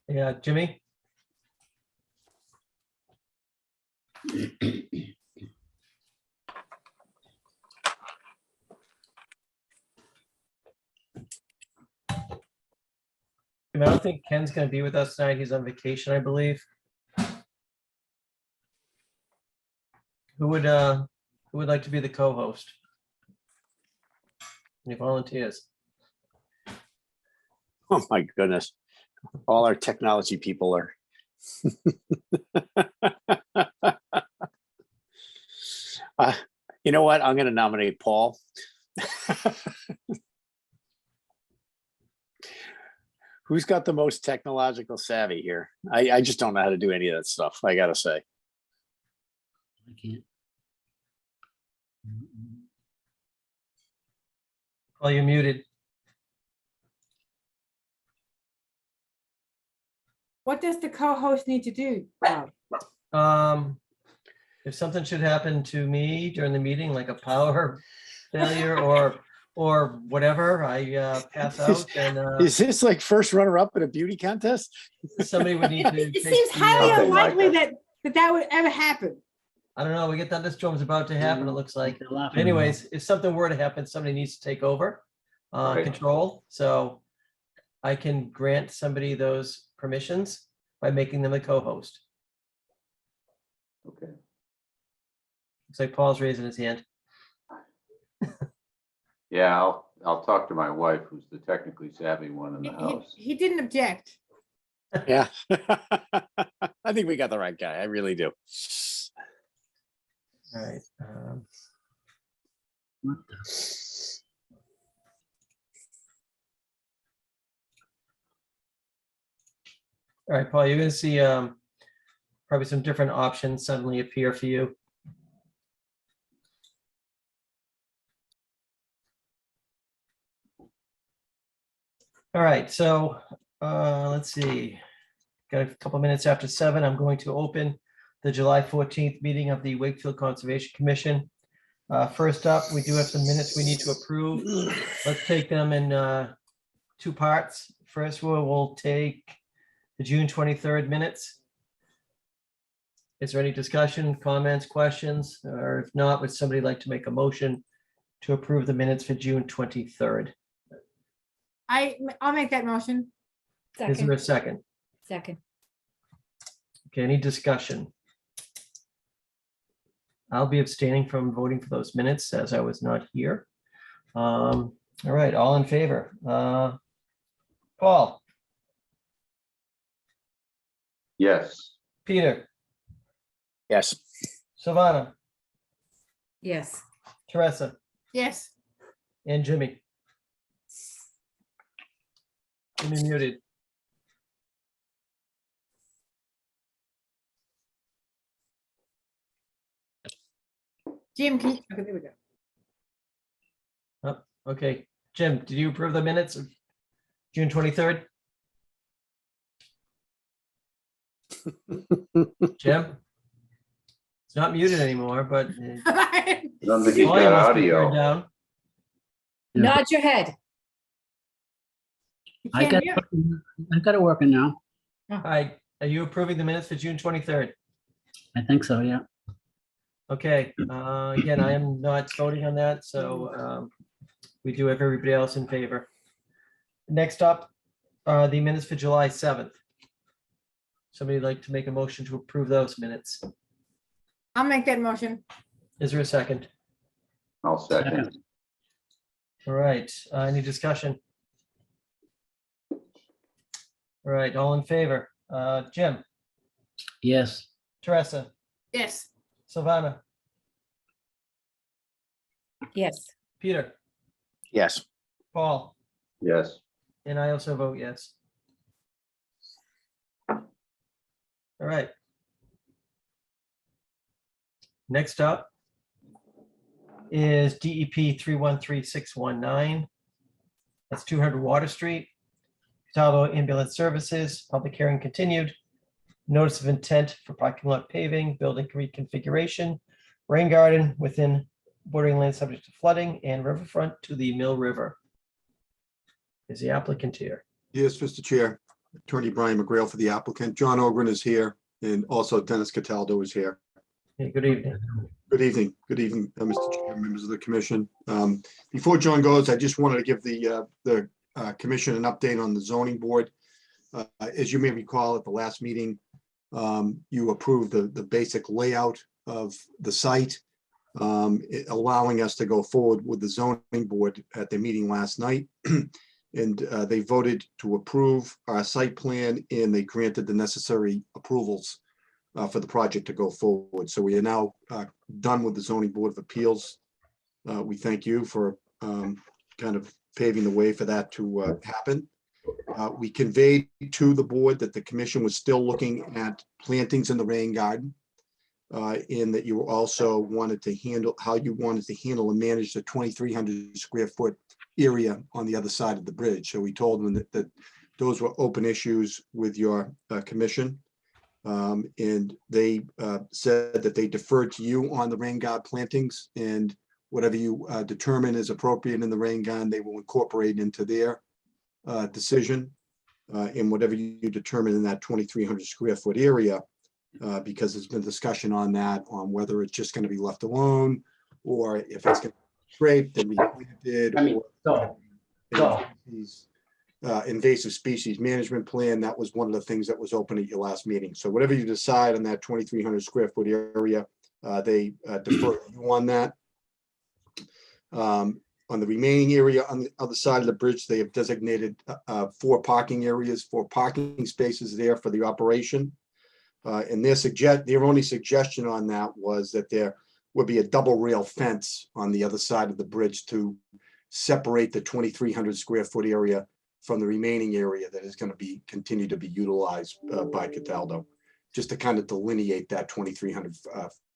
Yeah, Jimmy? I don't think Ken's going to be with us tonight. He's on vacation, I believe. Who would like to be the co-host? Any volunteers? Oh my goodness. All our technology people are. You know what? I'm going to nominate Paul. Who's got the most technological savvy here? I just don't know how to do any of that stuff, I got to say. I can't. Oh, you're muted. What does the co-host need to do, Bob? If something should happen to me during the meeting, like a power failure or whatever, I pass out, and Is this like first runner-up in a beauty contest? somebody would need to. It take seems the, highly Okay, unlikely that would ever happen. I don't know. We get thunderstorms about to happen. It looks like. They're laughing Anyways, if something were to happen, somebody needs to take over Right. control. So I can grant somebody those permissions by making them a co-host. Okay. Looks like Paul's raising his hand. Yeah, I'll talk to my wife, who's the technically savvy one in the house. He didn't object. Yeah. I think we got the right guy. I really do. All right. What the- All right, Paul, you're going to see probably some different options suddenly appear for you. All right, so let's see. Got a couple minutes after 7. I'm going to open the July 14th meeting of the Wakefield Conservation Commission. First up, we do have some minutes we need to approve. Let's take them in 2 parts. First, we'll take the June 23rd minutes. Is there any discussion, comments, questions? Or if not, would somebody like to make a motion to approve the minutes for June 23rd? I'll make that motion. Is there a second? Second. Okay, any discussion? I'll be abstaining from voting for those minutes as I was not here. All right, all in favor? Paul, Yes, Peter, Yes. Savannah, Yes. Teresa, Yes. and Jimmy. Jimmy muted. Jim, can you, okay, there we go. Okay, Jim, did you approve the minutes of June 23rd? Jim? It's not muted anymore, but I don't think he's volume got must be turned audio. down. Yeah. Nod your head. You I can't got hear. it working now. All right, are you approving the minutes for June 23rd? I think so, yeah. Okay, again, I am not voting on that, so we do have everybody else in favor. Next up, the minutes for July 7th. Somebody like to make a motion to approve those minutes? I'll make that motion. Is there a second? I'll second. Second. All right, any discussion? All right, all in favor? Jim, Yes. Teresa, Yes, Silvana, Yes. Peter, Yes. Paul, Yes, and I also vote yes. All right. Next up is DEP 313619. That's 200 Water Street. Catawba Ambulance Services, public hearing continued. Notice of intent for parking lot paving, building reconfiguration, rain garden within bordering land subject to flooding and riverfront to the Mill River. Is the applicant here? Yes, Mr. Chair. Attorney Brian McGrail for the applicant. John Ogren is here, and also Dennis Cataldo is here. Hey, good evening. Good evening. Good evening, Mr. Chair, members of the commission. Before John goes, I just wanted to give the commission an update on the zoning board. As you may recall, at the last meeting, you approved the basic layout of the site, allowing us to go forward with the zoning board at the meeting last night. And they voted to approve our site plan, and they granted the necessary approvals for the project to go forward. So we are now done with the zoning board of appeals. We thank you for kind of paving the way for that to happen. We conveyed to the board that the commission was still looking at plantings in the rain garden, and that you also wanted to handle how you wanted to handle and manage the 2,300 square foot area on the other side of the bridge. So we told them that those were open issues with your commission. And they said that they deferred to you on the rain guard plantings, and whatever you determine is appropriate in the rain garden, they will incorporate into their decision. And whatever you determine in that 2,300 square foot area, because there's been discussion on that, on whether it's just going to be left alone, or if it's going to be scraped and replanted. I mean, Invasive species management plan. That was one of the things that was open at your last meeting. So whatever you decide on that 2,300 square foot area, they defer to you on that. On the remaining area on the other side of the bridge, they have designated 4 parking areas, 4 parking spaces there for the operation. And their only suggestion on that was that there would be a double rail fence on the other side of the bridge to separate the 2,300 square foot area from the remaining area that is going to be continue to be utilized by Cataldo, just to kind of delineate that 2,300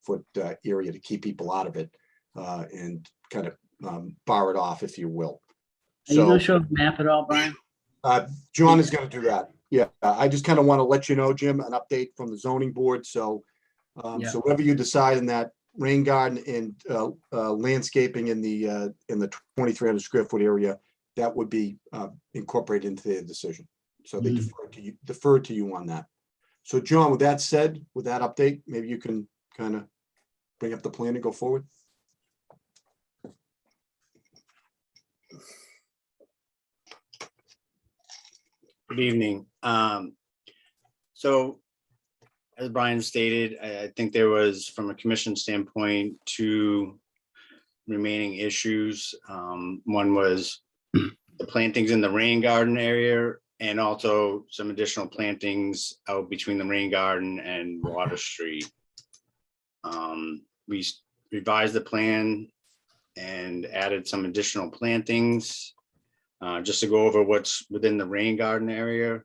foot area to keep people out of it and kind of bar it off, if you will. Are you So gonna show the map at all, Brian? John is going to do that. Yeah, I just kind of want to let you know, Jim, an update from the zoning board. So, Yeah. so whatever you decide in that rain garden and landscaping in the 2,300 square foot area, that would be incorporated into their decision. So they defer to you on that. So John, with that said, with that update, maybe you can kind of bring up the plan and go forward. Good evening. So as Brian stated, I think there was, from a commission standpoint, 2 remaining issues. One was the plantings in the rain garden area, and also some additional plantings out between the rain garden and Water Street. We revised the plan and added some additional plantings. Just to go over what's within the rain garden area,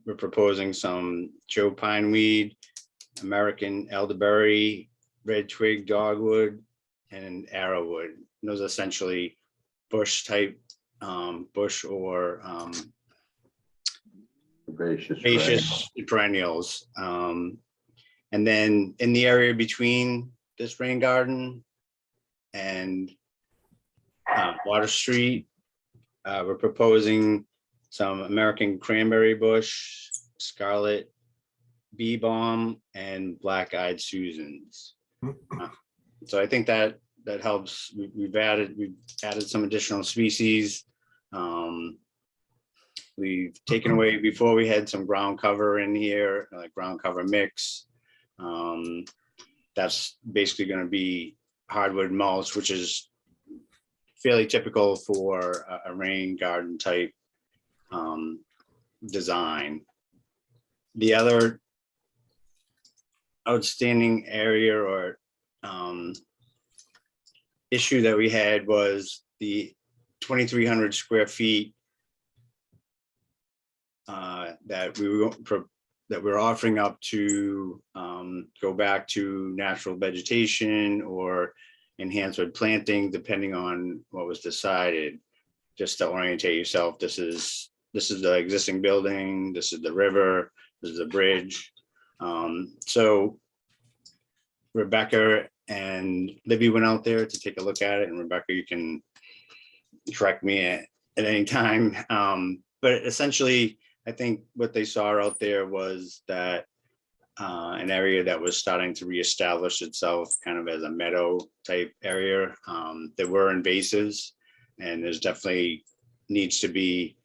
we're proposing some Joe pine weed, American elderberry, red twig dogwood, and arrowwood. And those are essentially bush type, bush or herbaceous perennials. And then in the area between this rain garden and Water Street, we're proposing some American cranberry bush, scarlet bee balm, and black-eyed Susans. So I think that helps. We've added some additional species. We've taken away, before we had some ground cover in here, like ground cover mix. That's basically going to be hardwood mulch, which is fairly typical for a rain garden type design. The other outstanding area or issue that we had was the 2,300 square feet that we're offering up to go back to natural vegetation or enhanced with planting, depending on what was decided. Just to orientate yourself, this is the existing building, this is the river, this is the bridge. So Rebecca and Libby went out there to take a look at it, and Rebecca, you can correct me at any time. But essentially, I think what they saw out there was that an area that was starting to reestablish itself kind of as a meadow type area. There were invasives, and there's definitely needs to be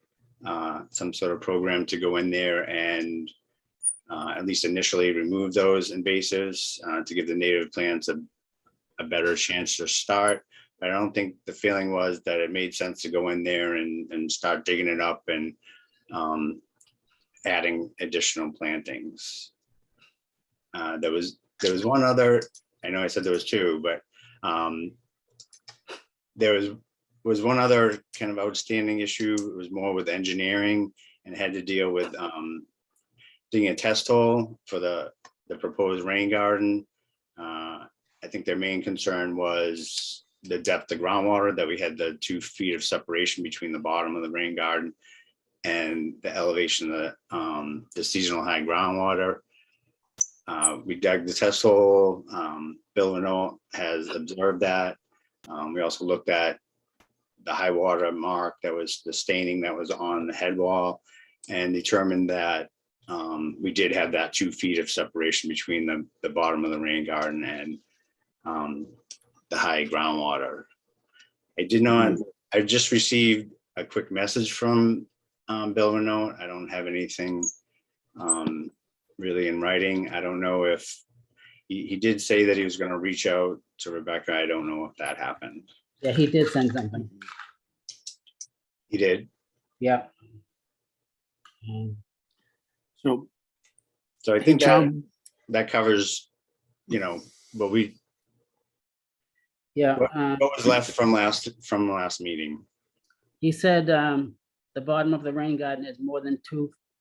some sort of program to go in there and at least initially remove those invasives to give the native plants a better chance to start. But I don't think the feeling was that it made sense to go in there and start digging it up and adding additional plantings. There was one other, I know I said there was two, but there was one other kind of outstanding issue. It was more with engineering and had to deal with digging a test hole for the proposed rain garden. I think their main concern was the depth of groundwater, that we had the 2 feet of separation between the bottom of the rain garden and the elevation of the seasonal high groundwater. We dug the test hole. Bill Renault has observed that. We also looked at the high water mark, that was the staining that was on the head wall, and determined that we did have that 2 feet of separation between the bottom of the rain garden and the high groundwater. I just received a quick message from Bill Renault. I don't have anything really in writing. I don't know if he did say that he was going to reach out to Rebecca. I don't know if that happened. Yeah, he did send something. He did. Yeah. So, So I hey, think John, that covers, what Yeah. what was left from the last meeting. He said the bottom of the rain garden is more than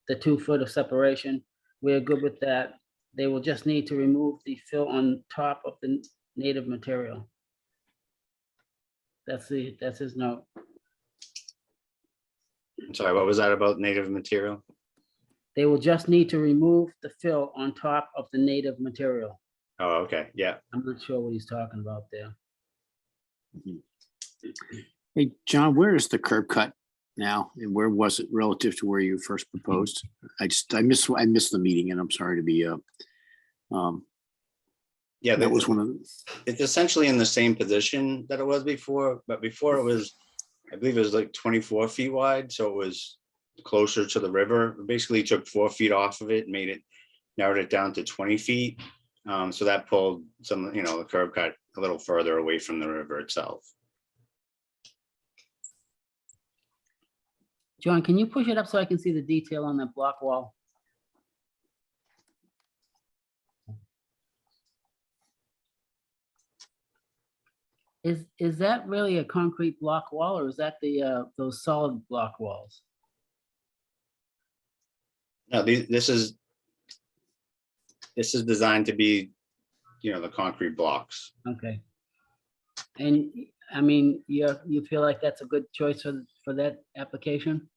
the 2 foot of separation. We're good with that. They will just need to remove the fill on top of the native material. That's his note. I'm sorry, what was that about native material? They will just need to remove the fill on top of the native material. Oh, okay, yeah. I'm not sure what he's talking about there. hey, John, where is the curb cut now, and where was it relative to where you first proposed? I missed the meeting, and I'm sorry to be Yeah, that was one of the, it's essentially in the same position that it was before, but before it was, I believe it was like 24 feet wide, so it was closer to the river. It basically took 4 feet off of it, narrowed it down to 20 feet. So that pulled some, the curb cut a little further away from the river itself. John, can you push it up so I can see the detail on that block wall? Is that really a concrete block wall, or is that those solid block walls? No, this is designed to be, the concrete blocks. Okay. And I mean, you feel like that's a good choice for that application?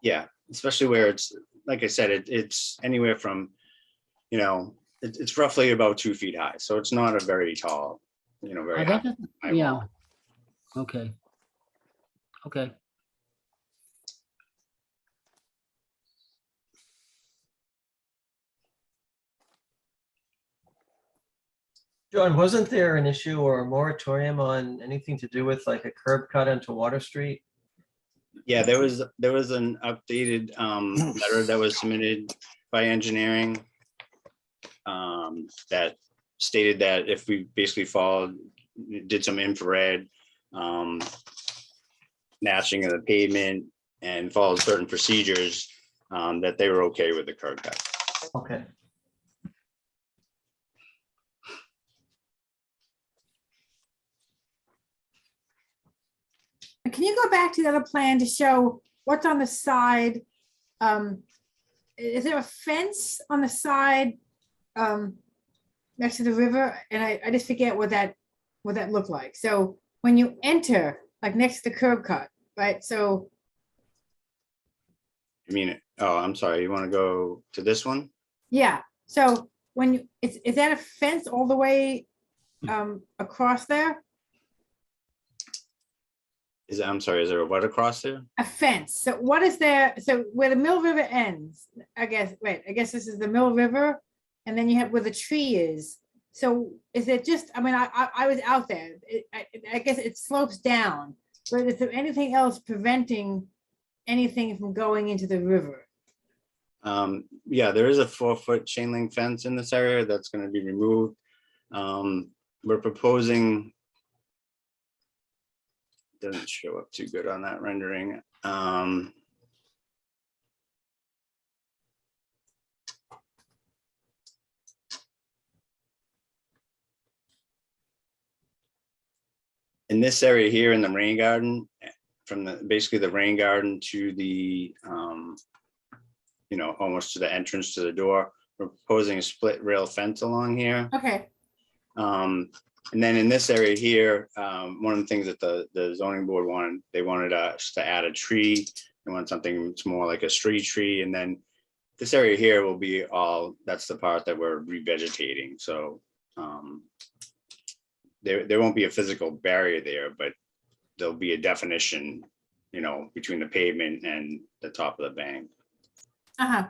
Yeah, especially where it's, like I said, it's anywhere from, it's roughly about 2 feet high. So it's not a very tall, very high. Yeah. wall. Okay. Okay. John, wasn't there an issue or a moratorium on anything to do with like a curb cut onto Water Street? Yeah, there was an updated letter that was submitted by engineering that stated that if we basically followed, did some infrared matching of the pavement and followed certain procedures, that they were okay with the curb cut. Okay. Can you go back to the other plan to show what's on the side? Is there a fence on the side next to the river? And I just forget what that looked like. So when you enter, like next to the curb cut, right? So I mean, oh, I'm sorry, you want to go to this one? yeah, so when you, is that a fence all the way across there? I'm sorry, is there a what across there? A fence. So what is there? So where the Mill River ends, I guess, wait, I guess this is the Mill River. And then you have where the tree is. So is it just, I mean, I was out there. I guess it slopes down. But is there anything else preventing anything from going into the river? Yeah, there is a 4-foot chain link fence in this area that's going to be removed. We're proposing, doesn't show up too good on that rendering. In this area here in the rain garden, from basically the rain garden to the, almost to the entrance to the door, we're proposing a split rail fence along here. Okay, And then in this area here, one of the things that the zoning board wanted, they wanted us to add a tree. They want something that's more like a street tree. And then this area here will be all, that's the part that we're revegetating. So there won't be a physical barrier there, but there'll be a definition, between the pavement and the top of the bank. uh-huh.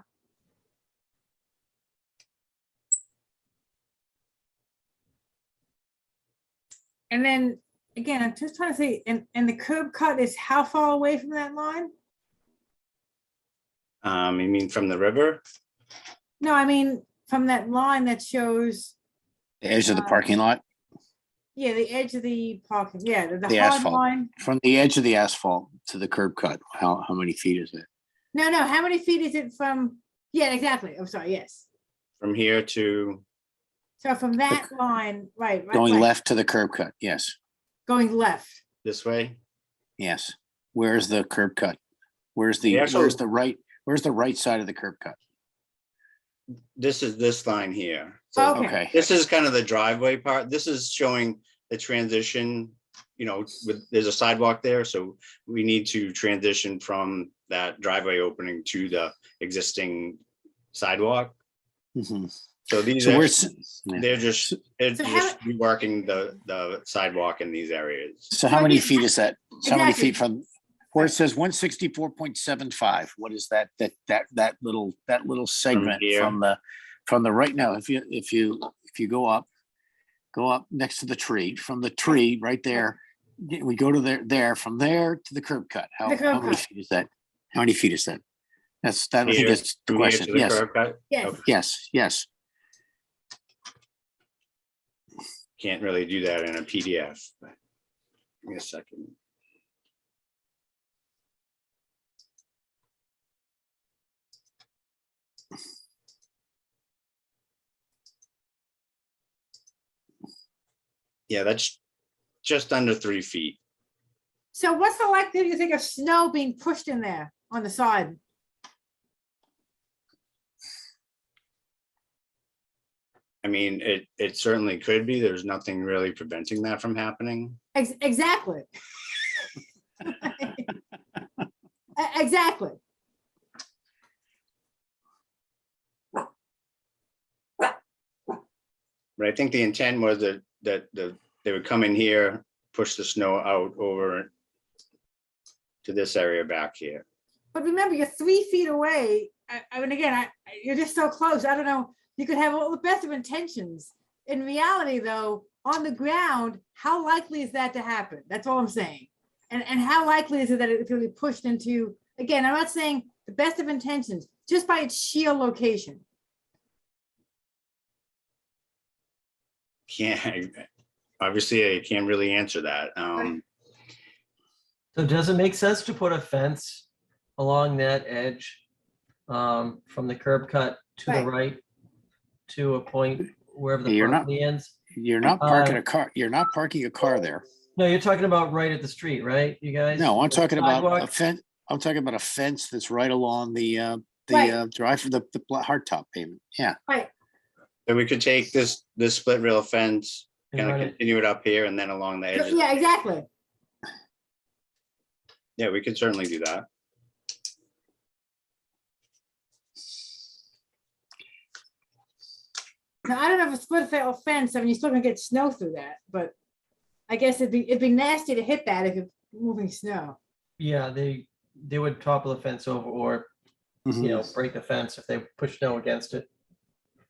And then, again, I'm just trying to see, and the curb cut is how far away from that line? You mean from the river? No, I mean, from that line that shows, The edge of the parking lot, yeah, the edge of the parking, yeah, the The hard asphalt. line. from the edge of the asphalt to the curb cut, how many feet is it? No, how many feet is it from, yeah, exactly, I'm sorry, yes. From here to, So from that line, right. Going right, left to the curb cut, yes, Going left. this way? yes. Where's the curb cut? Where's the, The actual- where's the right side of the curb cut? This is this line here. So Okay. Okay, this is kind of the driveway part. This is showing the transition, there's a sidewalk there, so we need to transition from that driveway opening to the existing sidewalk. mhm. So these So are, where's, yeah. they're just So how- reworking the sidewalk in these areas. So how So many you- feet is that? So how many Exactly. feet from, where it says 164.75, what is that little segment here? from the right now, if you go up next to the tree, from the tree right there, we go to there, from there to the curb cut. The curb How many cut. feet is that? How many feet is that? I think Here, that's the From here question. to the Yes, curb cut. Yes, Okay. yes. Can't really do that in a PDF. But give me a second. Yeah, that's just under 3 feet. so what's the likelihood you think of snow being pushed in there on the side? I mean, it certainly could be. There's nothing really preventing that from happening. Exactly. Exactly. But I think the intent was that they would come in here, push the snow out over to this area back here. But remember, you're 3 feet away. I mean, again, you're just so close. I don't know. You could have all the best of intentions, in reality, though, on the ground, how likely is that to happen? That's all I'm saying. And how likely is it that it's going to be pushed into, again, I'm not saying the best of intentions, just by its sheer location. Can't, obviously, I can't really answer that. So does it make sense to put a fence along that edge from the curb cut to the Right. right to a point wherever the You're not- property ends? You're not parking a car, you're not parking a car there. No, you're talking about right at the street, right, you guys? No, I'm The talking about a sidewalk? fence, I'm talking about a fence that's right along the Right. drive for the hardtop pavement. Yeah, Right. So we could take this split rail fence, And kind of run it. continue it up here and then along the edge. of the- Yeah, exactly. Yeah, we could certainly do that. Now, I don't know if a split rail fence, I mean, you're still gonna get snow through that, but I guess it'd be nasty to hit that if you're moving snow. Yeah, they would topple the fence over or, Mm-hmm. you know, break the fence if they push snow against it.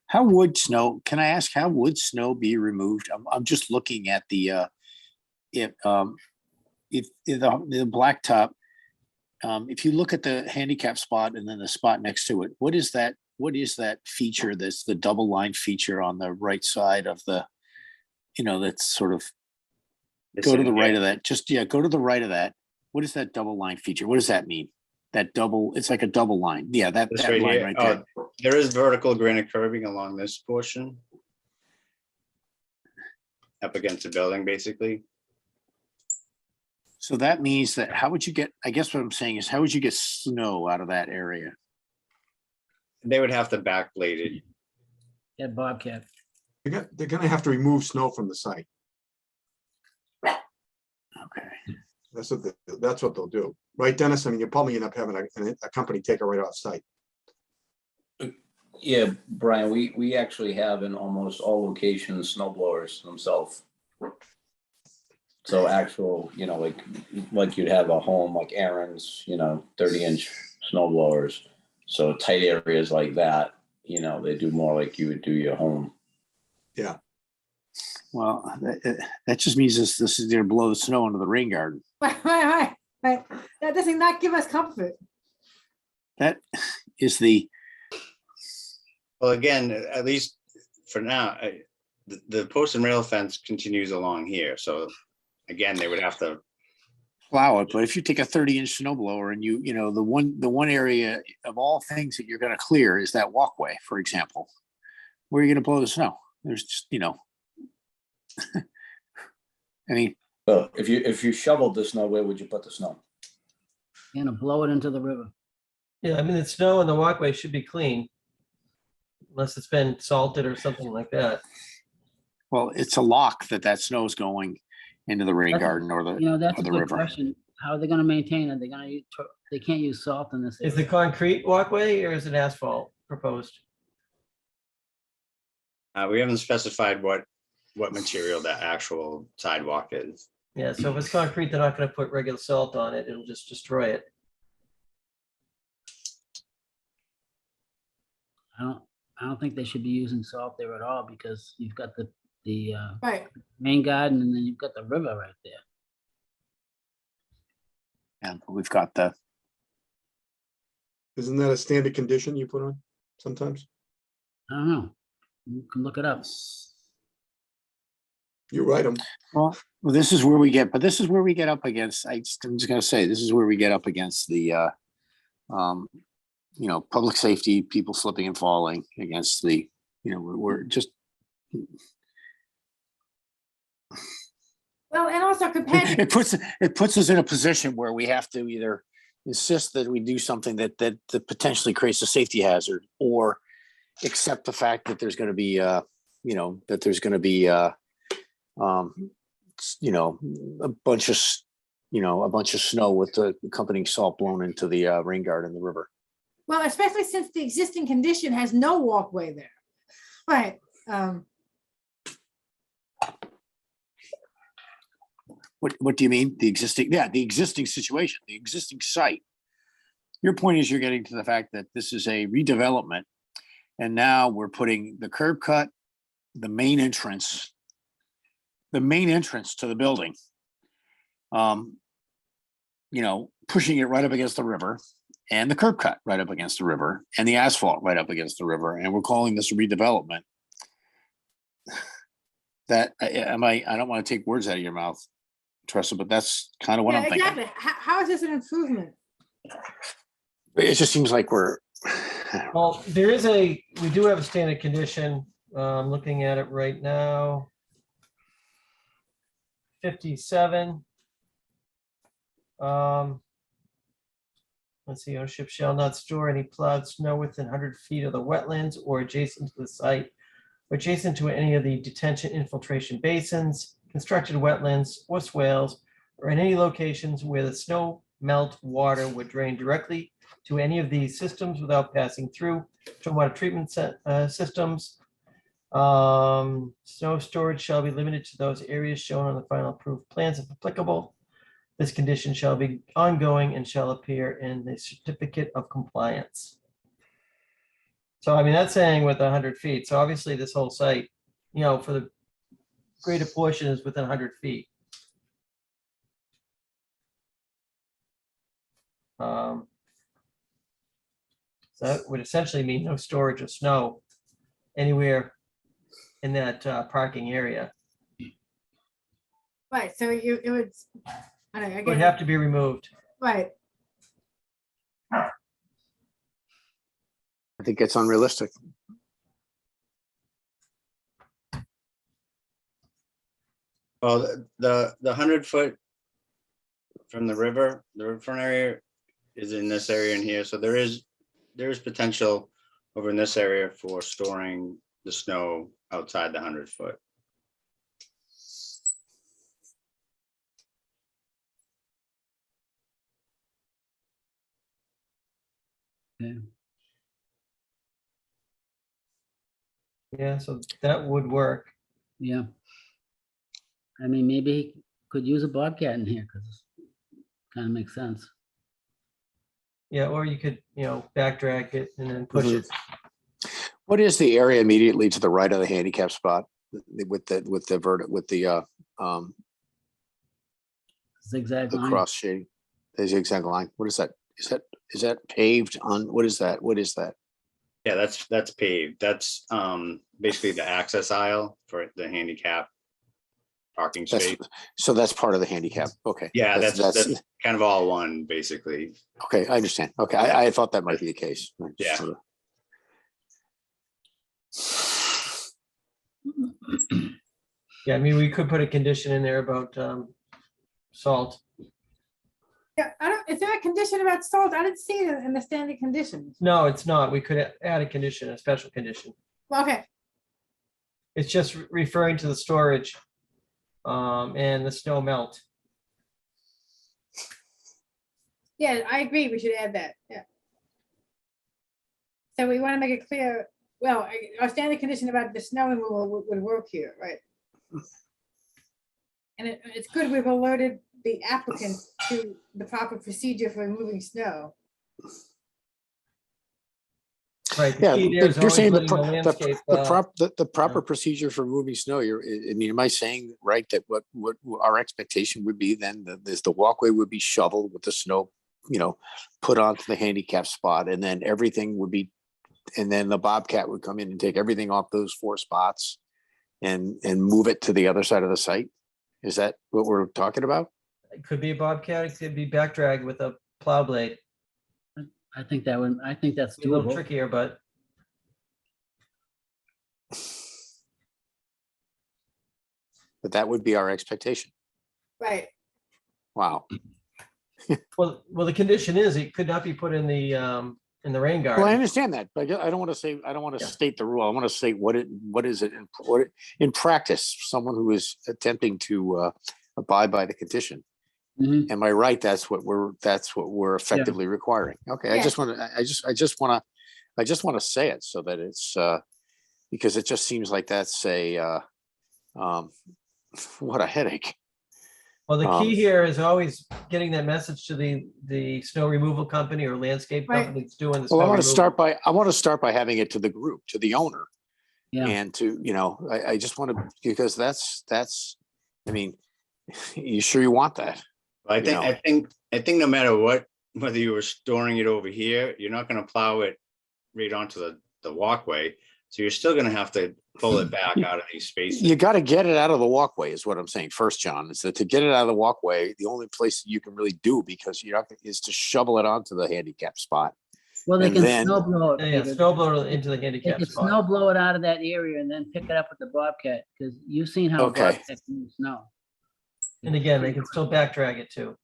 How would snow, can I ask, how would snow be removed? I'm just looking at the if the blacktop, if you look at the handicap spot and then the spot next to it, what is that feature? That's the double line feature on the right side of the, that's sort of, It's go to in the right here. of that. Just, yeah, go to the right of that. What is that double line feature? What does that mean? That double, it's like a double line. Yeah, that This that right line here. right there. Oh, there is vertical granite curbing along this portion. Up against the building, basically. So that means that how would you get, I guess what I'm saying is, how would you get snow out of that area? They would have to backblade it. Yeah, Bobcat. They're gonna have to remove snow from the site. Okay. That's what they'll do. Right, Dennis? I mean, you'll probably end up having a company take it right off site. Yeah, Brian, we actually have in almost all locations snow blowers themselves. So actual, like you'd have a home like Aaron's, 30-inch snow blowers. So tight areas like that, they do more like you would do your home. Yeah. Well, that just means this is gonna blow the snow into the rain garden. Right. That doesn't not give us comfort. That is the, Well, again, at least for now, the post and rail fence continues along here. So again, they would have to, plow it, but if you take a 30-inch snow blower and the one area of all things that you're gonna clear is that walkway, for example, where are you gonna blow the snow? There's just, I mean, So if you shoveled the snow, where would you put the snow? You're gonna blow it into the river. Yeah, I mean, the snow in the walkway should be clean. Unless it's been salted or something like that. well, it's a lock that snow is going into the rain That's a- garden or That's or a the good river. question. How are they gonna maintain it? They're gonna use, they can't use salt in this. Is the area. concrete walkway or is it asphalt proposed? we haven't specified what material that actual sidewalk is. Yeah, so if it's concrete, they're not gonna put regular salt on it. It'll just destroy it. I don't think they should be using salt there at all because you've got the Right. main garden and then you've got the river right there. And we've got the, Isn't that a standard condition you put on sometimes? I don't know. You can look it up. You write them. well, this is where we get up against, I'm just gonna say, this is where we get up against the, public safety, people slipping and falling against the, we're just, Well, and also compared to, it puts us in a position where we have to either insist that we do something that potentially creates a safety hazard, or accept the fact that there's going to be a bunch of snow with the accompanying salt blown into the rain garden in the river. well, especially since the existing condition has no walkway there. Right. What do you mean? The existing situation, the existing site. Your point is you're getting to the fact that this is a redevelopment, and now we're putting the curb cut the main entrance to the building. Pushing it right up against the river, and the curb cut right up against the river, and the asphalt right up against the river, and we're calling this redevelopment. That I don't want to take words out of your mouth, Teresa, but that's kind of what Yeah, I'm thinking. exactly. How is this an improvement? It just seems like we're, Well, we do have a standard condition. I'm looking at it right now. 57. Let's see, ownership shall not store any plowed snow within 100 feet of the wetlands or adjacent to the site, or adjacent to any of the detention infiltration basins, constructed wetlands or swales, or in any locations where the snow melt water would drain directly to any of these systems without passing through stormwater treatment systems. Snow storage shall be limited to those areas shown on the final approved plans if applicable. This condition shall be ongoing and shall appear in the certificate of compliance. So, I mean, that's saying with 100 feet. So obviously this whole site, for the greater portion is within 100 feet. So that would essentially mean no storage of snow anywhere in that parking area. Right, so it would, I don't know, It would again, have to be removed. right, I think it's unrealistic. Well, the 100-foot from the riverfront area is in this area in here, so there is potential over in this area for storing the snow outside the 100-foot. Yeah, so that would work. Yeah. I mean, maybe he could use a Bobcat in here because kind of makes sense. Yeah, or you could, back drag it and then push it. What is the area immediately to the right of the handicap spot with the Zigzag line. cross shading, the zigzag line? What is that? Is that paved on? What is that? What is that? Yeah, that's paved. That's basically the access aisle for the handicap parking space. So that's part of the handicap. Okay. Yeah, that's kind of all one, basically. Okay, I understand. Okay, I thought that might be the case. Yeah. Yeah, I mean, we could put a condition in there about salt. yeah, is there a condition about salt? I didn't see it in the standard conditions. No, it's not. We could add a condition, a special condition. Well, okay, It's just referring to the storage and the snow melt. yeah, I agree, we should add that, yeah. So we want to make it clear, well, our standard condition about the snow removal would work here, right? And it's good we've alerted the applicant to the proper procedure for removing snow. Right. the Yeah, key there is you're always saying letting the landscape, the proper procedure for moving snow. I mean, am I saying right that what our expectation would be then is the walkway would be shoveled with the snow, put onto the handicap spot, and then everything would be, and then the Bobcat would come in and take everything off those 4 spots and move it to the other side of the site? Is that what we're talking about? It could be a Bobcat, it could be back drag with a plow blade. I think that's It's a little doable. trickier, but But that would be our expectation. Right, Wow. well, the condition is it could not be put in the rain Well, I garden. understand that, but I don't want to Yeah. state the rule. I want to say what is it in practice, someone who is attempting to abide by the condition. Mhm. Am I right? That's what we're effectively requiring. Okay, Yeah. I just want to say it so that it's because it just seems like that's what a headache. Well, the key here is always getting that message to the snow removal company or landscape Right. company that's doing the Well, snow I want to removal. start by having it to the group, to the owner, Yeah, And to, I just want to, because that's, I mean, you sure you want that? I You think, know. I think no matter what, whether you were storing it over here, you're not gonna plow it right onto the walkway. So you're still gonna have to pull it back out of these spaces. You got to get it out of the walkway is what I'm saying first, John, is that to get it out of the walkway, the only place that you can really do, because you're not, is to shovel it onto the handicap spot. well, they And can then- snow blow it, Yeah, Peter. snow blower into the They handicap can spot. snow blow it out of that area and then pick it up with the Bobcat, because you've seen how a Okay. Bobcat moves snow. And again, they can still back drag it too.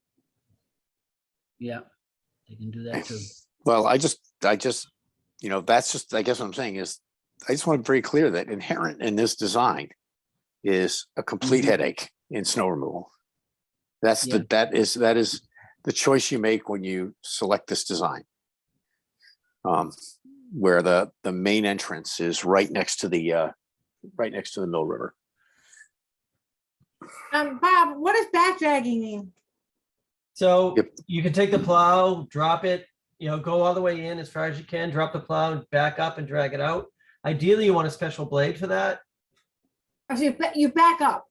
Yeah, they can do that too. Well, I just, that's just, I guess what I'm saying is, I just want to be very clear that inherent in this design is a complete Mhm. headache in snow removal. That is the choice you make when you select this design. Where the main entrance is right next to the Mill River. Bob, what does back dragging mean? So Yep. you can take the plow, drop it, go all the way in as far as you can, drop the plow, back up and drag it out. Ideally, you want a special blade for that. Oh, so you back up.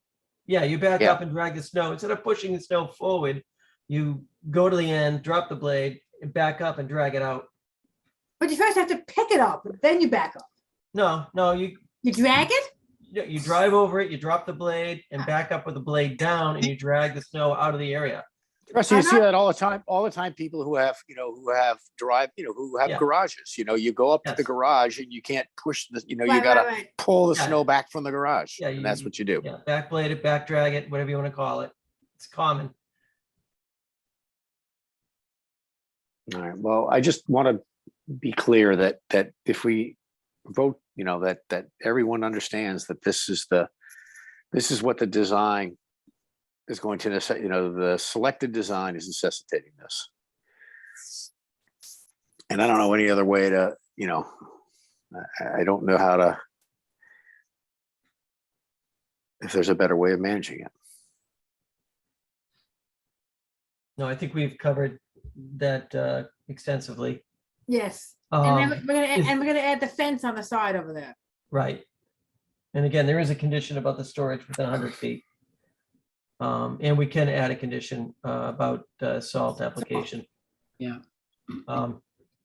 Yeah, you back Yeah. up and drag the snow. Instead of pushing the snow forward, you go to the end, drop the blade, and back up and drag it out. But you first have to pick it up, then you back up. No, you drag it? you drive over it, you drop the blade and back up with the blade down and you drag the snow out of the area. So you see not- that all the time, people who have Yeah. garages, you go up to the Yes. garage and you can't push you Right, gotta right. pull the Yeah. snow back from the garage. Yeah, And that's what you do. Yeah, back blade it, back drag it, whatever you want to call it. It's common. All right, well, I just want to be clear that if we vote, that everyone understands that this is what the design is going to the selected design is necessitating this. And I don't know any other way to, I don't know how to, if there's a better way of managing it. No, I think we've covered that extensively. Yes. And then Um, we're gonna add the fence on the side over there. Right. And again, there is a condition about the storage within 100 feet. And we can add a condition about salt application. Yeah.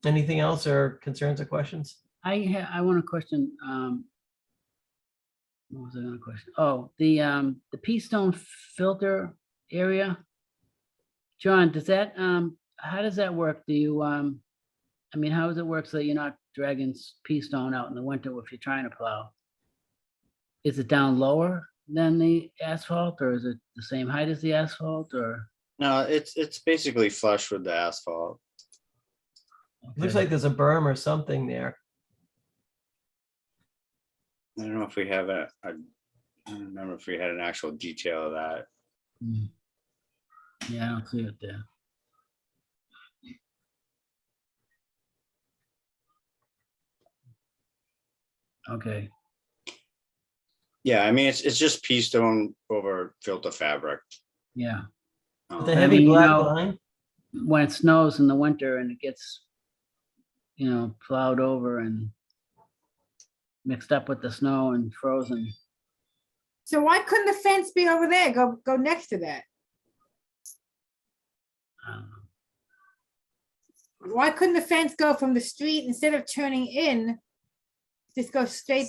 Anything else or concerns or questions? I want to question, what was I gonna question? Oh, the pea stone filter area. John, does that, how does that work? Do you, how does it work so that you're not dragging pea stone out in the winter if you're trying to plow? Is it down lower than the asphalt, or is it the same height as the asphalt, or? No, it's basically flush with the asphalt. Looks like there's a berm or something there. I don't know if we have I don't remember if we had an actual detail of that. Hmm. Yeah, I don't see it there. Okay, Yeah, I mean, it's just pea stone over filter fabric. yeah. With the Um, heavy mean, black line. When it snows in the winter and it gets, plowed over and mixed up with the snow and frozen. So why couldn't the fence be over there? Go next to that. I don't know. Why couldn't the fence go from the street instead of turning in? Just go straight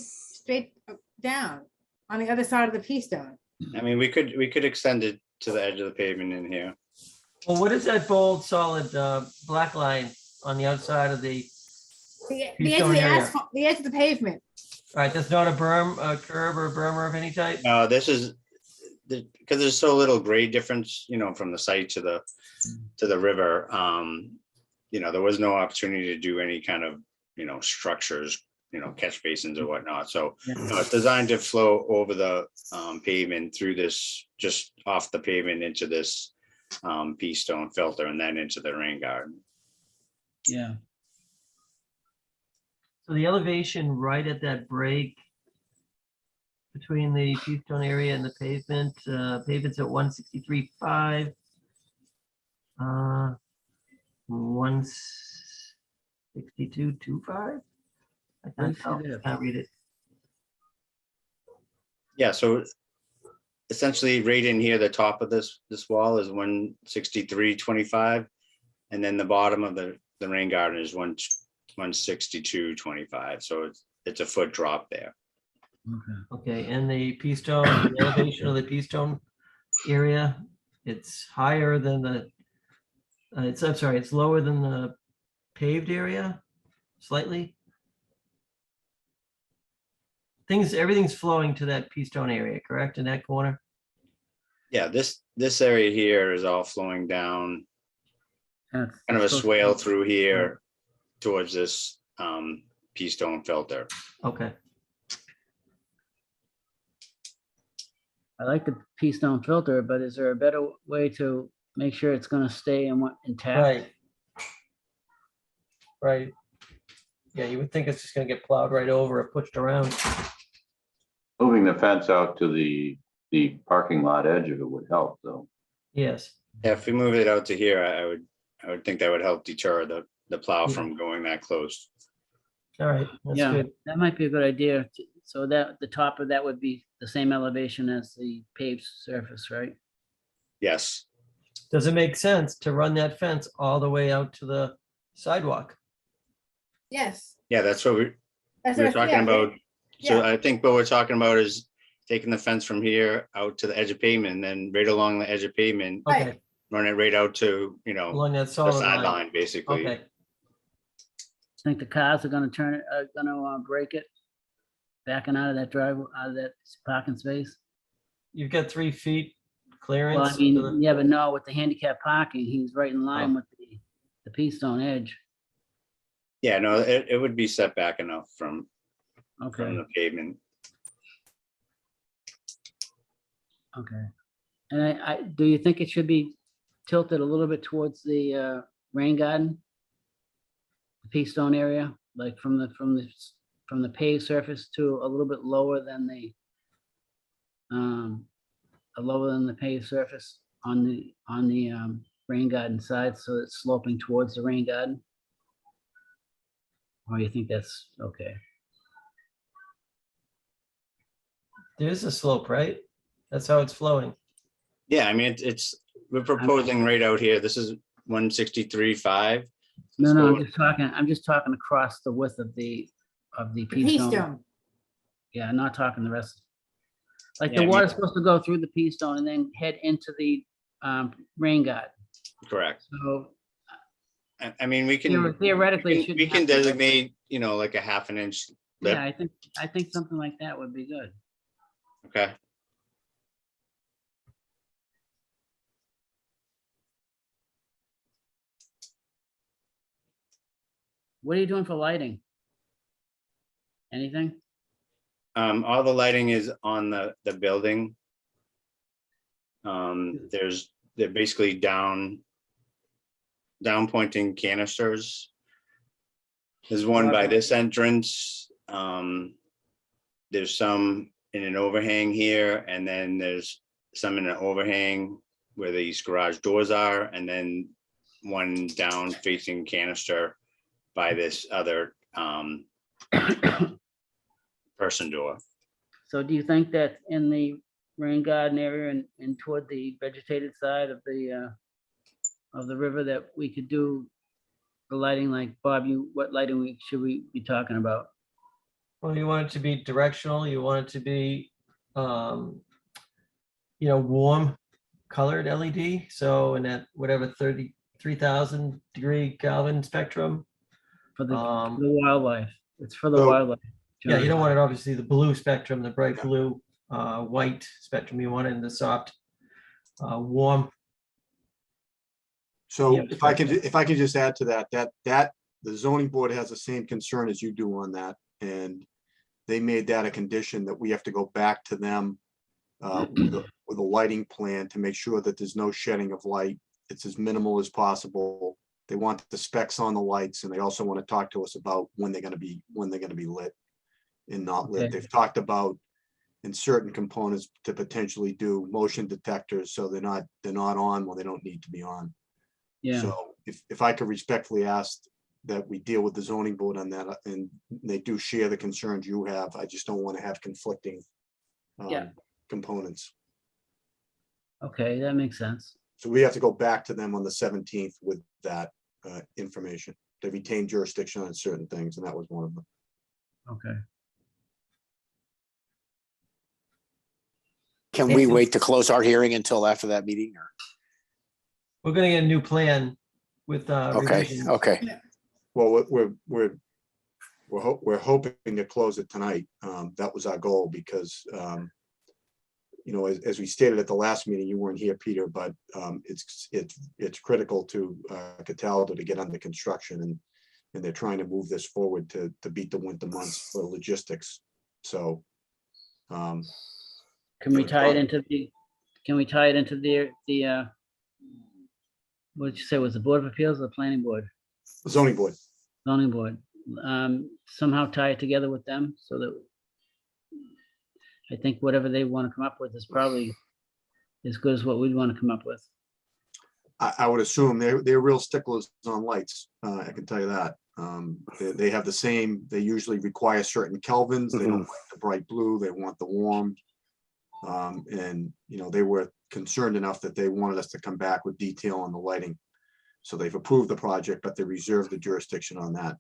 down on the other side of the pea stone. I mean, we could extend it to the edge of the pavement in here. Well, what is that bold, solid black line on the outside of the, The Pea edge of stone the area. asphalt, the edge of the pavement. all right, that's not a berm, a curb or a bermer of any type? No, this is because there's so little grade difference, from the site to the river. There was no opportunity to do any kind of, structures, catch basins or whatnot. So it's designed to flow over the pavement through this, just off the pavement into this pea stone filter and then into the rain garden. Yeah, So the elevation right at that break between the pea stone area and the pavement, pavement's at 163.5. 162.25. I I see can't that. read it. Yeah, so essentially right in here, the top of this wall is 163.25. And then the bottom of the rain garden is 162.25. So it's a foot drop there. Okay. Okay, and the pea stone, the elevation of the pea stone area, it's higher than the, I'm sorry, it's lower than the paved area, slightly. Everything's flowing to that pea stone area, correct, in that corner? Yeah, this area here is all flowing down, That's kind of a supposed to swale be- through here towards this pea stone filter. Okay, I like the pea stone filter, but is there a better way to make sure it's gonna stay intact? right. Right. Yeah, you would think it's just gonna get plowed right over or pushed around. Moving the fence out to the parking lot edge of it would help, though. Yes, Yeah, if we move it out to here, I would think that would help deter the plow Yeah. from going that close. all right, that's Yeah, good. that might be a good idea. So that the top of that would be the same elevation as the paved surface, right? Yes. Does it make sense to run that fence all the way out to the sidewalk? Yes. Yeah, that's what we're That's talking what- yeah, about. So yeah. I think what we're talking about is taking the fence from here out to the edge of pavement, and then right along the edge of pavement, Right. Okay, run it right out to, along that the solid line. sideline, basically. Okay, Think the cars are gonna break it? Backing out of that out of that parking space? you've got 3 feet Well, clearance. I to mean, the- yeah, but no, with the handicap parking, he's right in line Oh. with the pea stone edge. Yeah, no, it would be set back enough from Okay, the pavement. okay. And do you think it should be tilted a little bit towards the rain garden? The pea stone area, like from the paved surface to a little bit lower than the paved surface on the rain garden side, so it's sloping towards the rain garden? Or you think that's okay? There's a slope, right? That's how it's flowing. Yeah, I mean, we're proposing right out here. This is 163.5. No, So- I'm just talking across the width of the Pea pea stone. stone. Yeah, I'm not talking the rest. Like Yeah, the I mean- water's supposed to go through the pea stone and then head into the rain garden. Correct. So I mean, we can, theoretically, it shouldn't we can have to go- designate, like a 1/2 inch lip. Yeah, I think something like that would be good. Okay. What are you doing for lighting? Anything? All the lighting is on the building. They're basically down pointing canisters. There's one by this entrance. There's some in an overhang here, and then there's some in an overhang where these garage doors are, and then one down facing canister by this other person door. So do you think that in the rain garden area and toward the vegetated side of the river that we could do the lighting, like Bob, what lighting should we be talking about? Well, you want it to be directional, you want it to be, warm colored LED. So in that, whatever, 33,000 degree Kelvin spectrum. For the Um, wildlife. It's for the So- wildlife. Yeah, you John. don't want it, obviously, the blue spectrum, the bright Yeah. blue, white spectrum. You want it in the soft, warm. So Yeah, if I could just add to that the zoning board has the same concern as you do on that. And they made that a condition that we have to go back to them with a lighting plan to make sure that there's no shedding of light. It's as minimal as possible. They want the specs on the lights, and they also want to talk to us about when they're gonna be lit and not lit. Okay. They've talked about in certain components to potentially do motion detectors, so they're not on when they don't need to be on. Yeah, So if I could respectfully ask that we deal with the zoning board on that, and they do share the concerns you have, I just don't want to have conflicting Yeah. components. Okay, that makes sense. So we have to go back to them on the 17th with that information. They retain jurisdiction on certain things, and that was one of them. Okay. Can we wait to close our hearing until after that meeting? Or We're gonna get a new plan with okay, revisions. okay, Well, we're hoping to close it tonight. That was our goal because, you know, as we stated at the last meeting, you weren't here, Peter, but it's critical to Cataldo to get under construction, and they're trying to move this forward to beat the winter months for logistics. So. Can we tie it into the what did you say, was the Board of Appeals or the Planning Board? Zoning board. Zoning Board? Somehow tie it together with them so that I think whatever they want to come up with is probably as good as what we'd want to come up with. I would assume they're real sticklers on lights. I can tell you that. They have the same, they usually require certain kelvins. They don't like the bright blue, they want the warm. And, you know, they were concerned enough that they wanted us to come back with detail on the lighting. So they've approved the project, but they reserved the jurisdiction on that.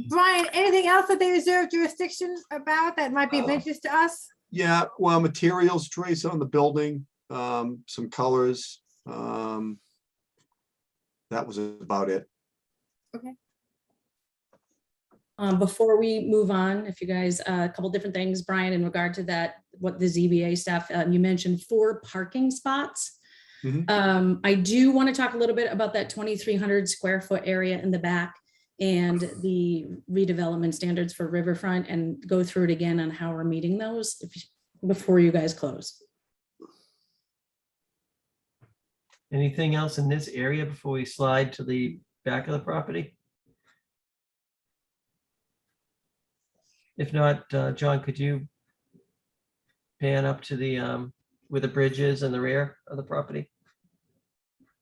Brian, anything else that they reserve jurisdiction about that might be of interest to us? Yeah, well, materials trace on the building, some colors. That was about it. Okay. Before we move on, if you guys, a couple different things, Brian, in regard to that, what the ZBA stuff, you mentioned 4 parking spots. I do want to talk a little bit about that 2,300 square foot area in the back and the redevelopment standards for Riverfront, and go through it again on how we're meeting those before you guys close. Anything else in this area before we slide to the back of the property? If not, John, could you pan up to the, where the bridge is in the rear of the property?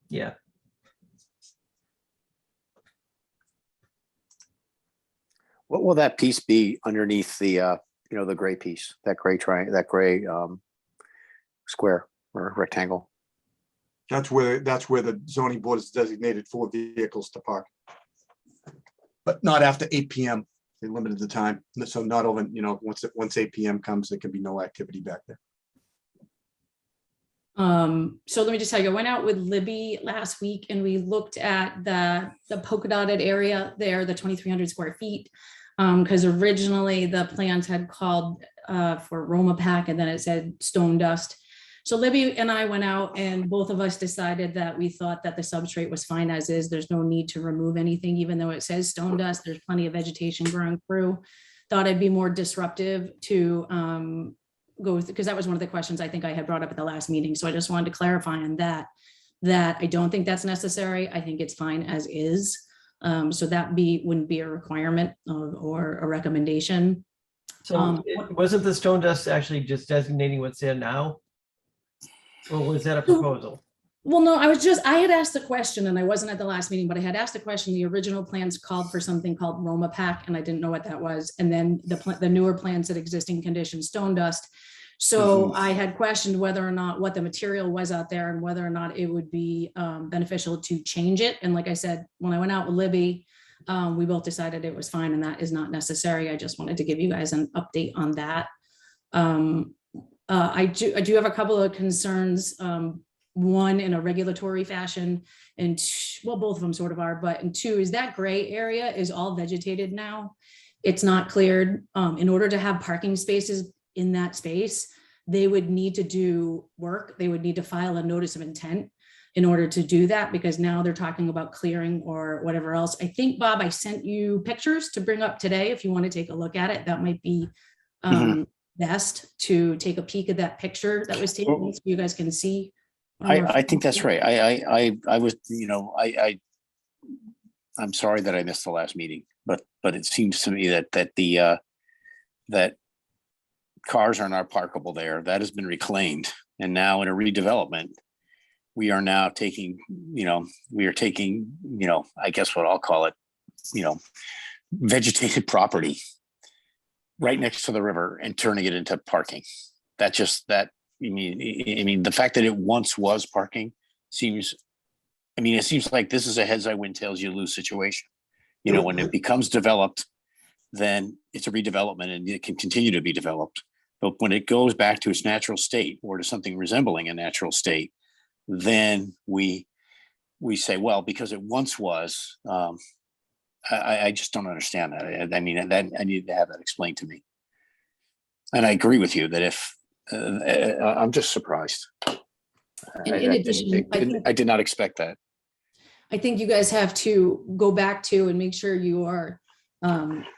Yeah. what will that piece be underneath the, you know, the gray piece, that gray triangle, that gray square or rectangle? That's where the zoning board is designated for vehicles to park. But not after 8 PM. They limited the time. So not over, you know, once 8 PM comes, there can be no activity back there. So let me just tell you, I went out with Libby last week and we looked at the polka dotted area there, the 2,300 square feet. Because originally the plans had called for Roma Pack and then it said stone dust. So Libby and I went out and both of us decided that we thought that the substrate was fine as is. There's no need to remove anything, even though it says stone dust. There's plenty of vegetation growing through. Thought it'd be more disruptive to go with, because that was one of the questions I think I had brought up at the last meeting. So I just wanted to clarify on that I don't think that's necessary. I think it's fine as is. So that wouldn't be a requirement or a recommendation. So wasn't the stone dust actually just designating what's there now? Or was that a proposal? Well, no, I had asked the question and I wasn't at the last meeting, but I had asked the question. The original plans called for something called Roma Pack and I didn't know what that was. And then the newer plans said existing condition stone dust. So I had questioned whether or not what the material was out there and whether or not it would be beneficial to change it. And like I said, when I went out with Libby, we both decided it was fine and that is not necessary. I just wanted to give you guys an update on that. I do have a couple of concerns. One in a regulatory fashion and well, both of them sort of are, but and 2 is that gray area is all vegetated now. It's not cleared. In order to have parking spaces in that space, they would need to do work. They would need to file a notice of intent in order to do that, because now they're talking about clearing or whatever else. I think, Bob, I sent you pictures to bring up today. If you want to take a look at it, that might be best to take a peek at that picture that was taken so you guys can see. I think that's right. I was, you know, I'm sorry that I missed the last meeting, but it seems to me that cars are not parkable there. That has been reclaimed. And now in a redevelopment, we are now taking, I guess what I'll call it, vegetated property right next to the river and turning it into parking. that just, that, I mean, the fact that it once was parking seems, I mean, it seems like this is a heads I win, tails you lose situation. You know, when it becomes developed, then it's a redevelopment and it can continue to be developed. But when it goes back to its natural state or to something resembling a natural state, then we say, well, because it once was, I just don't understand that. I mean, that I need to have that explained to me. And I agree with you that if, I'm just surprised. In addition, I did not expect that. I think you guys have to go back to and make sure you are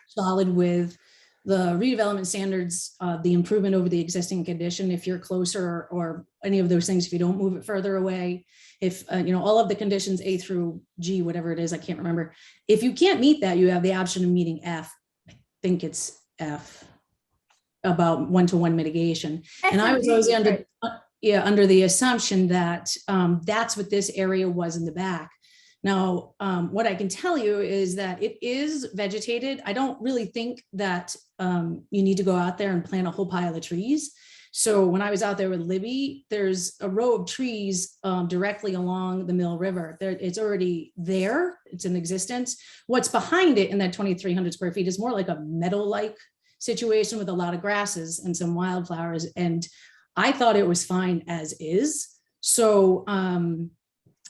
solid with the redevelopment standards, the improvement over the existing condition, if you're closer or any of those things, if you don't move it further away, if, you know, all of the conditions A through G, whatever it is, I can't remember. If you can't meet that, you have the option of meeting F. I think it's F, about one-to-one mitigation. And I was always under, under the assumption that that's what this area was in the back. Now, what I can tell you is that it is vegetated. I don't really think that you need to go out there and plant a whole pile of trees. So when I was out there with Libby, there's a row of trees directly along the Mill River. It's already there. It's in existence. What's behind it in that 2,300 square feet is more like a meadow-like situation with a lot of grasses and some wildflowers. And I thought it was fine as is. So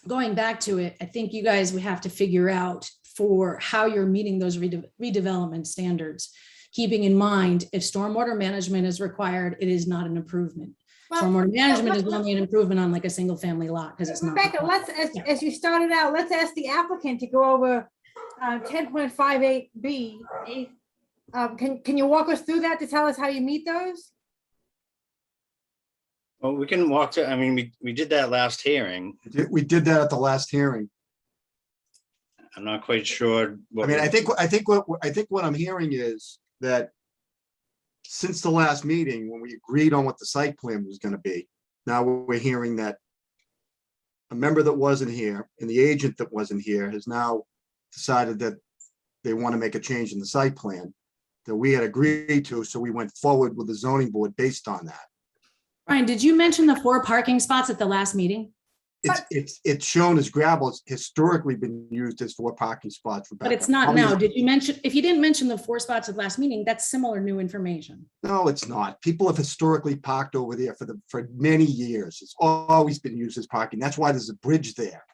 going back to it, I think you guys would have to figure out for how you're meeting those redevelopment standards, keeping in mind if stormwater management is required, it is not an improvement. Well, Stormwater management is only an improvement on like a single family lot because it's not. Rebecca, let's, as you started out, let's ask the applicant to go over 10.58B. Can you walk us through that to tell us how you meet those? Well, we can walk to, I mean, we did that last hearing. We did that at the last hearing. I'm not quite sure. I mean, I think what I'm hearing is that since the last meeting, when we agreed on what the site plan was going to be, now we're hearing that a member that wasn't here and the agent that wasn't here has now decided that they want to make a change in the site plan that we had agreed to. So we went forward with the zoning board based on that. Brian, did you mention the 4 parking spots at the last meeting? It's shown as gravel. It's historically been used as 4 parking spots. But it's not now. Did you mention, if you didn't mention the 4 spots at the last meeting, that's similar new information. No, it's not. People have historically parked over there for many years. It's always been used as parking. That's why there's a bridge there.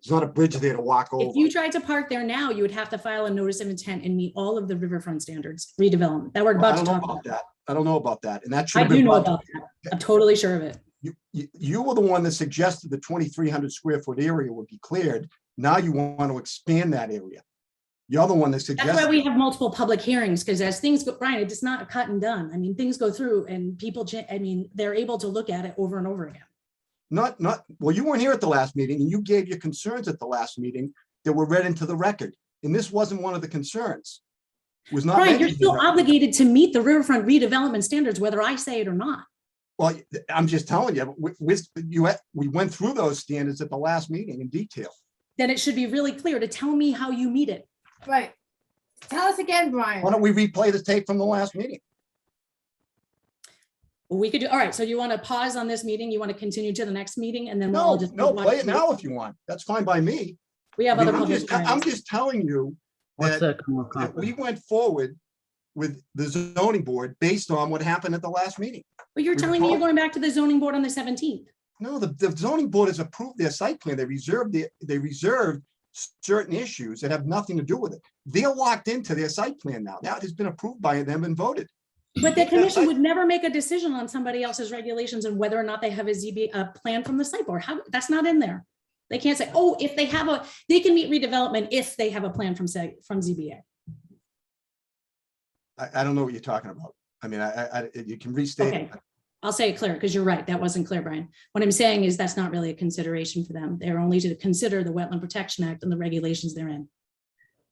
There's not a bridge there to walk over. If you tried to park there now, you would have to file a notice of intent and meet all of the riverfront standards, redevelopment that we're about to talk about. That. I don't know about that. And that should I have do been know brought about that. I'm totally sure of it. You were the one that suggested the 2,300 square foot area would be cleared. Now you want to expand that area. You're the one that suggested. That's why we have multiple public hearings, because as things go, Brian, it's not a cut and done. I mean, things go through and people, I mean, they're able to look at it over and over again. Well, you weren't here at the last meeting and you gave your concerns at the last meeting that were read into the record. And this wasn't one of the concerns. It was not. Brian, you're still obligated to meet the riverfront redevelopment standards, whether I say it or not. Well, I'm just telling you, we went through those standards at the last meeting in detail. Then it should be really clear to tell me how you meet it. Right. Tell us again, Brian. Why don't we replay the tape from the last meeting? We could do, all right, so you want to pause on this meeting? You want to continue to the next meeting and then we'll all just. No, play it now if you want. That's fine by me. We have I mean, other public I'm hearings. just telling you What's that that more that we complicated? went forward with the zoning board based on what happened at the last meeting. But you're we telling me you're recall- going back to the zoning board on the 17th. No, the zoning board has approved their site plan. They reserved certain issues that have nothing to do with it. They're locked into their site plan now. That has been approved by them and voted. But the commission would never make a decision on somebody else's regulations and whether or not they have a plan from the site board. How, that's not in there. They can't say, oh, if they have they can meet redevelopment if they have a plan from ZBA. I don't know what you're talking about. I mean, you can restate Okay. it. I'll say it clear because you're right. That wasn't clear, Brian. What I'm saying is that's not really a consideration for them. They're only to consider the Wetland Protection Act and the regulations therein.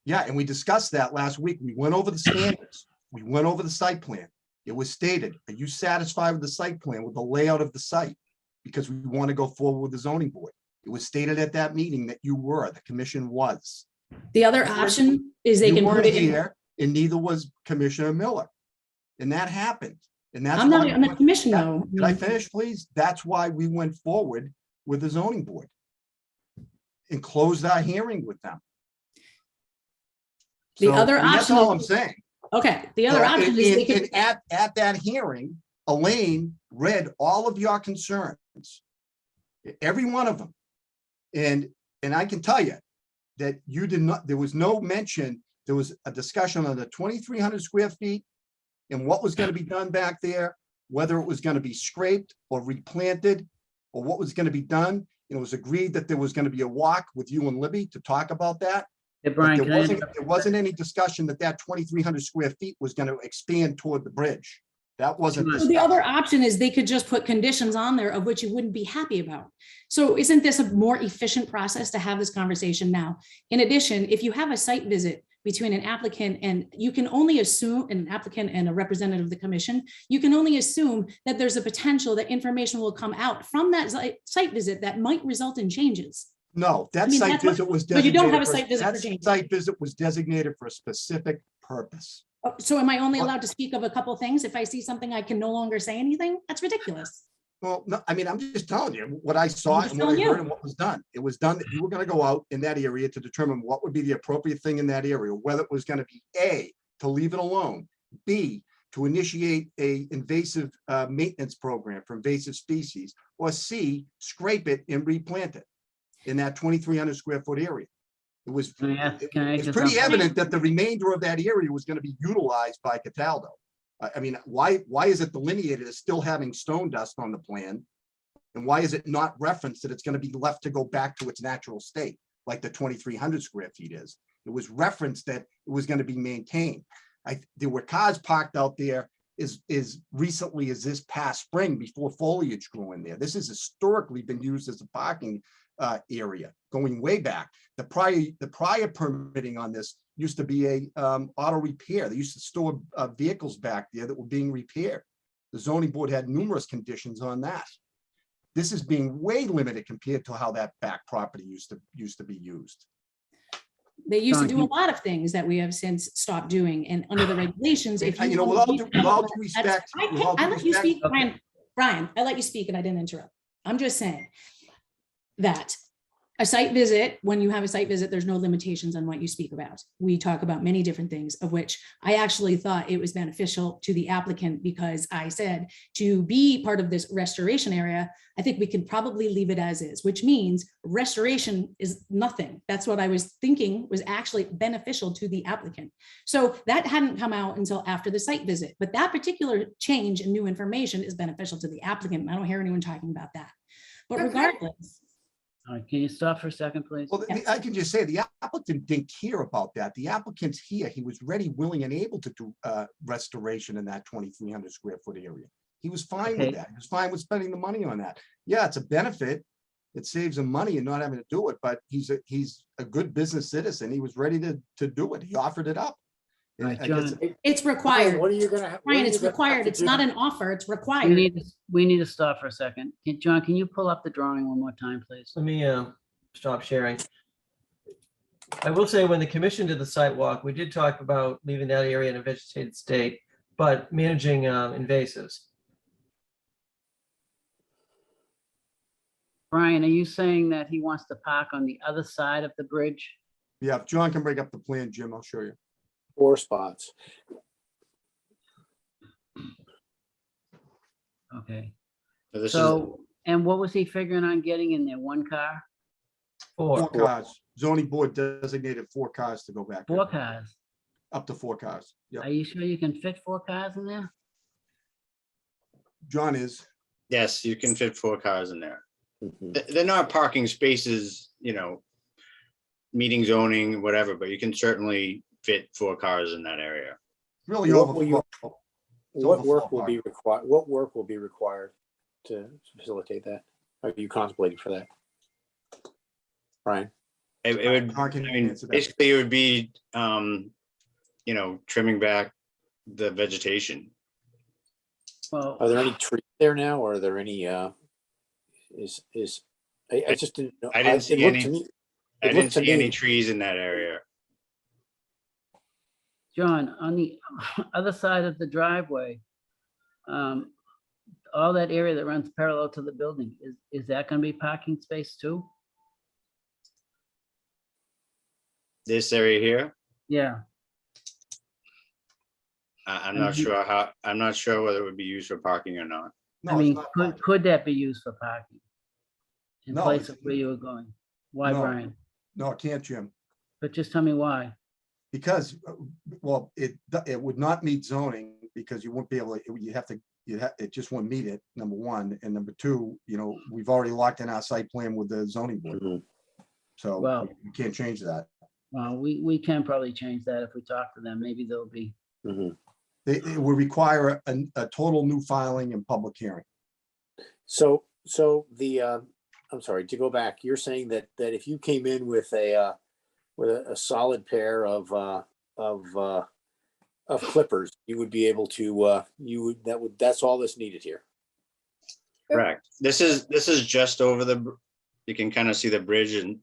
Yeah, and we discussed that last week. We went over the standards. We went over the site plan. It was stated, are you satisfied with the site plan, with the layout of the site? Because we want to go forward with the zoning board. It was stated at that meeting that you were, the commission was. The other option is they You can put weren't it in. here, and neither was Commissioner Miller. And that happened. And that's I'm not why on the commission though. Did I finish, please? That's why we went forward with the zoning board and closed our hearing with them. The So, other I mean, that's option all is- I'm saying. Okay, the other option is they could, And at that hearing, Elaine read all of your concerns, every one of them. And I can tell you that you did not, there was no mention, there was a discussion on the 2,300 square feet and what was going to be done back there, whether it was going to be scraped or replanted or what was going to be done. It was agreed that there was going to be a walk with you and Libby to talk about that. Hey, But Brian, there can I wasn't, interrupt? there wasn't any discussion that that 2,300 square feet was going to expand toward the bridge. That wasn't. Sure. so the discussed. other option is they could just put conditions on there of which you wouldn't be happy about. So isn't this a more efficient process to have this conversation now? In addition, if you have a site visit between an applicant and you can only assume an applicant and a representative of the commission, you can only assume that there's a potential that information will come out from that site visit that might result in changes. No, that I mean, site that's what- visit was but you don't have a designated. site visit for That change. site visit was designated for a specific purpose. So am I only Well- allowed to speak of a couple things? If I see something, I can no longer say anything? That's ridiculous. Well, no, I mean, I'm just telling you what I saw just and what I telling heard you. and what was done. It was done that you were gonna go out in that area to determine what would be the appropriate thing in that area, whether it was gonna be A, to leave it alone, B, to initiate a invasive maintenance program for invasive species, or C, scrape it and replant it in that 2,300 square foot area. It was, Can I ask- it- can I it's just pretty ask- evident that the remainder of that area was gonna be utilized by Cataldo. I mean, why is it delineated as still having stone dust on the plan? And why is it not referenced that it's gonna be left to go back to its natural state, like the 2,300 square feet is? It was referenced that it was gonna be maintained. There were cars parked out there as recently as this past spring before foliage grew in there. This has historically been used as a parking area going way back. The prior permitting on this used to be a auto repair. They used to store vehicles back there that were being repaired. The zoning board had numerous conditions on that. This is being way limited compared to how that back property used to be used. They used to John, do a lot of things that we have since stopped doing, and under the regulations, if you. You know, with all due respect, with all due I let you respect- speak, Brian, I let you speak and I didn't interrupt. I'm just saying that a site visit, when you have a site visit, there's no limitations on what you speak about. We talk about many different things, of which I actually thought it was beneficial to the applicant because I said to be part of this restoration area, I think we can probably leave it as is, which means restoration is nothing. That's what I was thinking was actually beneficial to the applicant. So that hadn't come out until after the site visit, but that particular change in new information is beneficial to the applicant. And I don't hear anyone talking about that. But Okay. regardless, All right, can you stop for a second, please? Well, I can just say the applicant didn't care about that. The applicant's here. He was ready, willing, and able to do restoration in that 2,300 square foot area. He was fine Okay. with that. He was fine with spending the money on that. Yeah, it's a benefit. It saves him money and not having to do it, but he's a good business citizen. He was ready to do it. He offered it up. And Right, I guess John. it's required. What are you gonna? Brian, it's required. It's not an offer, it's required. We need to stop for a second. John, can you pull up the drawing one more time, please? Let me stop sharing. I will say, when the commission did the site walk, we did talk about leaving that area in a vegetated state, but managing invasives. Brian, are you saying that he wants to park on the other side of the bridge? Yeah, if John can bring up the plan, Jim, I'll show you. 4 spots. Okay, So this is, so, and what was he figuring on getting in there? One car? Four Or cars. Zoning board designated 4 cars to go back. there. 4 cars? Up to 4 cars. Yeah, Are you sure you can fit 4 cars in there? John is. yes, you can fit 4 cars in there. Mhm. They're not parking spaces, meeting zoning, whatever, but you can certainly fit 4 cars in that area. Really What will you- overflow. It's What overflow work will be required? What work will be required to facilitate that? Are you contemplating for that? Brian? It would, John can I mean, answer that. basically it would be, trimming back the vegetation. Well, Are there any trees there now, or are there any, I just didn't know. I didn't it see looked any- to me- I it didn't looked to see any me- trees in that area. John, on the other side of the driveway, all that area that runs parallel to the building, is that gonna be parking space too? This area here, Yeah, I'm I not mean- sure how, I'm not sure whether it would be used for parking or not. I No, it's mean, not could, parking. could that be used for parking? In No, place it's- of where you were going? Why, No. Brian? No, it can't, Jim, But just tell me why. because, well, it would not meet zoning because you wouldn't be able to, it just wouldn't meet it, number one. And number two, we've already locked in our site plan with the zoning board. Mhm. So Well- we can't change that. Well, we can probably change that if we talk to them. Maybe they'll be, Mhm. It would require a total new filing and public hearing. So I'm sorry, to go back, you're saying that if you came in with a solid pair of clippers, you would be able to, that's all that's needed here. Correct. This is just over you can kind of see the bridge and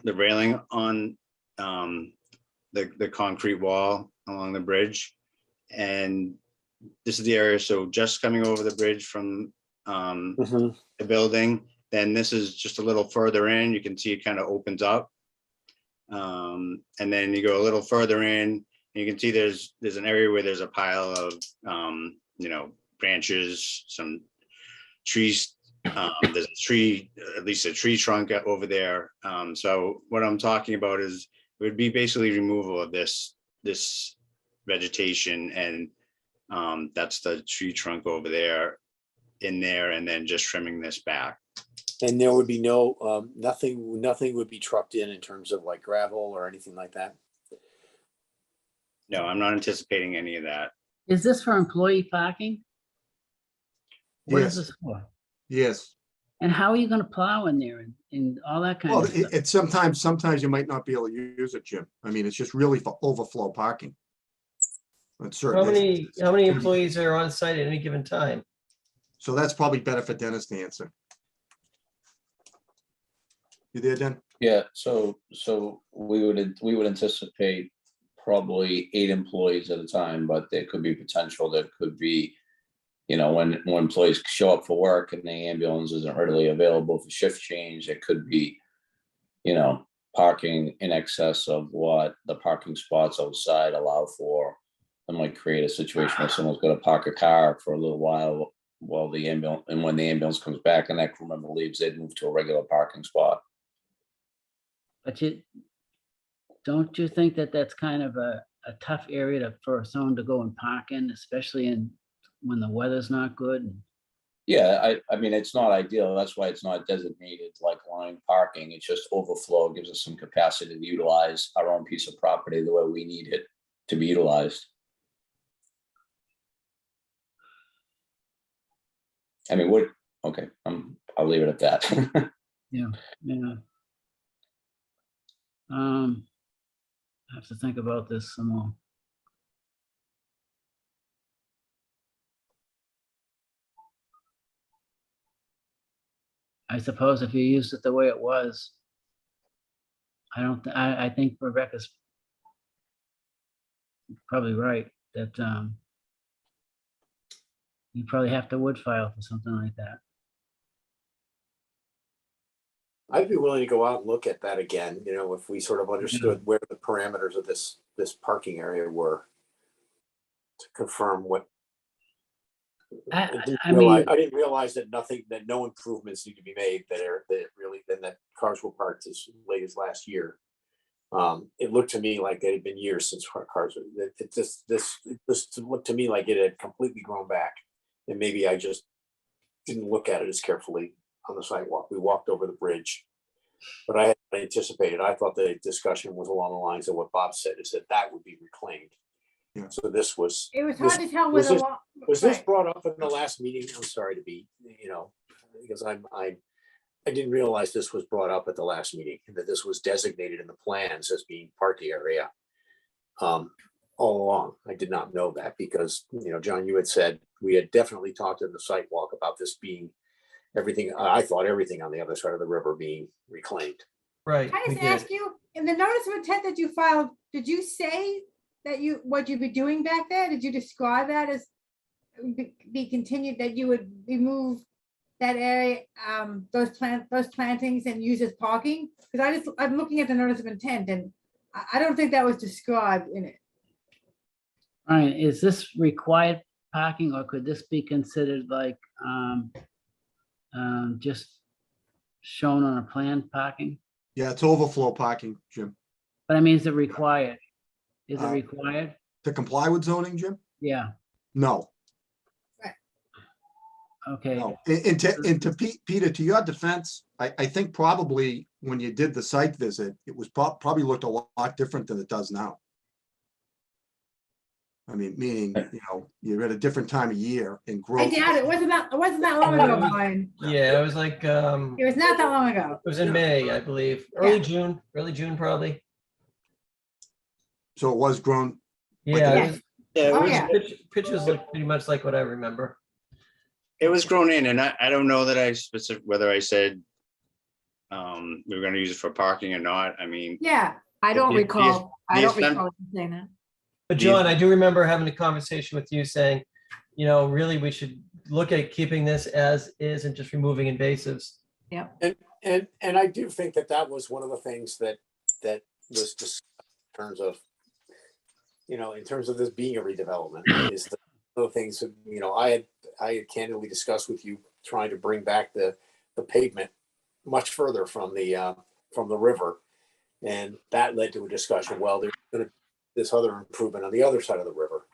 the railing on the concrete wall along the bridge. And this is the area, so just coming over the bridge from Mhm. the building, then this is just a little further in, you can see it kind of opens up. And then you go a little further in, and you can see there's an area where there's a pile of branches, some trees. There's a tree, at least a tree trunk over there. So what I'm talking about is it would be basically removal of this vegetation, and that's the tree trunk over there in there, and then just trimming this back. And there would be nothing would be trucked in terms of like gravel or anything like that. No, I'm not anticipating any of that. is this for employee parking? What is Yes, this for? yes. And how are you gonna plow in there and all that kind Well, of stuff? it's sometimes you might not be able to use it, Jim. I mean, it's just really for overflow parking. It's How certain. many employees are on site at any given time? So that's probably better for Dennis to answer. You there, Den? Yeah, so we would anticipate probably 8 employees at a time, but there could be potential that could be, when employees show up for work and the ambulance isn't readily available for shift change, it could be, parking in excess of what the parking spots outside allow for. It might create a situation where someone's gonna park a car for a little while the ambulance, and when the ambulance comes back and that crew member leaves, they'd move to a regular parking spot. But don't you think that that's kind of a tough area for someone to go and park in, especially when the weather's not good? Yeah, I mean, it's not ideal. That's why it's not designated like line parking. It's just overflow, gives us some capacity to utilize our own piece of property the way we need it to be utilized. I mean, okay, I'll leave it at that. Yeah. I have to think about this some more. I suppose if you used it the way it was, I think Rebecca's probably right that you probably have to wood file for something like that. I'd be willing to go out and look at that again, if we sort of understood where the parameters of this parking area were, to confirm what. I didn't realize that no improvements need to be made that cars were parked as late as last year. It looked to me like it had been years since cars. This looked to me like it had completely grown back, and maybe I just didn't look at it as carefully on the sidewalk. We walked over the bridge, but I had anticipated. I thought the discussion was along the lines of what Bob said, is that would be reclaimed. Yeah. So this was. It was hard to tell where was the. this- wa- Was this right. brought up in the last meeting? I'm sorry to be, because I didn't realize this was brought up at the last meeting, and that this was designated in the plans as being party area. All along, I did not know that because, John, you had said we had definitely talked in the site walk about this being everything. I thought everything on the other side of the river being reclaimed. Right. Can I we just did. ask you, in the notice of intent that you filed, did you say that what you'd be doing back there? Did you describe that as be continued, that you would remove that area, those plantings and use as parking? Because I'm looking at the notice of intent and I don't think that was described in it. All right, is this required parking or could this be considered like just shown on a plan parking? Yeah, it's overflow parking, Jim. But I mean, is it required? Is it Uh, required? To comply with zoning, Jim? Yeah, No, okay. no. And to Peter, to your defense, I think probably when you did the site visit, it was probably looked a lot different than it does now. I mean, meaning, you're at a different time of year and I growth. doubt it. It wasn't that long ago, Brian. Yeah, it was like, It was not that long ago. it was in May, I believe, early June, probably. So it was grown. Yeah, Yeah. it was, Yeah, Oh, yeah. pictures look pretty much like what I remember. it was grown in, and I don't know that whether I said we were gonna use it for parking or not. I mean, Yeah, I don't The- recall, I the don't assembly- recall you saying that. But John, I do remember having a conversation with you saying, really, we should look at keeping this as is and just removing invasives. And I do think that that was one of the things that was just in terms of, in terms of this being a redevelopment is the things that, I had candidly discussed with you, trying to bring back the pavement much further from the river. And that led to a discussion, well, there's gonna this other improvement on the other side of the river.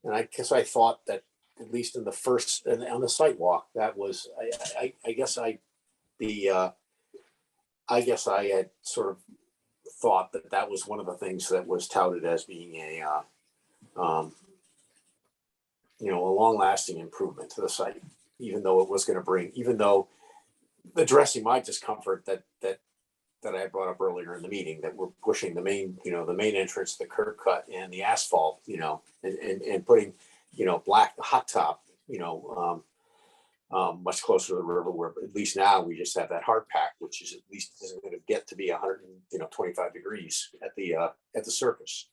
And I guess I thought that at least in the first, on the site walk, that was, I guess I had sort of thought that that was one of the things that was touted as being a long-lasting improvement to the site, even though addressing my discomfort that I had brought up earlier in the meeting, that we're pushing the main entrance, the curb cut and the asphalt, and putting, black hot top, much closer to the river, where at least now we just have that hard pack, which is at least isn't going to get to be 125 degrees at the surface.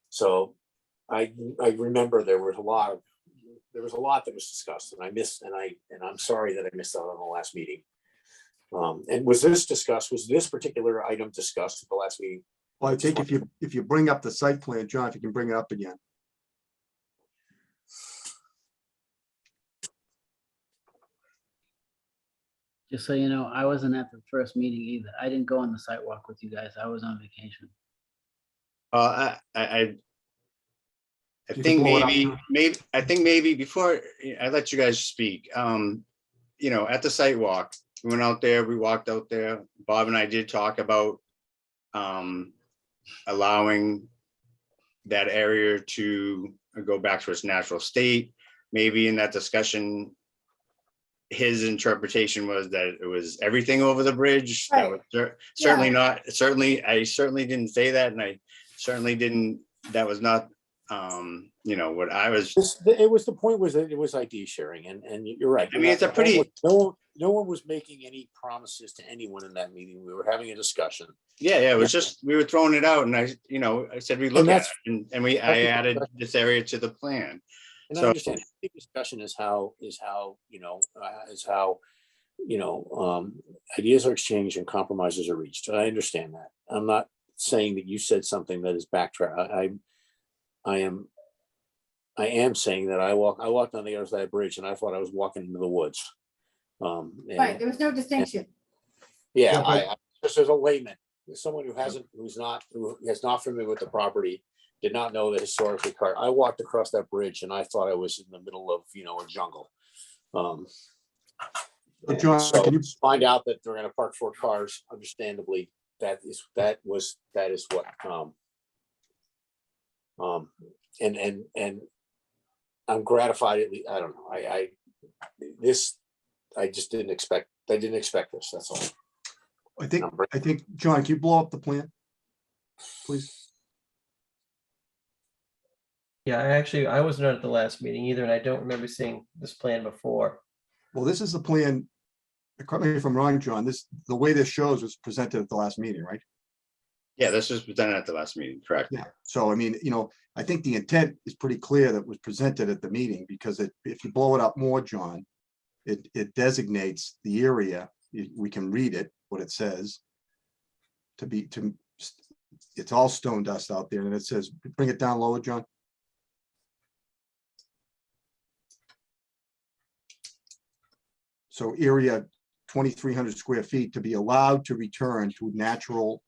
So I remember there was a lot that was discussed, and I'm sorry that I missed out on the last meeting. And was this particular item discussed at the last meeting? Well, I think if you bring up the site plan, John, if you can bring it up again. Just so you know, I wasn't at the first meeting either. I didn't go on the sidewalk with you guys. I was on vacation. I You can think blow it up. maybe before I let you guys speak, at the site walk, we went out there, we walked out there. Bob and I did talk about allowing that area to go back to its natural state. Maybe in that discussion, his interpretation was that it was everything over the bridge. That was certainly not, I certainly didn't say that, and I certainly didn't, that was not what I was. It was, the point was that it was ID sharing, and you're right. I mean, it's a pretty. No one was making any promises to anyone in that meeting. We were having a discussion. Yeah, it was just, we were throwing it out, and I said we look at it, and I added this area to the plan. And So- I understand the discussion is how ideas are exchanged and compromises are reached. I understand that. I'm not saying that you said something that is backtrack. I am saying that I walked on the other side of the bridge and I thought I was walking into the woods. right. There was no distinction. Yeah, Yeah, but- just as a layman, as someone who is not familiar with the property, did not know the historically car. I walked across that bridge and I thought I was in the middle of, a jungle. John, So can you- find out that they're going to park 4 cars, understandably, that is what, and I'm gratified. I don't know. I didn't expect this. That's all. I think, John, can you blow up the plan? Please. Yeah, I wasn't at the last meeting either, and I don't remember seeing this plan before. Well, this is the plan. Correct me if I'm wrong, John. The way this shows was presented at the last meeting, right? Yeah, this was presented at the last meeting, correct? Yeah, so I mean, I think the intent is pretty clear that was presented at the meeting, because if you blow it up more, John, it designates the area, we can read it, what it says. It's all stone dust out there, and it says, bring it down lower, John. So area 2,300 square feet to be allowed to return to natural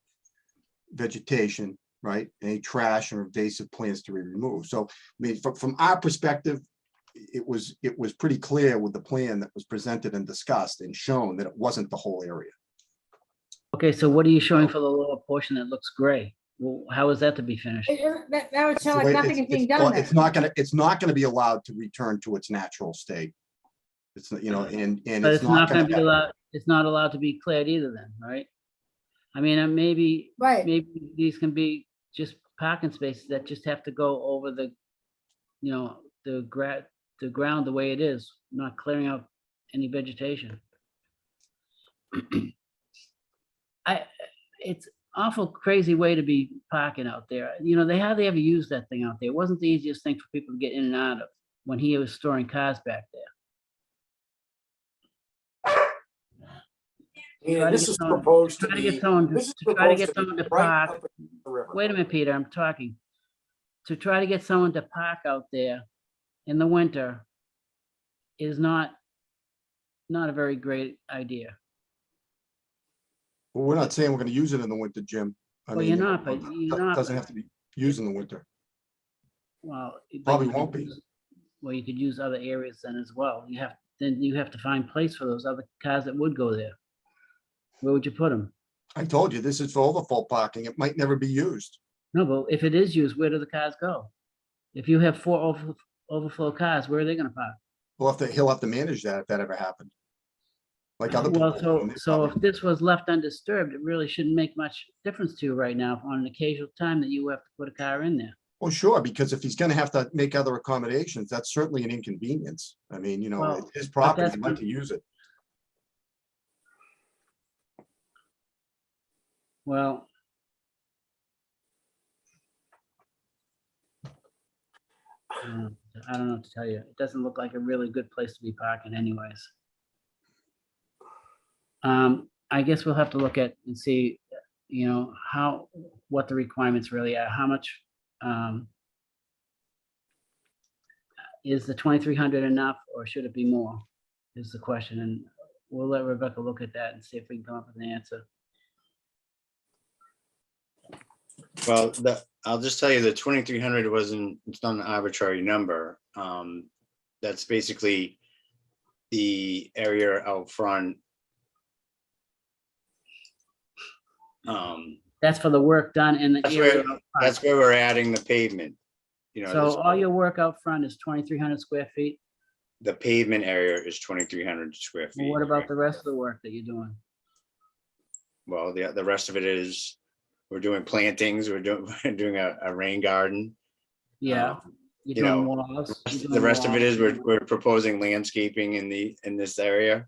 vegetation, right? Any trash or invasive plants to be removed. So, I mean, from our perspective, it was pretty clear with the plan that was presented and discussed and shown that it wasn't the whole area. Okay, so what are you showing for the lower portion that looks gray? Well, how is that to be finished? That would show The like way- nothing is it's- being it's- done It's there. not gonna be allowed to return to its natural state. It's, and But it's not gonna be gonna, allowed, it's not allowed to be cleared either then, right? I mean, maybe, Right. maybe these can be just parking spaces that just have to go over the, the ground the way it is, not clearing out any vegetation. It's awful crazy way to be parking out there. They hardly ever use that thing out there. It wasn't the easiest thing for people to get in and out of when he was storing cars back there. Yeah, this is Try to proposed to Try to be, get someone this is to try to proposed get to be someone to right park. up against the river. Wait a minute, Peter, I'm talking. To try to get someone to park out there in the winter is not a very great idea. well, we're not saying we're gonna use it in the winter, Jim. I Well, mean, you're not, but you're not. Doesn't have to be used in the winter. Well, but Probably you could won't be. well, you could use other areas then as well. Then you have to find place for those other cars that would go there. Where would you put them? I told you, this is for overflow parking. It might never be used. No, but if it is used, where do the cars go? If you have 4 overflow cars, where are they gonna park? Well, he'll have to manage that if that ever happened. Like other people. Well, do, and they so if probably- this was left undisturbed, it really shouldn't make much difference to you right now on an occasional time that you have to put a car in there. Well, sure, because if he's gonna have to make other accommodations, that's certainly an inconvenience. I mean, Well, it's his property, that's he'd like what- to use it. Well, I don't know what to tell you. It doesn't look like a really good place to be parking anyways. I guess we'll have to look at and see, what the requirements really are, how much, is the 2,300 enough or should it be more is the question. And we'll let Rebecca look at that and see if we can come up with an answer. Well, I'll just tell you the 2,300 it's not an arbitrary number. That's basically the area out front. That's for the work done in the That's area. where, out front. that's where we're adding the pavement. So all your work out front is 2,300 square feet. the pavement area is 2,300 square Well, feet. what about the rest of the work that you're doing? Well, the rest of it is, we're doing plantings, we're doing a rain garden. Yeah, Um, you're you doing know, walls. you're The doing rest of it is, walls. we're proposing landscaping in this area.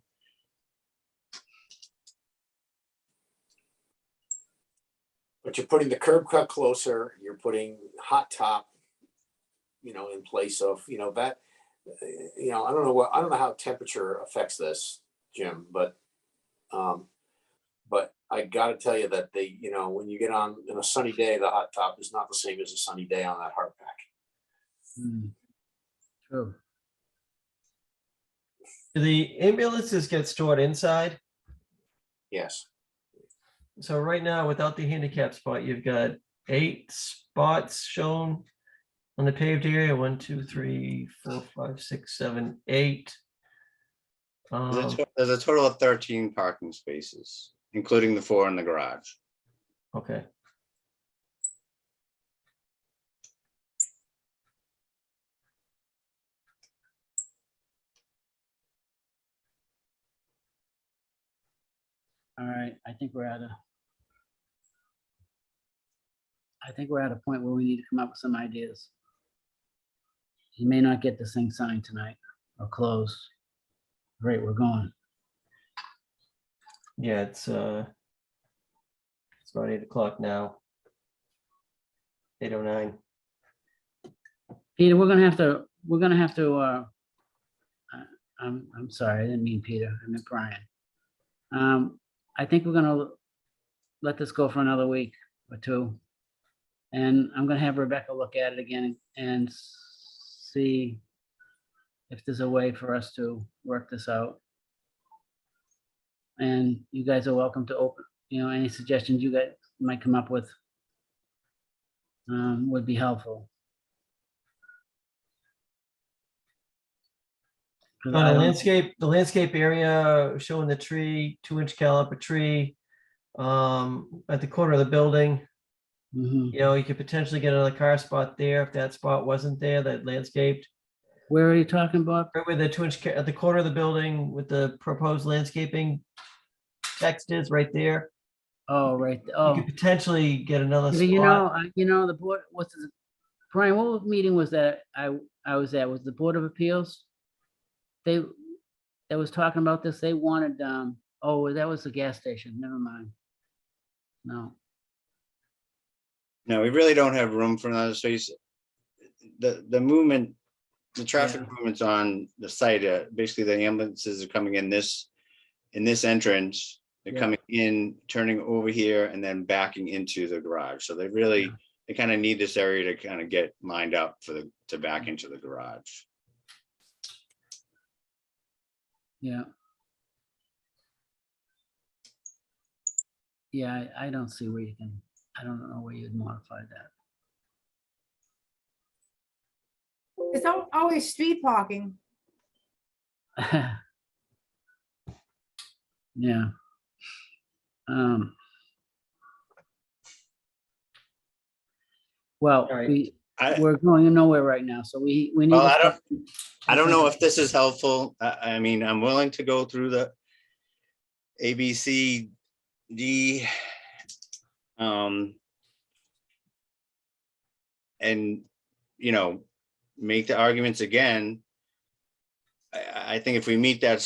But you're putting the curb cut closer, you're putting hot top, in place of, that, I don't know how temperature affects this, Jim, but I gotta tell you that when you get on in a sunny day, the hot top is not the same as a sunny day on that hard pack. Hmm. True. Do the ambulances get stored inside? Yes. So right now, without the handicap spot, you've got 8 spots shown on the paved area. 1, 2, 3, 4, 5, 6, 7, 8. There's a total of 13 parking spaces, including the 4 in the garage. Okay. All right, I think we're at a point where we need to come up with some ideas. You may not get this thing signed tonight or closed. Great, we're going. Yeah, it's about 8 o'clock now. 8:09. Peter, we're gonna have to, I'm sorry, I didn't mean Peter, I meant Brian. I think we're gonna let this go for another week or two. And I'm gonna have Rebecca look at it again and see if there's a way for us to work this out. And you guys are welcome to open, any suggestions you guys might come up with would be helpful. 'Cause On I the don't- landscape area showing the tree, 2-inch caliper tree, at the corner of the building. Mhm. You could potentially get another car spot there if that spot wasn't there, that landscaped. Where are you talking, Bob? Right where the 2-inch, at the corner of the building with the proposed landscaping text is right there. Oh, right, You oh. could potentially get another But spot. the board, Brian, what meeting was that I was at? Was the Board of Appeals? That was talking about this, they wanted, oh, that was the gas station, never mind. No, No, we really don't have room for another space. The movement, the traffic Yeah. movements on the site, basically the ambulances are coming in this entrance. They're Yeah. coming in, turning over here and then backing into the garage. So they really, Yeah. they kind of need this area to kind of get lined up to back into the garage. yeah. Yeah, I don't see where you can, I don't know where you'd modify It's always street parking. that. Yeah. Well, All right. we're going nowhere right now, so we need. Well, to I don't know start- if this is helpful. I mean, I'm willing to go through the ABCD. And, make the arguments again. I think if we meet those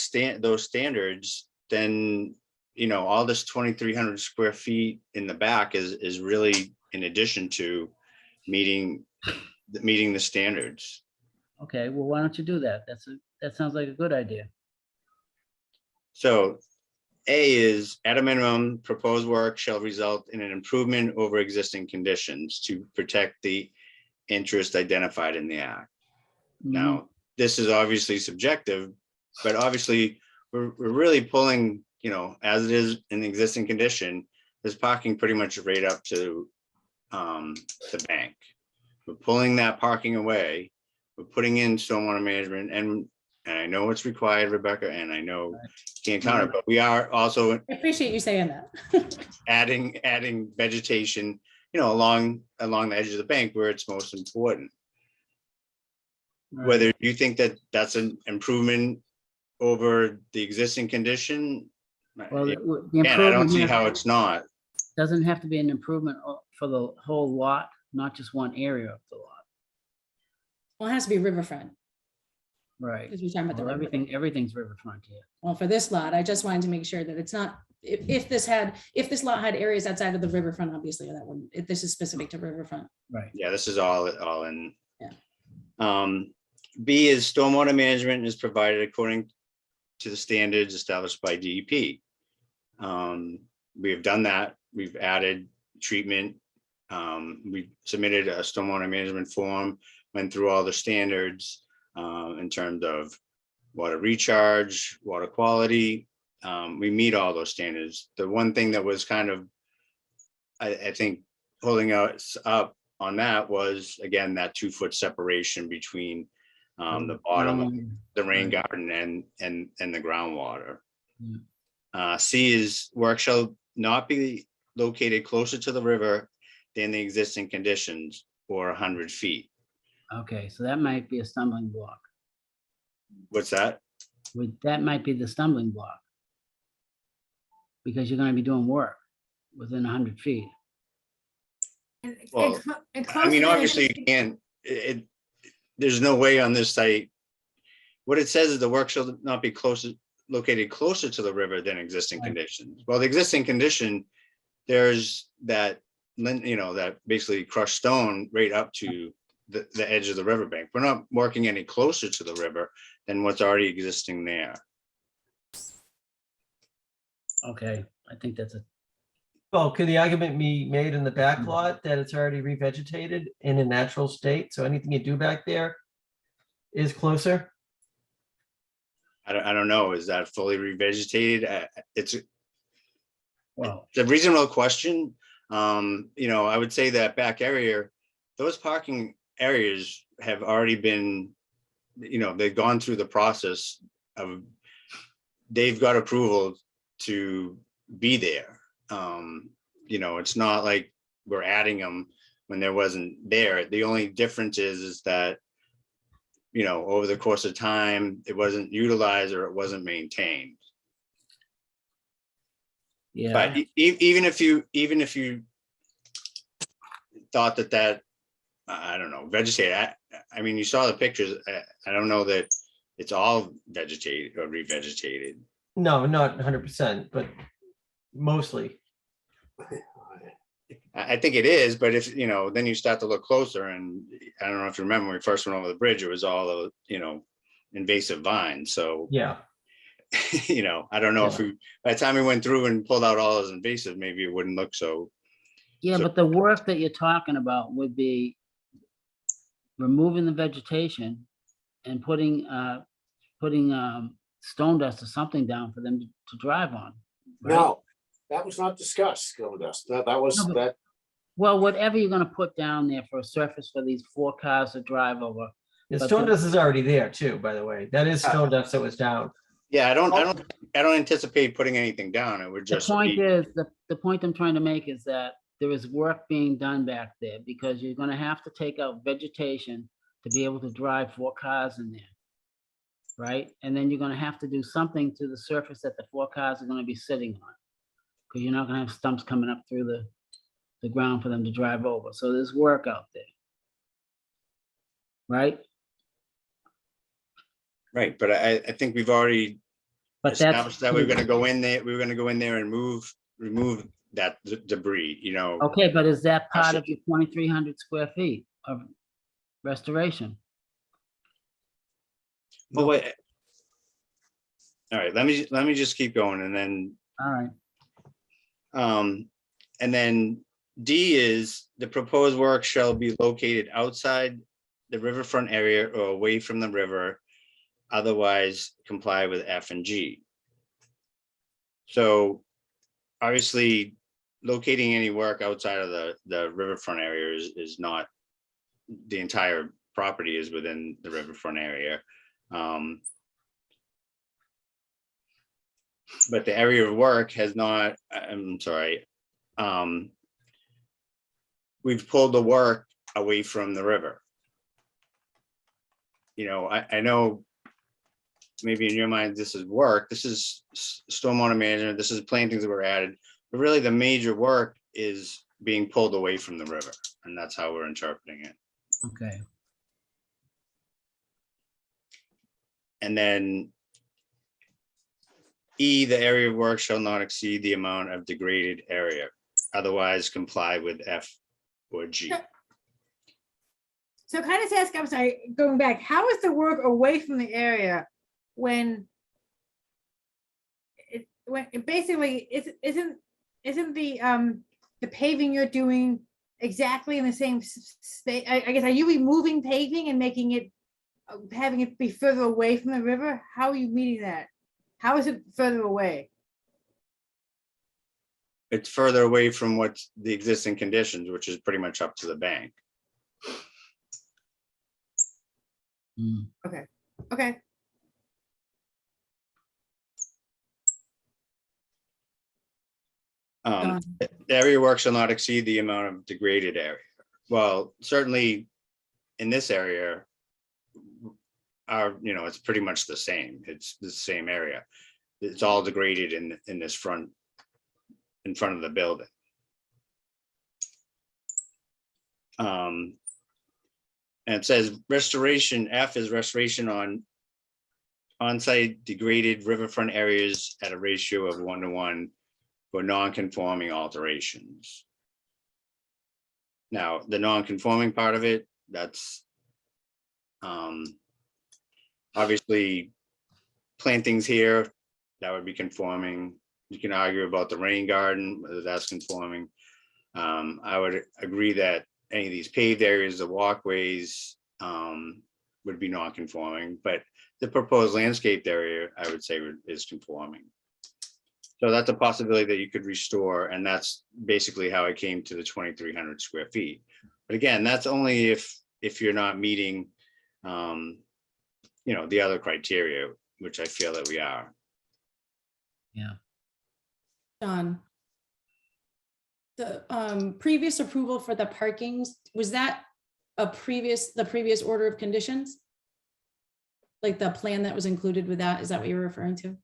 standards, then, all this 2,300 square feet in the back is really in addition to meeting the standards. Okay, well, why don't you do that? That sounds like a good idea. So A is, at a minimum, proposed work shall result in an improvement over existing conditions to protect the interest identified in the act. Now, this is obviously subjective, but obviously we're really pulling, as it is in the existing condition, there's parking pretty much right up to the bank. We're pulling that parking away. We're putting in stormwater management, and I know it's required, Rebecca, and I know you can't count it, but we are also I appreciate you saying that. adding vegetation, along the edge of the bank where it's most important. Right. Whether you think that that's an improvement over the existing condition, Well, yeah, the I don't improvement see here how it's not. doesn't have to be an improvement for the whole lot, not just one area of the lot. Well, it has to be riverfront, Right. because we're talking about the Well, river. everything's riverfront here. Well, for this lot, I just wanted to make sure that it's not, if this lot had areas outside of the riverfront, obviously that wouldn't, if this is specific to riverfront. Right. Yeah, this is all in. Yeah. B is stormwater management is provided according to the standards established by DEP. We have done that. We've added treatment. We submitted a stormwater management form, went through all the standards in terms of water recharge, water quality. We meet all those standards. The one thing that was kind of, I think, holding us up on that was, again, that 2-foot separation between the bottom of the rain Right. garden and the groundwater. Yeah. C is work shall not be located closer to the river than the existing conditions or 100 feet. Okay, so that might be a stumbling block. What's that? That might be the stumbling block. Because you're gonna be doing work within 100 feet. And- Well, and I mean, closer than- obviously you can't, there's no way on this site. What it says is the work shall not be located closer to the river than existing Right. conditions. Well, the existing condition, there's that that basically crushed stone right up to the edge of the riverbank. We're not working any closer to the river than what's already existing there. Okay, I think that's a, Well, could the argument be made in the back lot that it's already revegetated in a natural state? So anything you do back there is closer? I don't know, is that fully revegetated? It's well, a reasonable question. I would say that back area, those parking areas have already been, they've gone through the process of, they've got approval to be there. It's not like we're adding them when there wasn't there. The only difference is that, over the course of time, it wasn't utilized or it wasn't maintained. yeah, But even if you thought that I don't know, vegetated. I mean, you saw the pictures. I don't know that it's all vegetated or revegetated. No, not 100%, but mostly. I think it is, but if then you start to look closer, and I don't know if you remember when we first went over the bridge, it was all invasive vines. So Yeah. I don't know if Yeah. by the time we went through and pulled out all those invasive, maybe it wouldn't look so. yeah, So- but the work that you're talking about would be removing the vegetation and putting stone dust or something down for them to drive on. right? No, that was not discussed, Gildas. That was, No, but- that, Well, whatever you're gonna put down there for a surface for these 4 cars to drive over. The But stone the- dust is already there too, by the way. That is stone dust that was down. Yeah, I don't anticipate putting anything down. It would The just point be, is, the point I'm trying to make is that there is work being done back there because you're gonna have to take out vegetation to be able to drive 4 cars in there. Right? And then you're gonna have to do something to the surface that the 4 cars are gonna be sitting on. Because you're not gonna have stumps coming up through the ground for them to drive over. So there's work out there. Right? right, but I think we've already But that's. established that we're gonna go in there, and remove that debris, Okay, but is that I part see. of your 2,300 square feet of restoration? But wait. All right, let me just keep going, and then All right, and then D is the proposed work shall be located outside the riverfront area or away from the river, otherwise comply with F and G. So obviously locating any work outside of the riverfront area is not, the entire property is within the riverfront area. But the area of work has not, I'm sorry, we've pulled the work away from the river. I know maybe in your mind, this is work, this is stormwater management, this is plantings that were added, but really the major work is being pulled away from the river, and that's how we're interpreting it. okay. And then E, the area of work shall not exceed the amount of degraded area, otherwise comply with F or G. So can I just ask, I'm sorry, going back, how is the work away from the area when it basically isn't the paving you're doing exactly in the same state? I guess, are you removing paving and making it, having it be further away from the river? How are you meeting that? How is it further away? It's further away from what's the existing conditions, which is pretty much up to the bank. Hmm. Okay, The area work shall not exceed the amount of degraded area. Well, certainly in this area, it's pretty much the same. It's the same area. It's all degraded in this front, in front of the building. And it says restoration, F is restoration on-site degraded riverfront areas at a ratio of 1:1 for non-conforming alterations. Now, the non-conforming part of it, that's obviously plantings here, that would be conforming. You can argue about the rain garden, whether that's conforming. I would agree that any of these paved areas, the walkways, would be non-conforming, but the proposed landscaped area, I would say is conforming. So that's a possibility that you could restore, and that's basically how I came to the 2,300 square feet. But again, that's only if you're not meeting, you know, the other criteria, which I feel that we are. Yeah. John. The previous approval for the parkings, was that the previous order of conditions? Like the plan that was included with that, is that what you're referring to?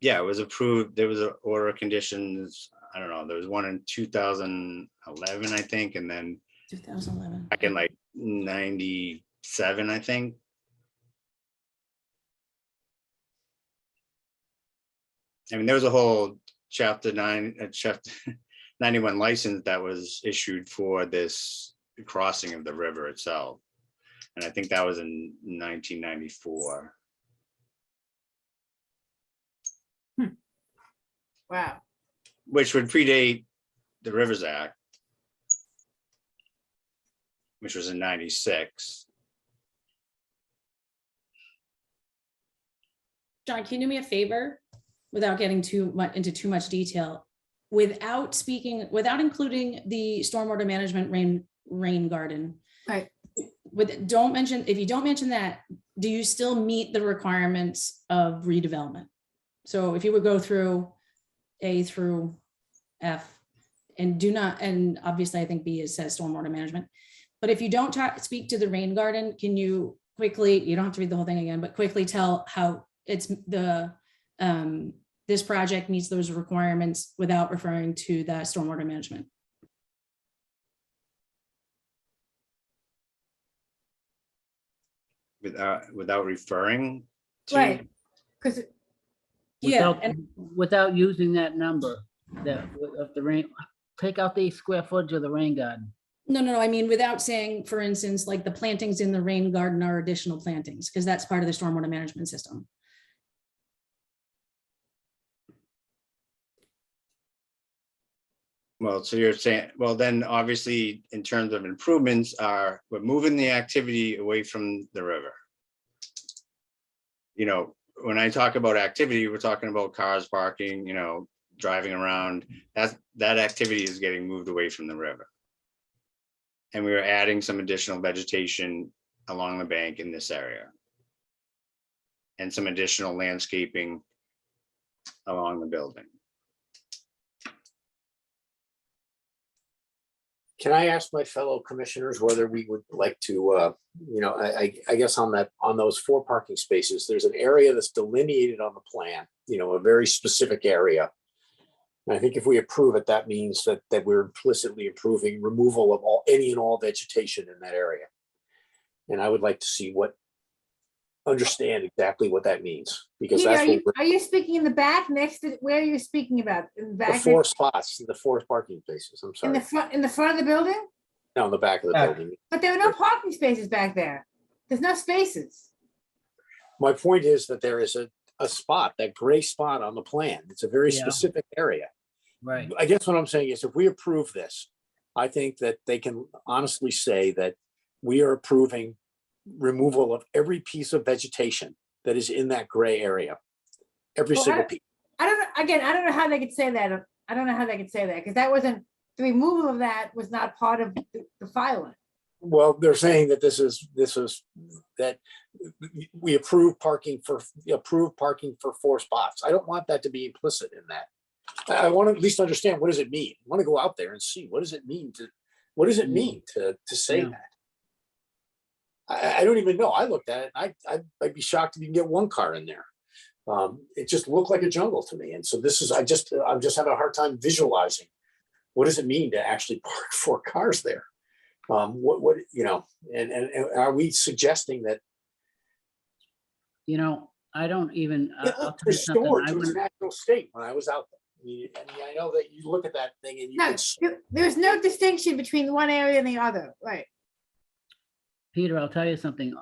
Yeah, it was approved. There was an order of conditions. I don't know. There was one in 2011, I think, and then 2011. back in like 97, I think. I mean, there was a whole chapter 91 license that was issued for this crossing of the river itself. And I think that was in 1994. Wow. Which would predate the Rivers Act, which was in 96. John, can you do me a favor without getting too much into too much detail? Without including the stormwater management rain garden. Right. If you don't mention that, do you still meet the requirements of redevelopment? So if you would go through A through F and and obviously I think B says stormwater management. But if you don't speak to the rain garden, can you quickly, you don't have to read the whole thing again, but quickly tell how it's this project meets those requirements without referring to the stormwater management? Without referring to. Right. Because Yeah, Without using that number, of the rain, take out the square footage of the rain garden. no, I mean, without saying, for instance, like the plantings in the rain garden are additional plantings, because that's part of the stormwater management system. Well, so you're saying, well, then obviously in terms of improvements we're moving the activity away from the river. You know, when I talk about activity, we're talking about cars parking, you know, driving around. That activity is getting moved away from the river. And we were adding some additional vegetation along the bank in this area. And some additional landscaping along the building. Can I ask my fellow commissioners whether we would like to, you know, I guess on those 4 parking spaces, there's an area that's delineated on the plan, you know, a very specific area. And I think if we approve it, that means that we're implicitly approving removal of any and all vegetation in that area. And I would like to understand exactly what that means, because Peter, that's what are you speaking in the back next to, where are you speaking about? In the the back? 4 spots, the 4 parking spaces. I'm In sorry. the front of the building? No, in the back of the Back. building. But there are no parking spaces back there. There's no spaces. My point is that there is a spot, that gray spot on the plan. It's a very Yeah. specific area. Right. I guess what I'm saying is if we approve this, I think that they can honestly say that we are approving removal of every piece of vegetation that is in that gray area. Every Well, single piece. I don't know how they could say that. I don't know how they could say that, because that wasn't, the removal of that was not part of the filing. Well, they're saying that this is that we approve parking for 4 spots. I don't want that to be implicit in that. I want to at least understand, what does it mean? I want to go out there and see, what does it mean to say Yeah. that? I don't even know. I looked at it. I'd be shocked if you can get 1 car in there. It just looked like a jungle to me. And so I'm just having a hard time visualizing, what does it mean to actually park 4 cars there? What you know, and are we suggesting that You know, I don't even. it I'll looked tell you something, restored I to its wouldn't- natural state when I was out there? And I know that you look at that thing and you No, can, s- there's no distinction between one area and the other, right? Peter, I'll tell you something.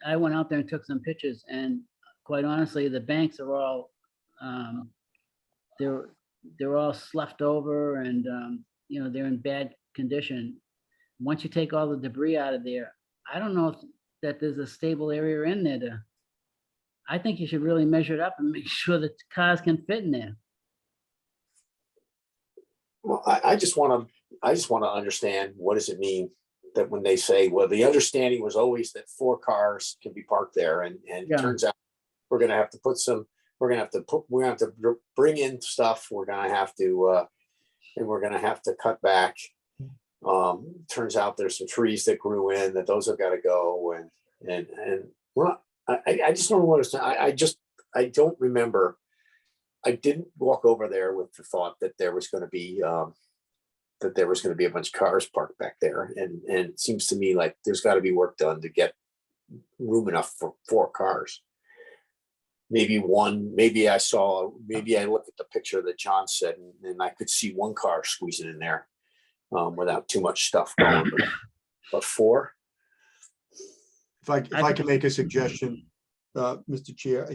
I went out there and took some pictures, and quite honestly, the banks are all, they're all sloughed over, and, you know, they're in bad condition. Once you take all the debris out of there, I don't know if that there's a stable area in there to, I think you should really measure it up and make sure that cars can fit in there. well, I just want to understand, what does it mean that when they say, well, the understanding was always that 4 cars can be parked there, and it Yeah. turns out we're gonna have to put some, we're gonna have to bring in stuff, we're gonna have to, and we're gonna have to cut back. Turns out there's some trees that grew in, that those have got to go, and we're not, I just don't understand. I don't remember. I didn't walk over there with the thought that there was going to be a bunch of cars parked back there, and it seems to me like there's got to be work done to get room enough for 4 cars. Maybe one, maybe I looked at the picture that John said, and I could see 1 car squeezing in there without too much stuff going, but 4. If I can make a suggestion, Mr. Chair,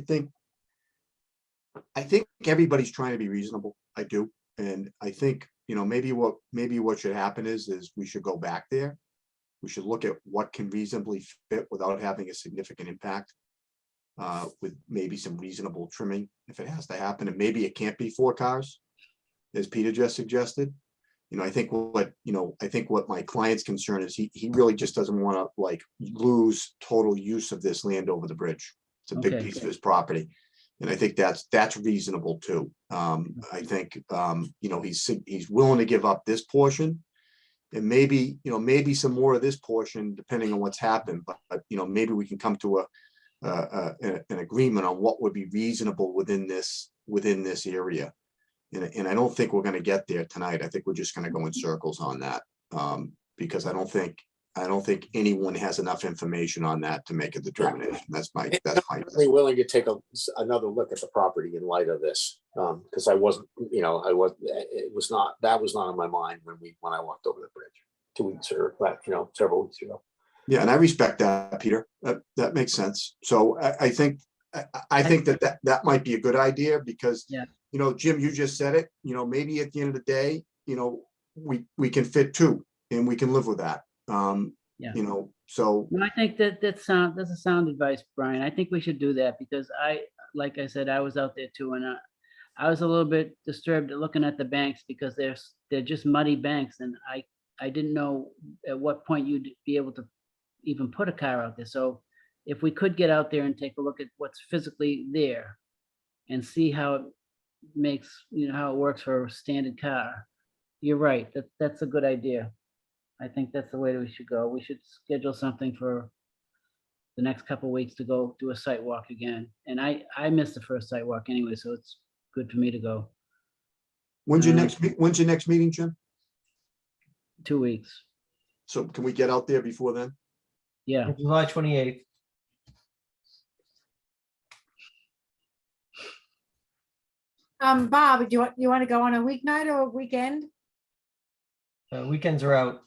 I think everybody's trying to be reasonable. I do. And I think, you know, maybe what should happen is we should go back there. We should look at what can reasonably fit without having a significant impact. With maybe some reasonable trimming if it has to happen. And maybe it can't be 4 cars, as Peter just suggested. You know, I think what my client's concern is, he really just doesn't want to like lose total use of this land over the bridge. It's a big Okay. piece of his property. And I think that's reasonable too. I think, you know, he's willing to give up this portion, and maybe, you know, maybe some more of this portion, depending on what's happened, but you know, maybe we can come to an agreement on what would be reasonable within this area. And I don't think we're going to get there tonight. I think we're just going to go in circles on that, because I don't think anyone has enough information on that to make a determination. That's my. I'm really willing to take another look at the property in light of this, because that was not on my mind when I walked over the bridge 2 weeks or several weeks ago. Yeah, and I respect that, Peter. That makes sense. So I think that might be a good idea, because, Yeah. you know, Jim, you just said it, you know, maybe at the end of the day, you know, we can fit 2 and we can live with that. Yeah. You know, so No, I think that's a sound advice, Brian. I think we should do that, because like I said, I was out there too, and I was a little bit disturbed at looking at the banks, because they're just muddy banks, and I didn't know at what point you'd be able to even put a car out there. So if we could get out there and take a look at what's physically there and see how it makes, you know, how it works for a standard car, you're right. That's a good idea. I think that's the way that we should go. We should schedule something for the next couple of weeks to go do a site walk again. And I missed the first site walk anyway, so it's good for me to go. when's your next meeting, Jim? 2 weeks. So can we get out there before then? Yeah. July 28th. Bob, do you want to go on a weeknight or a weekend? Weekends are out.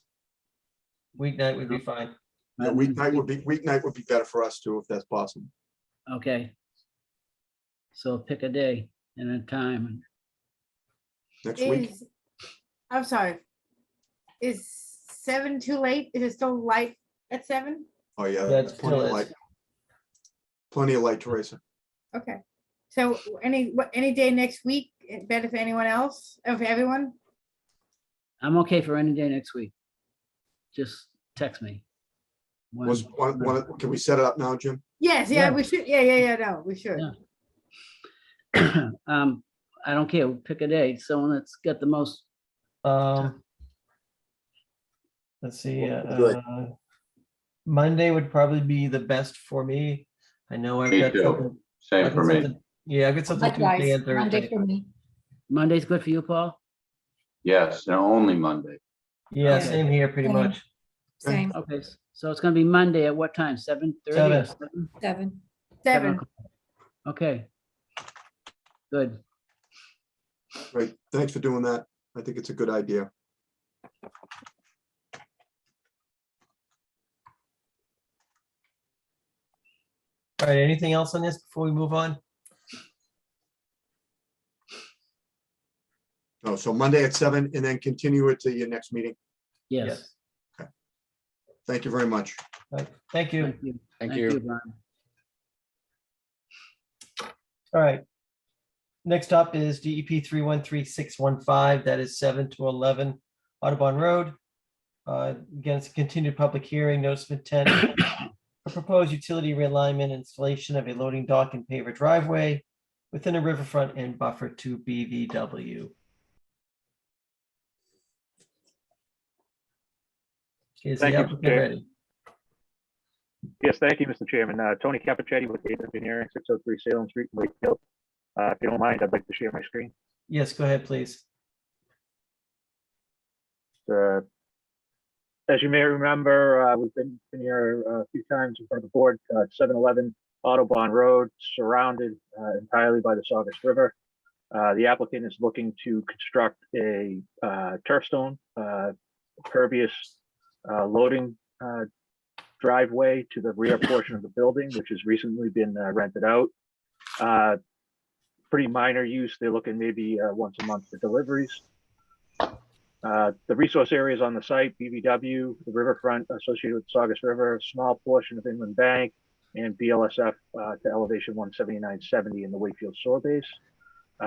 Weeknight would be fine. Yeah, weeknight would be better for us too, if that's possible. Okay. So pick a day and a time. Next week. I'm sorry. Is 7 too late? Is it still light at 7? Oh, yeah. Yeah, it that's plenty still of is. light. Plenty of light, Teresa. Okay. So any day next week, better for anyone else or for everyone? I'm okay for any day next week. Just text me. When- Can we set it up now, Jim? Yes, yeah, Yeah. we should. Yeah, no, we should. Yeah. I don't care. Pick a day. Someone that's got the most. Let's see. Good. Monday would probably be the best for me. I know I've Me got too. something. Same I've for got me. something- Yeah, I've got something Tuesday Likewise, and Monday Thursday. for me. Monday's good for you, Paul? Yes, no, only Monday. Yeah, Okay. same here, pretty Same. much. Same, Okay, so it's gonna be Monday at what time? 7:30 or 7? 7. 7. o'clock. Okay. Good. Great, thanks for doing that. I think it's a good idea. All right, anything else on this before we move on? Oh, so Monday at 7 and then continue it to your next meeting. Yes. Thank you very much. All right, thank you. Thank you. Thank you. Brian. All right. Next up is DEP 313615, that is 7 to 11 Audubon Road. Again, it's a continued public hearing, notice of intent. A proposed utility realignment, installation of a loading dock and paver driveway within a riverfront and buffer to BVW. Is the Thank you, Mr. applicant Chair. ready? Yes, thank you, Mr. Chairman. Tony Capuchetti with Data Engineering, 603 Salem Street, in Wakefield. If you don't mind, I'd like to share my screen. Yes, go ahead, please. As you may remember, we've been here a few times in front of the board, 711 Audubon Road, surrounded entirely by the Saugus River. The applicant is looking to construct a turf stone, pervious loading driveway to the rear portion of the building, which has recently been rented out. Pretty minor use. They're looking maybe once a month for deliveries. The resource areas on the site, BVW, the riverfront associated with Saugus River, a small portion of inland bank, and BLSF to elevation 179.70 in the Wakefield shore base.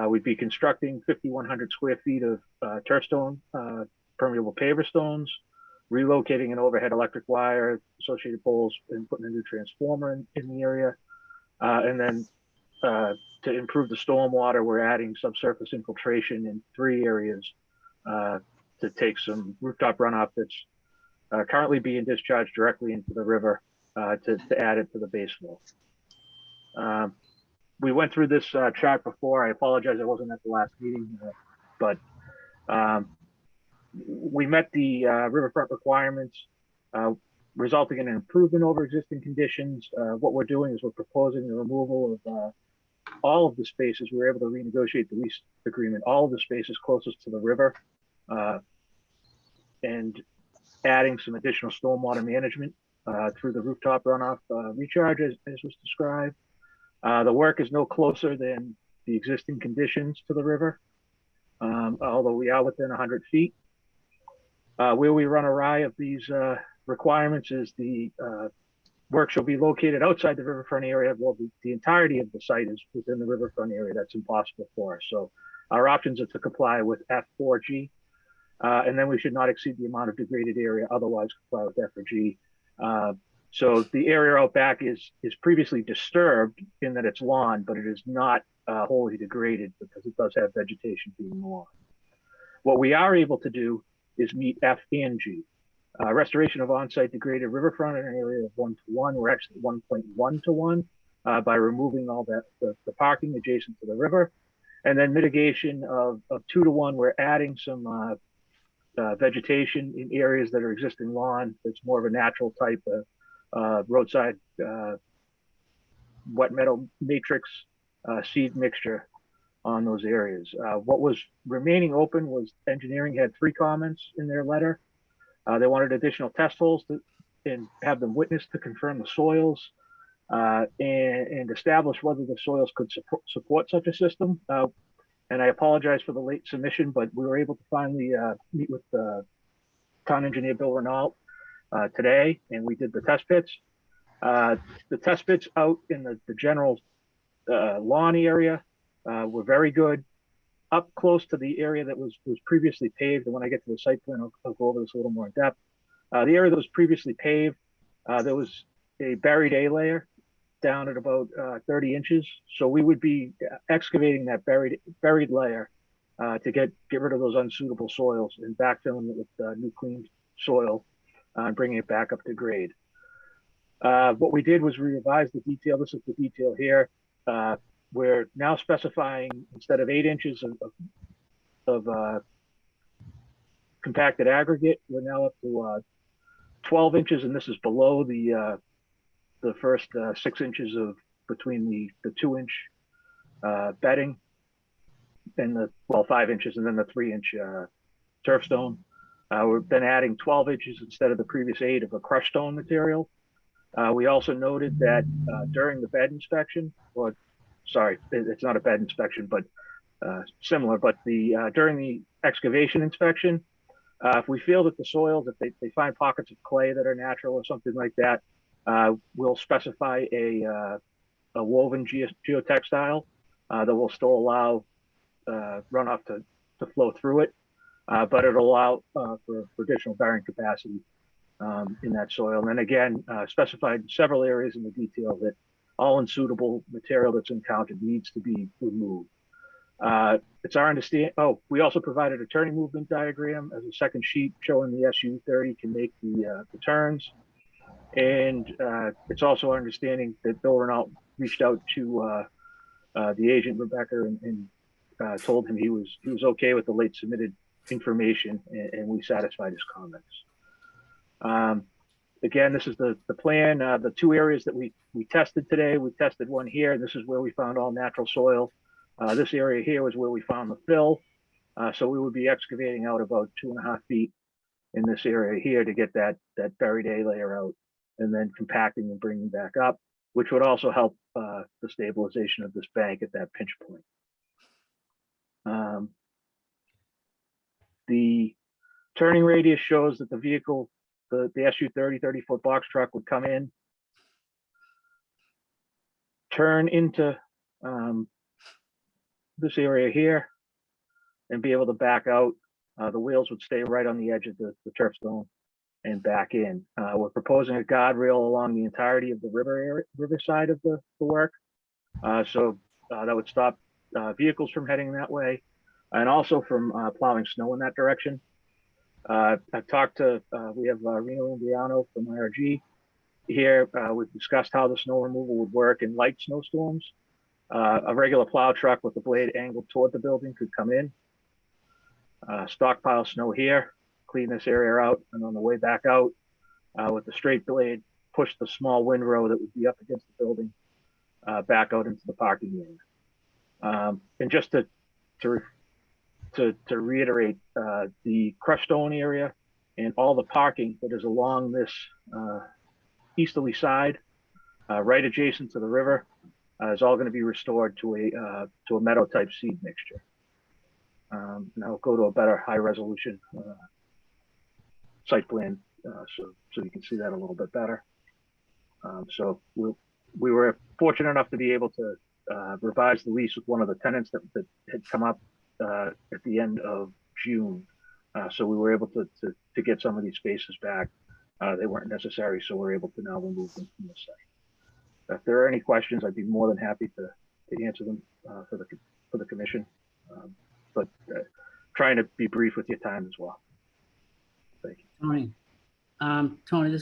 We'd be constructing 5,100 square feet of turf stone, permeable paver stones, relocating an overhead electric wire, associated poles, and putting a new transformer in the area. And then to improve the stormwater, we're adding subsurface infiltration in 3 areas to take some rooftop runoff that's currently being discharged directly into the river to add it to the base flow. We went through this chart before. I apologize, I wasn't at the last meeting, but we met the riverfront requirements, resulting in an improvement over existing conditions. What we're doing is we're proposing the removal of all of the spaces. We were able to renegotiate the lease agreement, all of the spaces closest to the river, and adding some additional stormwater management through the rooftop runoff recharge as was described. The work is no closer than the existing conditions to the river, although we are within 100 feet. Where we run awry of these requirements is the work shall be located outside the riverfront area. Well, the entirety of the site is within the riverfront area. That's impossible for us. So our options are to comply with F4G, and then we should not exceed the amount of degraded area, otherwise comply with F or G. So the area out back is previously disturbed in that it's lawn, but it is not wholly degraded because it does have vegetation being lawn. What we are able to do is meet F and G. Restoration of on-site degraded riverfront in an area of 1:1. We're actually 1.1 to 1 by removing all that the parking adjacent to the river, and then mitigation of 2 to 1. We're adding some vegetation in areas that are existing lawn. It's more of a natural type of roadside wet meadow matrix seed mixture on those areas. What was remaining open was engineering had 3 comments in their letter. They wanted additional test holes and have them witnessed to confirm the soils and establish whether the soils could support such a system. And I apologize for the late submission, but we were able to finally meet with town engineer Bill Renault today, and we did the test pits. The test pits out in the general lawn area were very good, up close to the area that was previously paved. And when I get to the site plan, I'll go over this a little more in depth. The area that was previously paved, there was a buried A layer down at about 30 inches. So we would be excavating that buried layer to get rid of those unsuitable soils and backfilling it with new clean soil and bringing it back up to grade. What we did was we revised the detail. This is the detail here. We're now specifying, instead of 8 inches of compacted aggregate, we're now up to 12 inches, and this is below the first 6 inches of between the 2-inch bedding. and the, well, 5 inches and then the 3-inch turf stone. We've been adding 12 inches instead of the previous 8 of a crushed stone material. We also noted that during the bed inspection, or sorry, it's not a bed inspection, but similar, but during the excavation inspection, if we feel that the soils, if they find pockets of clay that are natural or something like that, we'll specify a woven geotextile that will still allow runoff to flow through it, but it'll allow for additional bearing capacity in that soil. And then again, specified in several areas in the detail that all unsuitable material that's encountered needs to be removed. It's our understanding. Oh, we also provided a turning movement diagram as a second sheet showing the SU-30 can make the turns. And it's also our understanding that Bill Renault reached out to the agent Rebecca and told him he was okay with the late submitted information, and we satisfied his comments. Again, this is the plan. The 2 areas that we tested today, we tested one here. This is where we found all natural soil. This area here was where we found the fill. So we would be excavating out about 2.5 feet in this area here to get that buried A layer out, and then compacting and bringing back up, which would also help the stabilization of this bank at that pinch point. The turning radius shows that the vehicle, the SU-30 30-foot box truck would come in, turn into this area here, and be able to back out. The wheels would stay right on the edge of the turf stone and back in. We're proposing a guardrail along the entirety of the river side of the work. So that would stop vehicles from heading that way, and also from plowing snow in that direction. I've talked to, we have Renault from IRG here. We've discussed how the snow removal would work in light snowstorms. A regular plow truck with the blade angled toward the building could come in, stockpile snow here, clean this area out, and on the way back out, with the straight blade, push the small windrow that would be up against the building back out into the parking area. And just to reiterate, the crushed stone area and all the parking that is along this easterly side, right adjacent to the river, is all going to be restored to a meadow type seed mixture. And I'll go to a better high resolution site plan so you can see that a little bit better. So we were fortunate enough to be able to revise the lease with one of the tenants that had come up at the end of June. So we were able to get some of these spaces back. They weren't necessary, so we're able to now remove them from the site. If there are any questions, I'd be more than happy to answer them for the commission. But trying to be brief with your time as well. Thank you. Tony, Tony,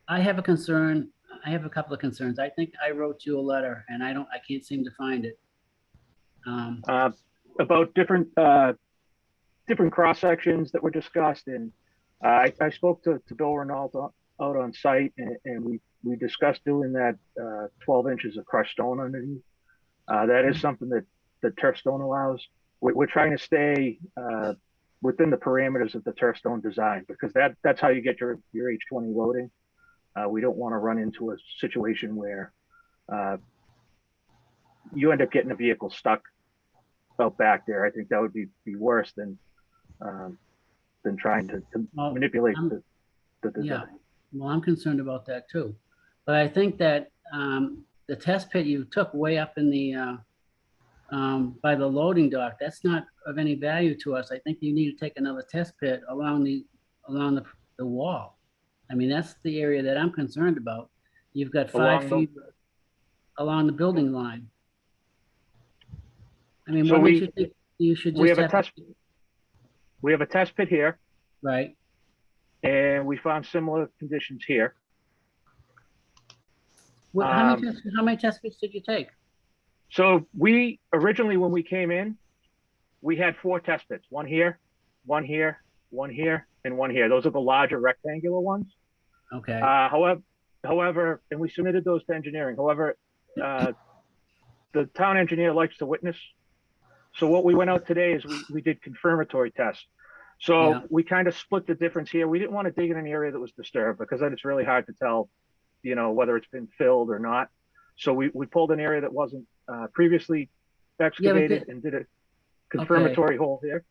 I have a concern. I have a couple of concerns. I think I wrote you a letter and I can't seem to find it. About different cross sections that were discussed, and I spoke to Bill Renault out on site, and we discussed doing that 12 inches of crushed stone underneath. That is something that turf stone allows. We're trying to stay within the parameters of the turf stone design, because that's how you get your H20 loading. We don't want to run into a situation where you end up getting a vehicle stuck out back there. I think that would be worse than trying to manipulate the design. Yeah, well, I'm concerned about that too. But I think that the test pit you took way up in the by the loading dock, that's not of any value to us. I think you need to take another test pit along the wall. I mean, that's the area that I'm concerned about. You've got 5 feet along the building line. I mean, So what makes you think you should just we have a test pit here, right? And we found similar conditions here. Well, how many test pits did you take? So we originally, when we came in, we had 4 test pits, one here, one here, one here, and one here. Those are the larger rectangular ones. Okay. However, and we submitted those to engineering. However, the town engineer likes to witness So what we went out today is we did confirmatory tests. So Yeah. we kind of split the difference here. We didn't want to dig in an area that was disturbed because then it's really hard to tell, whether it's been filled or not. So we pulled an area that wasn't previously excavated and did a confirmatory hole here.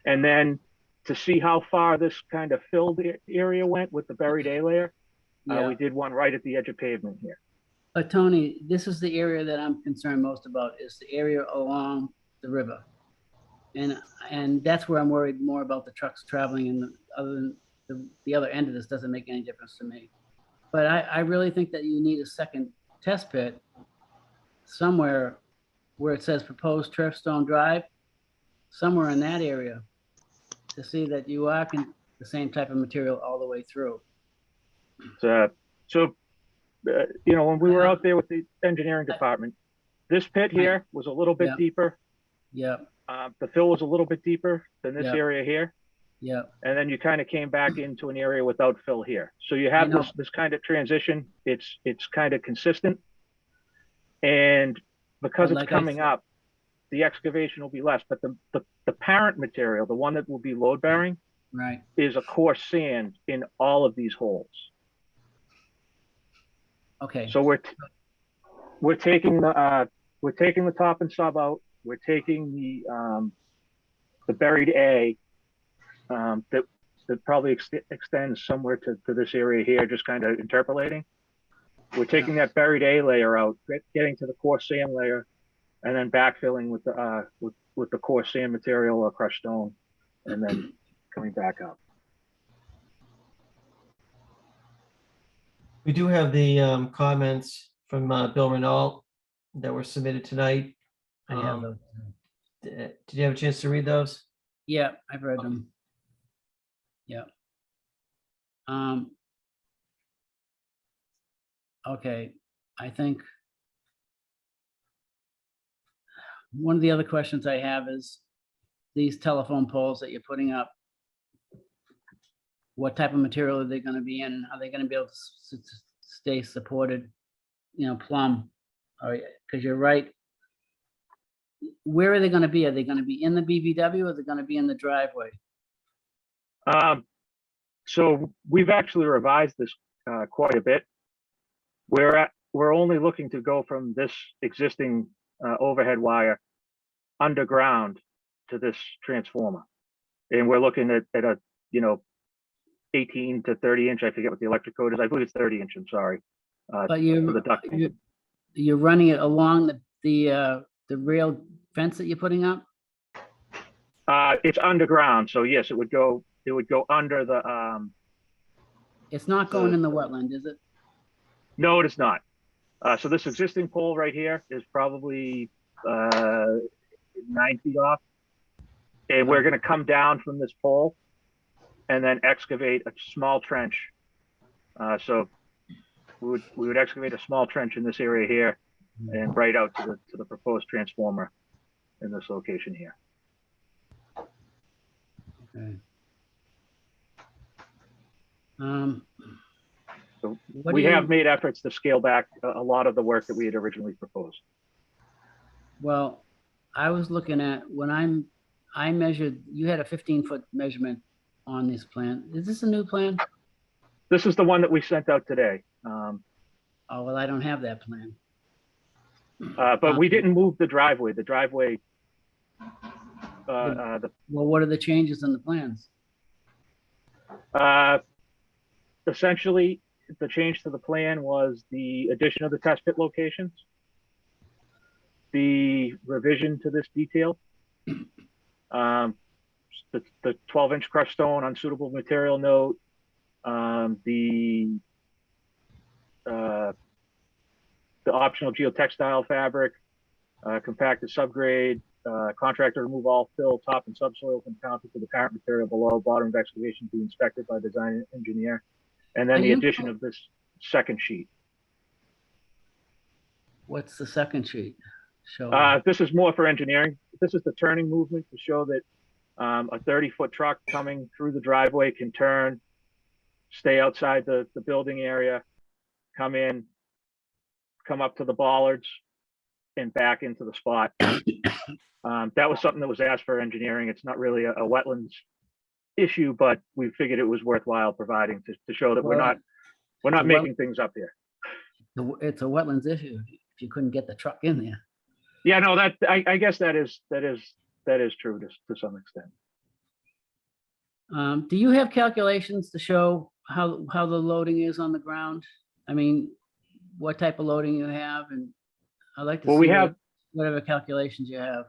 And then to see how far this kind of filled area went with the buried A layer, we did one right at the edge of pavement here. But Tony, this is the area that I'm concerned most about, is the area along the river. And that's where I'm worried more about the trucks traveling, and other than the other end of this doesn't make any difference to me. But I really think that you need a second test pit somewhere where it says proposed turf stone drive, somewhere in that area, to see that you are the same type of material all the way through. When we were out there with the engineering department, this pit here was a little bit deeper. Yeah. The fill was a little bit deeper than this area here. Yeah. And then you kind of came back into an area without fill here. So you have this kind of transition. It's kind of consistent. And because it's coming up, the excavation will be less. But the parent material, the one that will be load bearing, right, is a coarse sand in all of these holes. Okay. So we're taking the top and sub out. We're taking the buried A that probably extends somewhere to this area here, just kind of interpolating. We're taking that buried A layer out, getting to the coarse sand layer, and then backfilling with the coarse sand material or crushed stone, and then coming back up. We do have the comments from Bill Renault that were submitted tonight. I have those. Did you have a chance to read those? Yeah, I've read them. Yeah. Okay, I think one of the other questions I have is these telephone poles that you're putting up. What type of material are they going to be in? Are they going to be able to stay supported, plumb? Because you're right. Where are they going to be? Are they going to be in the BVW, or are they going to be in the driveway? So we've actually revised this quite a bit. We're only looking to go from this existing overhead wire underground to this transformer, and we're looking at a 18 to 30 inch. I forget what the electric code is. I believe it's 30 inch. I'm sorry. But you're running it along the rail fence that you're putting up? It's underground, so yes, it would go under the. It's not going in the wetland, is it? No, it is not. So this existing pole right here is probably 9 feet off, and we're going to come down from this pole and then excavate a small trench. So we would excavate a small trench in this area here and right out to the proposed transformer in this location here. Okay. So we have made efforts to scale back a lot of the work that we had originally proposed. Well, I was looking at when I measured, you had a 15-foot measurement on this plan. Is this a new plan? This is the one that we sent out today. Oh, well, I don't have that plan. But we didn't move the driveway. The driveway. Well, what are the changes in the plans? Essentially, the change to the plan was the addition of the test pit locations, the revision to this detail, the 12-inch crushed stone unsuitable material note, the optional geotextile fabric, compacted subgrade, contractor remove all fill, top and subsoil compounded to the parent material below, bottom of excavation to be inspected by design engineer, and then the addition of this second sheet. What's the second sheet? This is more for engineering. This is the turning movement to show that a 30-foot truck coming through the driveway can turn, stay outside the building area, come in, come up to the bollards, and back into the spot. That was something that was asked for engineering. It's not really a wetlands issue, but we figured it was worthwhile providing to show that we're not well- making things up here. It's a wetlands issue if you couldn't get the truck in there. Yeah, no, that I guess that is true to some extent. Do you have calculations to show how the loading is on the ground? I mean, what type of loading you have, and I'd like to Well, see we have, whatever calculations you have.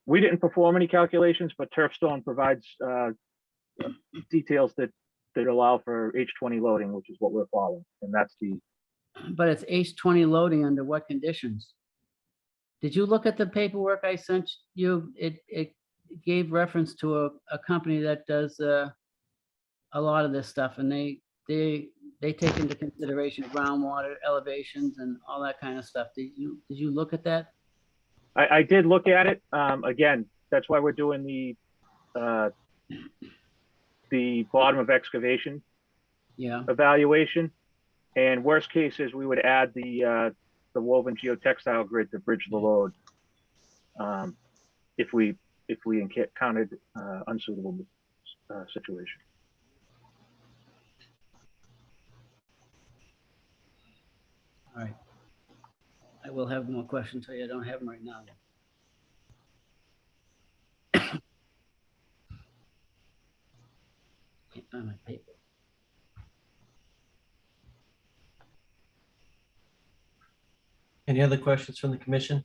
we didn't perform any calculations, but Turfstone provides details that allow for H20 loading, which is what we're following, and that's the. But it's H20 loading under what conditions? Did you look at the paperwork I sent you? It gave reference to a company that does a lot of this stuff, and they take into consideration groundwater elevations and all that kind of stuff. Did you look at that? I did look at it. Again, that's why we're doing the bottom of excavation Yeah. evaluation. And worst case is we would add the woven geotextile grid to bridge the load. If we encountered unsuitable situation. All right. I will have more questions for you. I don't have them right now. Can't find my paper. Any other questions from the commission?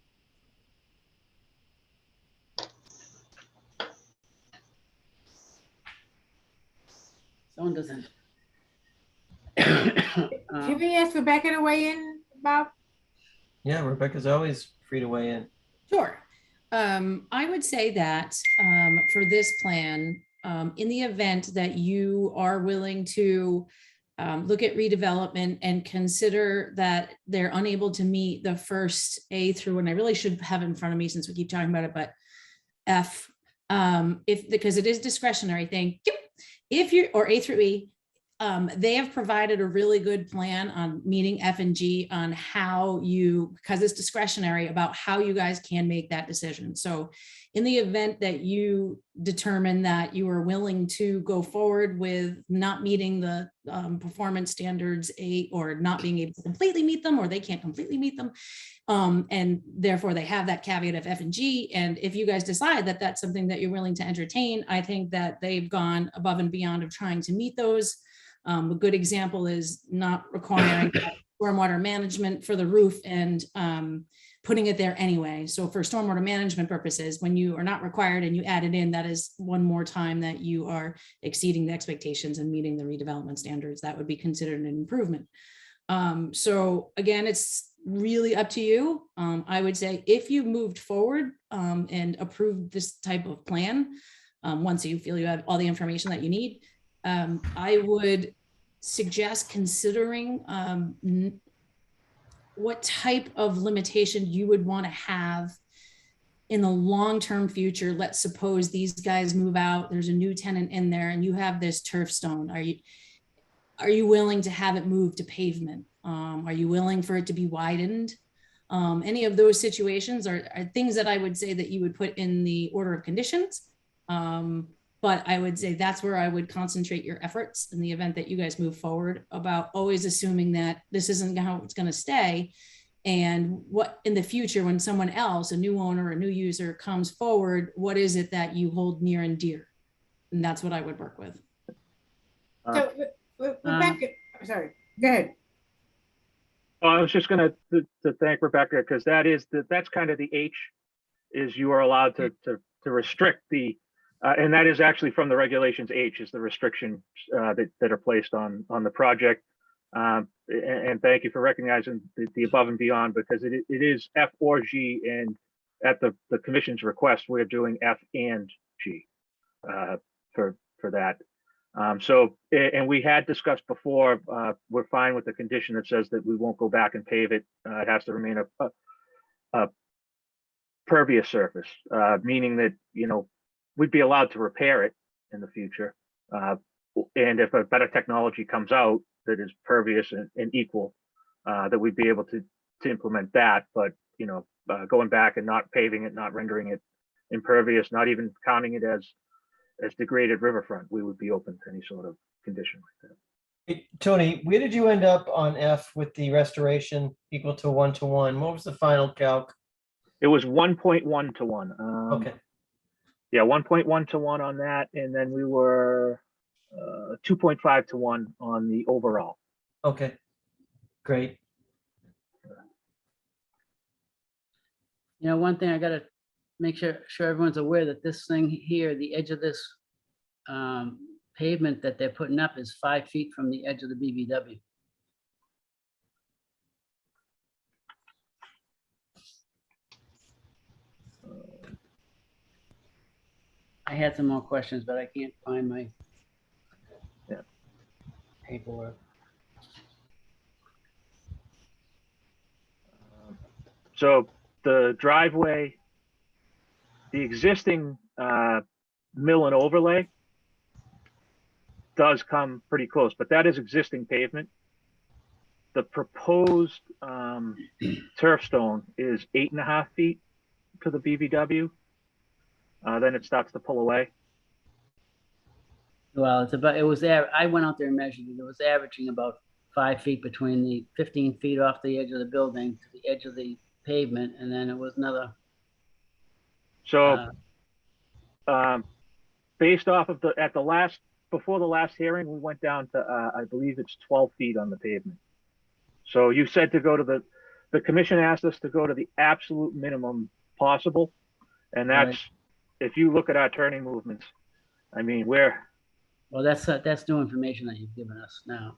Someone doesn't. Can we ask Rebecca to weigh in, Bob? Yeah, Rebecca's always free to weigh in. Sure. I would say that for this plan, in the event that you are willing to look at redevelopment and consider that they're unable to meet the first A through, and I really should have it in front of me since we keep talking about it, but F, because it is discretionary thing. If you're, or A through E, they have provided a really good plan on meeting F and G on how you, because it's discretionary, about how you guys can make that decision. So in the event that you determine that you are willing to go forward with not meeting the performance standards or not being able to completely meet them, or they can't completely meet them, and therefore they have that caveat of F and G. And if you guys decide that that's something that you're willing to entertain, I think that they've gone above and beyond of trying to meet those. A good example is not requiring stormwater management for the roof and putting it there anyway. So for stormwater management purposes, when you are not required and you add it in, that is one more time that you are exceeding the expectations and meeting the redevelopment standards. That would be considered an improvement. So again, it's really up to you. I would say if you moved forward and approved this type of plan, once you feel you have all the information that you need, I would suggest considering what type of limitation you would want to have in the long-term future. Let's suppose these guys move out, there's a new tenant in there, and you have this turf stone. Are you willing to have it moved to pavement? Are you willing for it to be widened? Any of those situations are things that I would say that you would put in the order of conditions. But I would say that's where I would concentrate your efforts in the event that you guys move forward, about always assuming that this isn't how it's going to stay. And what in the future, when someone else, a new owner, a new user comes forward, what is it that you hold near and dear? And that's what I would work with. So Rebecca, sorry, go ahead. Well, I was just going to thank Rebecca, because that's kind of the H, is you are allowed to restrict the, and that is actually from the regulations. H is the restrictions that are placed on the project. And thank you for recognizing the above and beyond, because it is F or G, and at the commission's request, we're doing F and G for that. So, and we had discussed before, we're fine with the condition that says that we won't go back and pave it. It has to remain a pervious surface, meaning that, we'd be allowed to repair it in the future. And if a better technology comes out that is pervious and equal, that we'd be able to implement that. But, going back and not paving it, not rendering it impervious, not even counting it as degraded riverfront, we would be open to any sort of condition like that. Hey, Tony, where did you end up on F with the restoration equal to 1-to-1? What was the final calc? It was 1.1 to 1. Okay, Yeah, 1.1 to 1 on that, and then we were 2.5 to 1 on the overall. okay, great. You know, one thing I gotta make sure everyone's aware that this thing here, the edge of this pavement that they're putting up is 5 feet from the edge of the BBW. I had some more questions, but I can't find my paperwork. So the driveway, the existing mill and overlay does come pretty close, but that is existing pavement. The proposed turf stone is 8.5 feet to the BVW. Then it starts to pull away. Well, it's about, it was there, I went out there and measured it. It was averaging about 5 feet between the 15 feet off the edge of the building to the edge of the pavement, and then it was another. So based off of before the last hearing, we went down to, I believe it's 12 feet on the pavement. So you said to go to the commission asked us to go to the absolute minimum possible. And that's, Right. If you look at our turning movements, I mean, we're That's new information that you've given us now.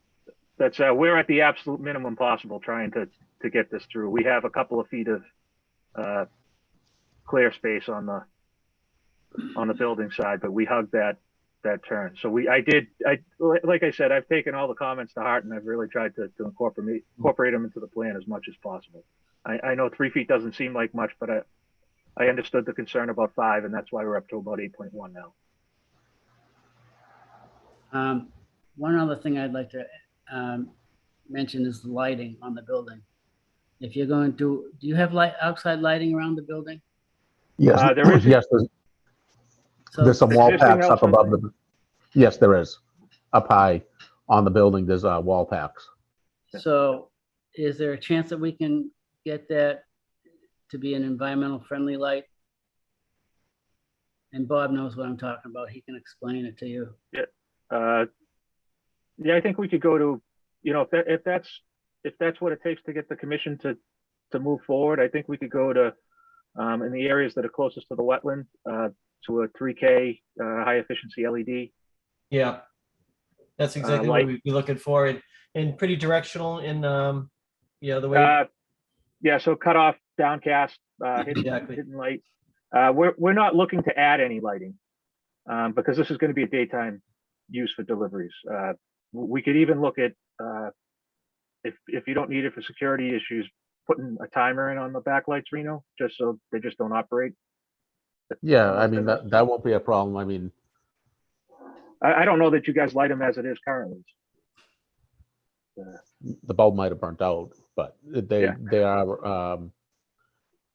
we're at the absolute minimum possible trying to get this through. We have a couple of feet of clear space on the building side, but we hugged that turn. So like I said, I've taken all the comments to heart, and I've really tried to incorporate them into the plan as much as possible. I know 3 feet doesn't seem like much, but I understood the concern about 5, and that's why we're up to about 8.1 now. One other thing I'd like to mention is the lighting on the building. If you're going to, do you have outside lighting around the building? Yes, There is. yes, So there's some wall existing packs up outside above the, yes, there is. Up high on the building, there's wall packs. So is there a chance that we can get that to be an environmental friendly light? And Bob knows what I'm talking about. He can explain it to you. Yeah, I think we could go to, if that's what it takes to get the commission to move forward, I think we could go to in the areas that are closest to the wetland to a 3K high efficiency LED. Yeah, that's exactly what we'd be looking for, and pretty directional in the way. Yeah, so cut off, downcast, Exactly. hidden light. We're not looking to add any lighting because this is going to be a daytime use for deliveries. We could even look at if you don't need it for security issues, putting a timer in on the backlights, Reno, just so they just don't operate. Yeah, I mean, that won't be a problem. I mean, I don't know that you guys light them as it is currently. the bulb might have burnt out, but they are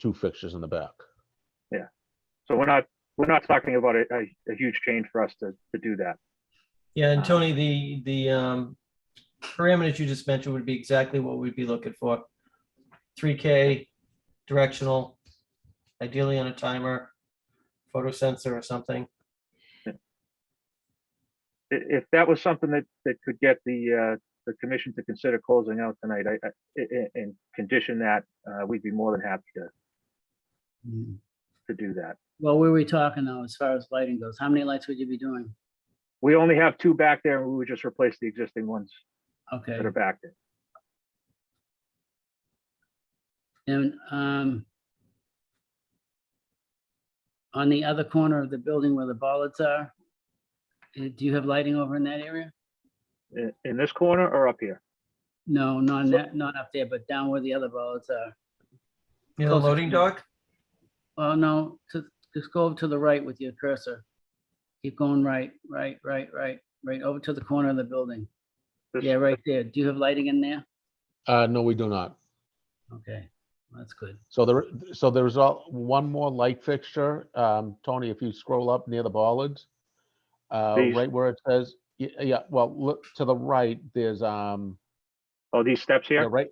2 fixtures in the back. Yeah. So we're not talking about a huge change for us to do that. Yeah, and Tony, the parameters you just mentioned would be exactly what we'd be looking for. 3K, directional, ideally on a timer, photo sensor or something. If that was something that could get the commission to consider closing out tonight, and condition that, we'd be more than happy to do that. Well, where are we talking now as far as lighting goes? How many lights would you be doing? We only have 2 back there, and we would just replace the existing ones Okay. that are back there. And on the other corner of the building where the bollards are, do you have lighting over in that area? In this corner or up here? No, not up there, but down where the other bollards are. Closer Loading to- dock? Well, no, just go over to the right with your cursor. Keep going right over to the corner of the building. This- Yeah, right there. Do you have lighting in there? No, we do not. Okay. That's good. So there's one more light fixture. Tony, if you scroll up near the bollards, These- right where it says, yeah, well, look to the right, there's, Oh, these steps yeah, here? right.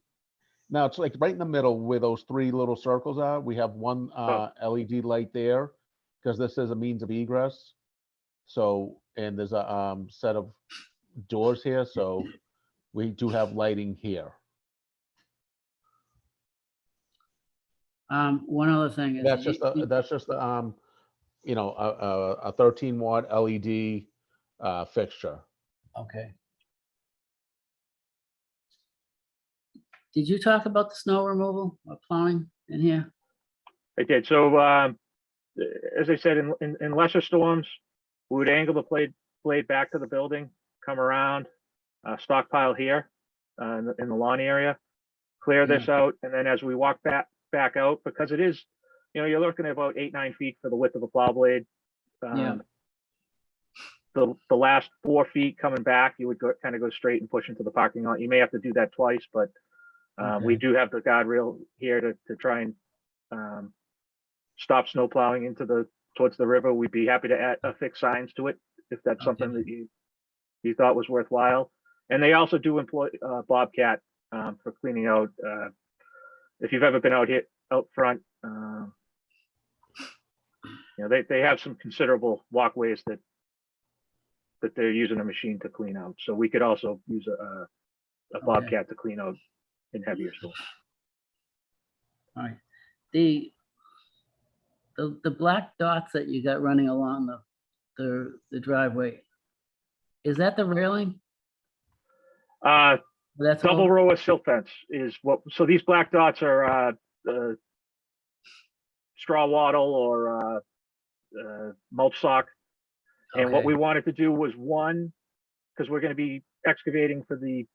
Now it's like right in the middle where those three little circles are. We have one LED light there because this is a means of egress. So, and there's a set of doors here, so we do have lighting here. One other thing is. That's just a, you know, a 13 watt LED fixture. Okay. Did you talk about the snow removal or plowing in here? I did. So, as I said, in lesser storms, we would angle the blade back to the building, come around, stockpile here in the lawn area, clear this out, and then as we walk back out, because it is, you know, you're looking at about 8-9 feet for the width of a plow blade. The last 4 feet coming back, you would kind of go straight and push into the parking lot. You may have to do that twice, but we do have the guardrail here to try and stop snow plowing towards the river. We'd be happy to affix signs to it if that's something that you thought was worthwhile. And they also do employ Bobcat for cleaning out. If you've ever been out front, you know, they have some considerable walkways that they're using a machine to clean out. So we could also use a Bobcat to clean out in heavier storms. All right. The black dots that you got running along the driveway, is that the railing? That's Double all? row of silt fence is what. So these black dots are straw wattle or mulch sock. And what we wanted to do was one, because we're going to be excavating for the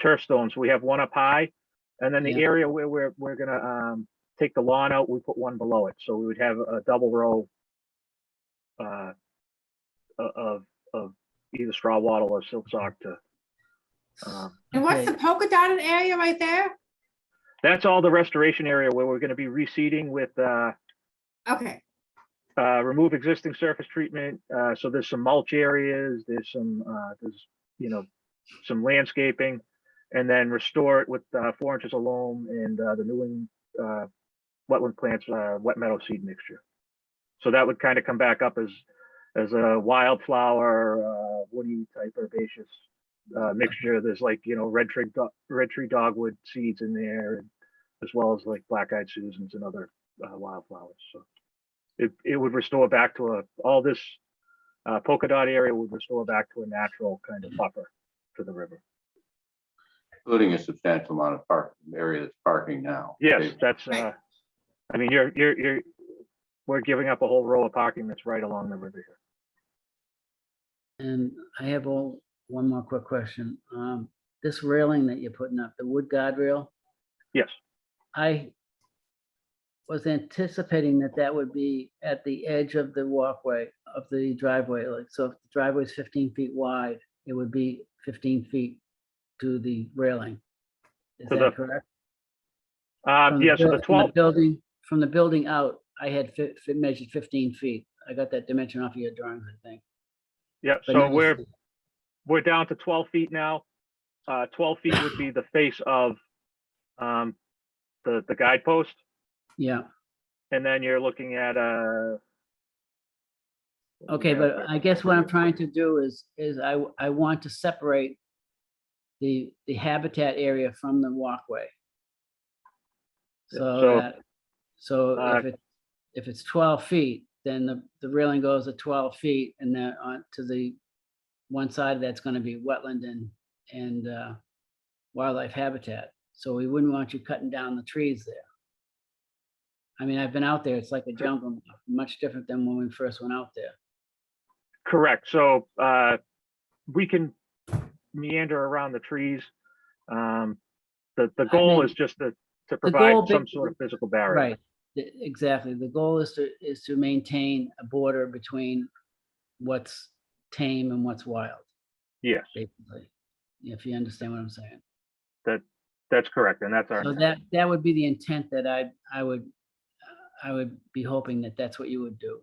turf stones. We have one up high, and then the area where we're going to take the lawn out, we put one below it. So we would have a double row of either straw wattle or silt sock to. And what's the polka dotted area right there? That's all the restoration area where we're going to be reseeding with remove existing surface treatment. So there's some mulch areas, there's you know, some landscaping, and then restore it with 4 inches of loam and the New England wetland plants wet meadow seed mixture. So that would kind of come back up as a wildflower woody type herbaceous mixture. There's like, you know, red tree dogwood seeds in there, as well as like black-eyed Susans and other wildflowers. So it would restore back to all this polka dot area would restore back to a natural kind of buffer to the river. Including a substantial amount of area that's parking now. Yes, that's, I mean, we're giving up a whole row of parking that's right along the river here. And I have one more quick question. This railing that you're putting up, the wood guardrail? Yes. I was anticipating that would be at the edge of the walkway of the driveway. Like, so if the driveway is 15 feet wide, it would be 15 feet to the railing. Is that correct? Yeah, so the 12 from the building out, I had measured 15 feet. I got that dimension off of your drawings, I think. Yeah, But so now we're down to 12 feet now. 12 feet would be the face of the guidepost. Yeah. And then you're looking at okay, but I guess what I'm trying to do is I want to separate the habitat area from the walkway. So if it's 12 feet, then the railing goes to 12 feet, and then on to the one side of that's going to be wetland and wildlife habitat. So we wouldn't want you cutting down the trees there. I mean, I've been out there. It's like a jungle now, much different than when we first went out there. Correct. So we can meander around the trees. The goal is just to provide some sort of physical barrier. Right. Exactly. The goal is to maintain a border between what's tame and what's wild. Yes. Basically, if you understand what I'm saying. That's correct, and that's our, So that would be the intent that I would be hoping that that's what you would do.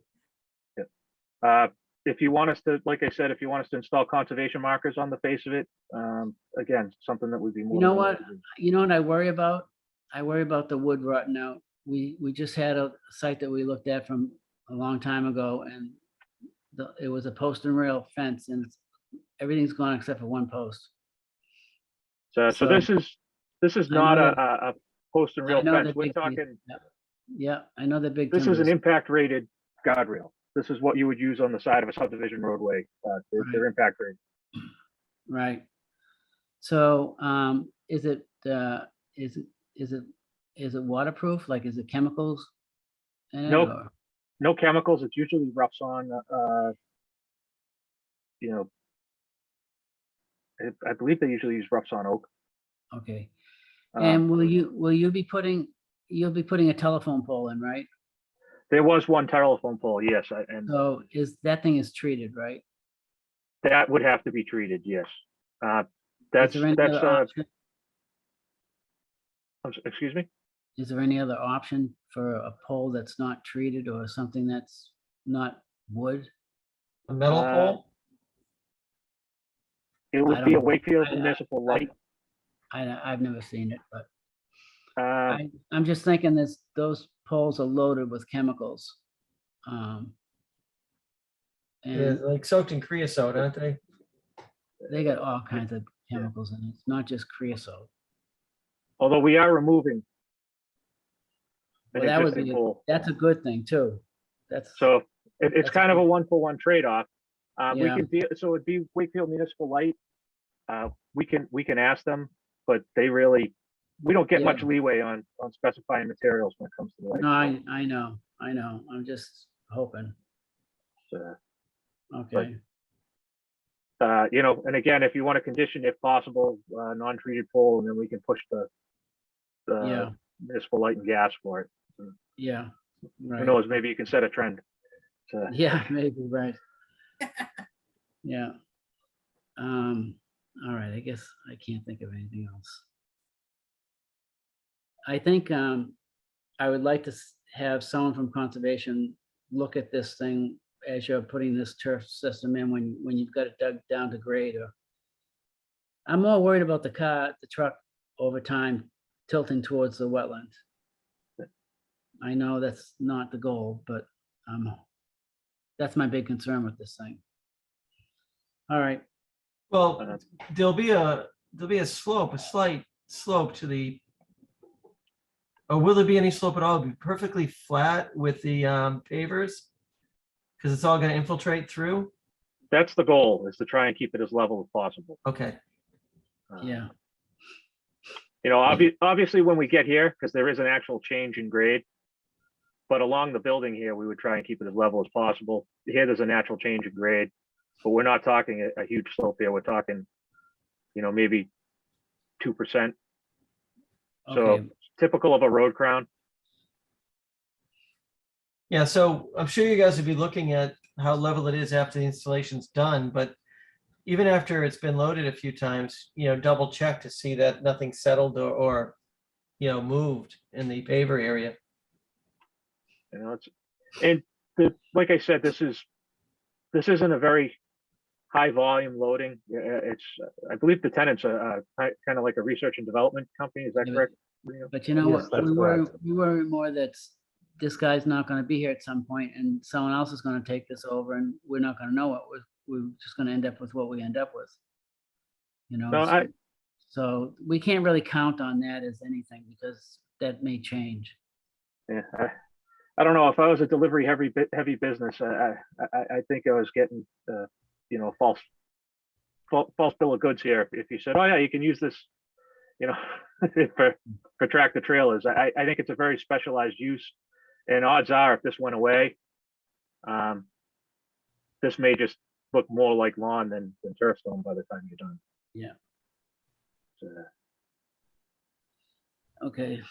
if you want us to, like I said, if you want us to install conservation markers on the face of it, again, something that would be more. You know than what? willing to do. You know what I worry about? I worry about the wood rotting out. We just had a site that we looked at from a long time ago, and it was a post and rail fence, and everything's gone except for one post. So So- this is I not know a post and I rail know fence. they're We're big trees. talking, Yeah, I know the big this is an timbers. impact rated guardrail. This is what you would use on the side of a subdivision roadway. They're impact rated. Right. So, is it waterproof? Like, is it chemicals? in it, Nope. or- No chemicals. It's usually roughs on, you know, I believe they usually use roughs on oak. Okay. Um, And you'll be putting a telephone pole in, right? There was one telephone pole, yes, and So that thing is treated, right? that would have to be treated, yes. Is That's, there any other option? excuse me? Is there any other option for a pole that's not treated or something that's not wood? A metal Uh, pole? It I would don't be a know. Wakefield I- municipal light. I've never seen it, but Uh, I'm just thinking those poles are loaded with chemicals. Um, Yeah, And like soaked in creosote, aren't they? they got all kinds of chemicals in it. It's not just creosote. Although we are removing an Well, that would existing be, pole. that's a good thing too. That's, So it's That's kind of a good. 1-for-1 trade-off. We Yeah. can so it'd be Wakefield Municipal Light. We can ask them, but we don't get Yeah. much leeway on specifying materials when it comes to the light. no, I know. I'm just hoping. Uh, Okay, and again, if you want to condition, if possible, non-treated pole, and then we can push the yeah, municipal light and gas for it. yeah, Who right. knows? Maybe you can set a trend. So, Yeah, maybe, right. Yeah. All right, I guess I can't think of anything else. I think, I would like to have someone from conservation look at this thing as you're putting this turf system in, when you've got it dug down to grade, or I'm more worried about the truck over time tilting towards the wetland. I know that's not the goal, but, that's my big concern with this thing. All right, Well, there'll be a slope, a slight slope to the, or will there be any slope at all? It'll be perfectly flat with the pavers? Because it's all going to infiltrate through? that's the goal, is to try and keep it as level as possible. Okay, yeah, Obviously when we get here, because there is an actual change in grade, but along the building here, we would try and keep it as level as possible. Here, there's a natural change in grade, but we're not talking a huge slope here. We're talking, maybe 2%. So okay, typical of a road crown. yeah, so I'm sure you guys would be looking at how level it is after the installation's done, but even after it's been loaded a few times, double check to see that nothing settled or moved in the paver area. Like I said, this isn't a very high volume loading. I believe the tenant's a kind of like a research and development company. Is that Yeah, correct? but you know Yes, what, that's we worry more that this guy's not gonna be here at some point and someone else is gonna take this over and we're not gonna know we're just gonna end up with what we end up with. No, So we can't really count on that as anything because that may change. Yeah, I don't know. If I was a delivery heavy business, I think I was getting false bill of goods here. If you said, oh yeah, you can use this, for tractor trailers. I think it's a very specialized use, and odds are, if this went away, this may just look more like lawn than turf stone by the time you're done. Yeah. So, Okay.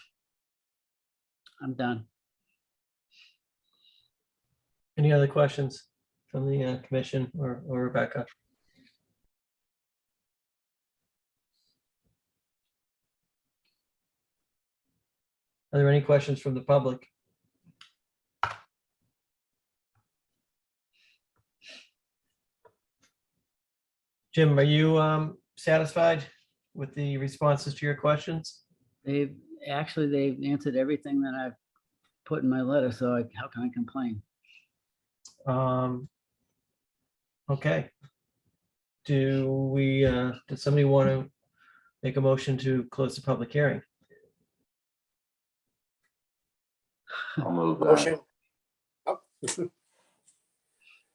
I'm done. Any other questions from the commission or Rebecca? Are there any questions from the public? Jim, are you satisfied with the responses to your questions? They've answered everything that I've put in my letter, so how can I complain? Okay. Does somebody want to make a motion to close the public hearing? I'll move that. Motion. Oh, All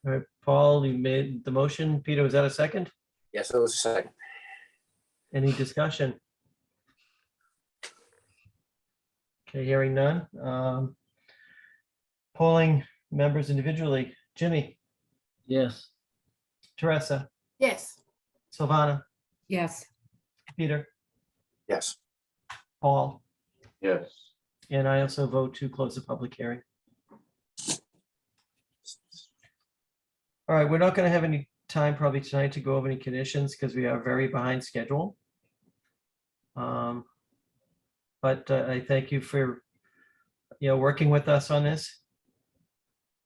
right, Paul, you made the motion. Peter, was that a second? yes, that was a second. Any discussion? Okay, hearing none. Polling members individually. Jimmy, Yes. Teresa, Yes. Silvana, Yes. Peter, Yes. Paul, Yes. and I also vote to close the public hearing. All right, we're not going to have any time probably tonight to go over any conditions because we are very behind schedule. But I thank you for, working with us on this.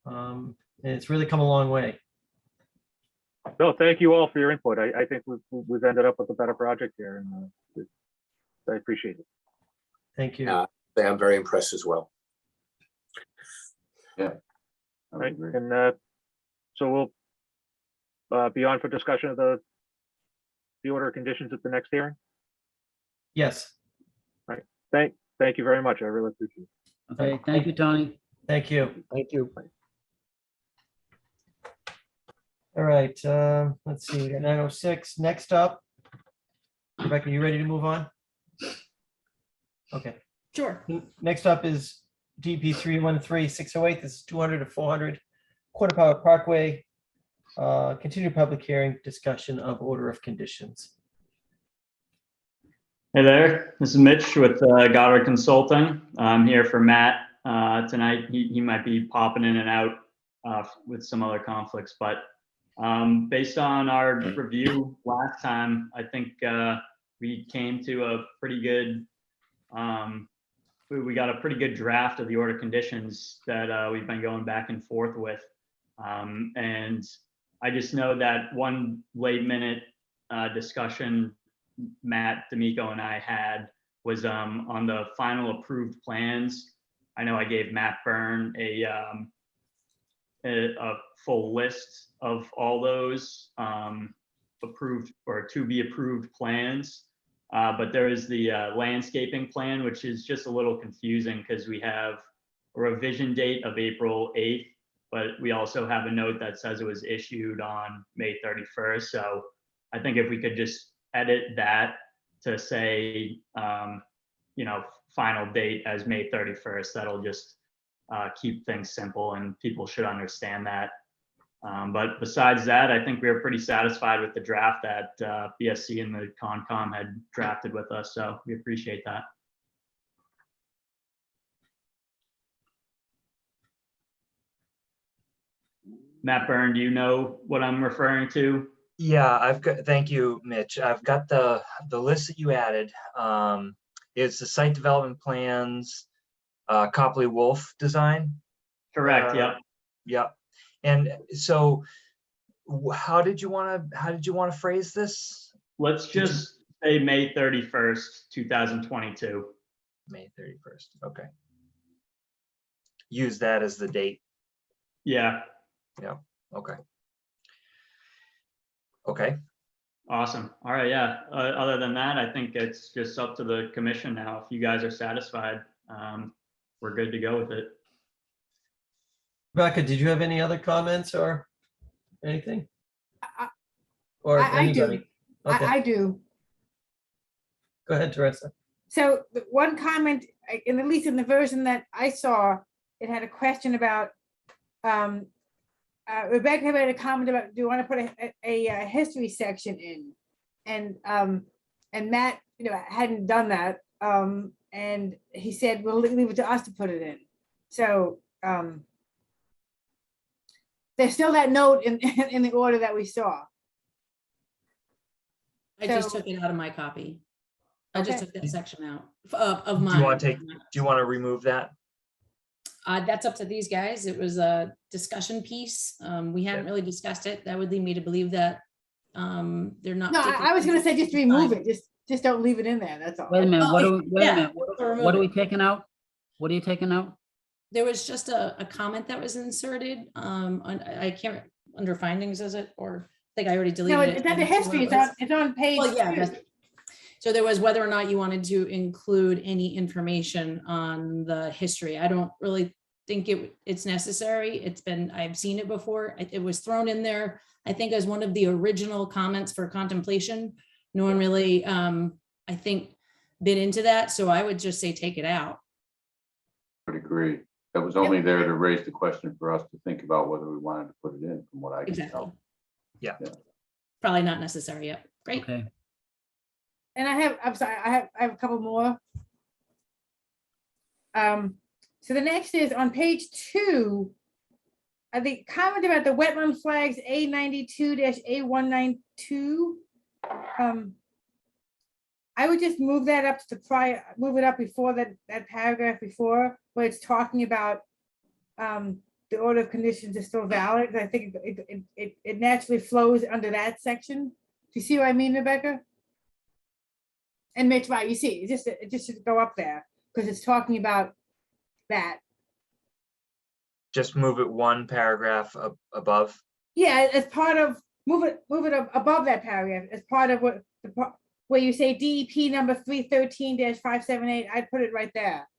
And it's really come a long way. No, thank you all for your input. I think we've ended up with a better project here, and I appreciate it. Thank you. I'm very impressed as well. I would Right, agree. and so we'll be on for discussion of the order of conditions at the next hearing. Yes, Thank you very much. I really appreciate it. Okay, thank you, Tony. thank you. Thank you. All right, let's see, we got 9:06. Next up, Rebecca, you ready to move on? Okay. Sure. Next up is DP 313608. This is 200 to 400 Quarter Power Parkway. Continued public hearing, discussion of order of conditions. Hey there, this is Mitch with Goddard Consulting. I'm here for Matt tonight. He might be popping in and out with some other conflicts, but based on our review last time, I think we came to a pretty good, we got a pretty good draft of the order conditions that we've been going back and forth with. And I just know that one late minute discussion Matt D'Amico and I had was on the final approved plans. I know I gave Matt Byrne a full list of all those approved or to be approved plans. But there is the landscaping plan, which is just a little confusing because we have a revision date of April 8th, but we also have a note that says it was issued on May 31st. So I think if we could just edit that to say, final date as May 31st, that'll just keep things simple and people should understand that. But besides that, I think we were pretty satisfied with the draft that BSC and the Concom had drafted with us. So we appreciate that. Matt Byrne, do you know what I'm referring to? Yeah, thank you, Mitch. I've got the list that you added. It's the site development plans, Copley Wolf design. Correct. Yep. Yep. And so how did you want to phrase this? Let's just say May 31st, 2022. May 31st. Okay. Use that as the date. Yeah. Yeah. Okay. Okay. Awesome. All right. Yeah. Other than that, I think it's just up to the commission now. If you guys are satisfied, we're good to go with it. Rebecca, did you have any other comments or anything? Or I do. anybody? Okay, I do. go ahead, Teresa. So the one comment, and at least in the version that I saw, it had a question about, Rebecca made a comment about, do you want to put a history section in? And Matt, hadn't done that. And he said, we'll leave it to us to put it in. So there's still that note in the order that we saw. I just So- took it out of my copy. I just Okay. took that section out of Do mine. you want to take, do you want to remove that? That's up to these guys. It was a discussion piece. We hadn't really discussed it. That would lead me to believe that they're not. No, taking I was gonna say just remove time. it, just don't leave it in there, that's all. Wait a minute, Oh, what are we, wait a yeah, minute, or remove what are it. we taking out? What are you taking out? There was just a comment that was inserted. I can't, under findings, is it? Or I think I already deleted No, it. it's under history, it's on page Well, yeah, 2. that's- so there was whether or not you wanted to include any information on the history. I don't really think it's necessary. I've seen it before. It was thrown in there, I think, as one of the original comments for contemplation. No one really, I think, bit into that. So I would just say take it out. Would agree. That was only there to raise the question for us to think about whether we wanted to put it in, from what I can Exactly. tell. Yeah. Probably not necessary yet. Great. Okay, And I'm sorry, I have a couple more. So the next is on page 2, the comment about the wetland flags A92-A192. I would just move that up to move it up before that paragraph before, where it's talking about the order of conditions is still valid. I think it naturally flows under that section. Do you see what I mean, Rebecca? And Mitch, right, you see, it just should go up there because it's talking about that. Just move it one paragraph above. Yeah, as part of, move it above that paragraph, as part of what, where you say DEP number 313-578, I'd put it right there.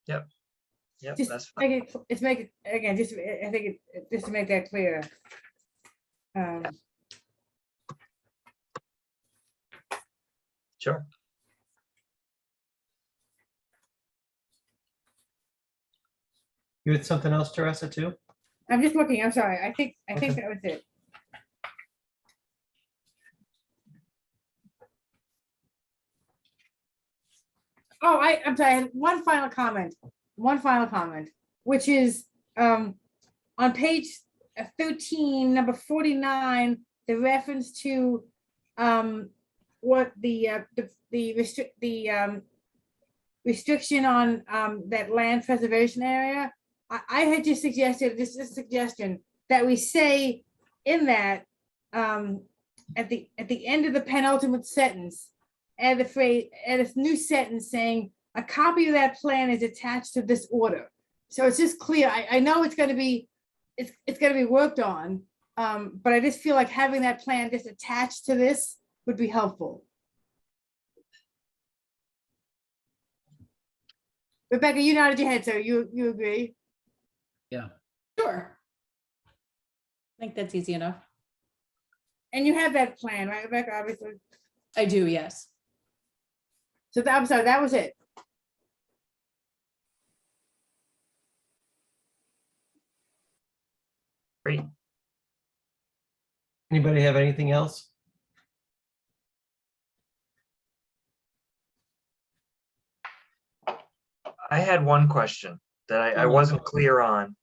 Yep, Just that's fine. make it, again, just, I think just to make that clear. Sure. You had something else, Teresa, too? I'm just looking, I'm sorry, I think Okay. that was it. Oh, I'm sorry, I had one final comment, which is on page 13, number 49, the reference to what the restriction on that land preservation area. I had just suggested, this is a suggestion, that we say in that at the end of the penultimate sentence, add the phrase, add a new sentence saying, a copy of that plan is attached to this order. So it's just clear. I know it's gonna be worked on, but I just feel like having that plan just attached to this would be helpful. Rebecca, you nodded your head, so you agree? yeah. Sure. I think that's easy enough. And you have that plan, right, Rebecca, obviously? I do, yes. So I'm sorry, that was it. Great. Anybody have anything else? I had one question that I wasn't clear on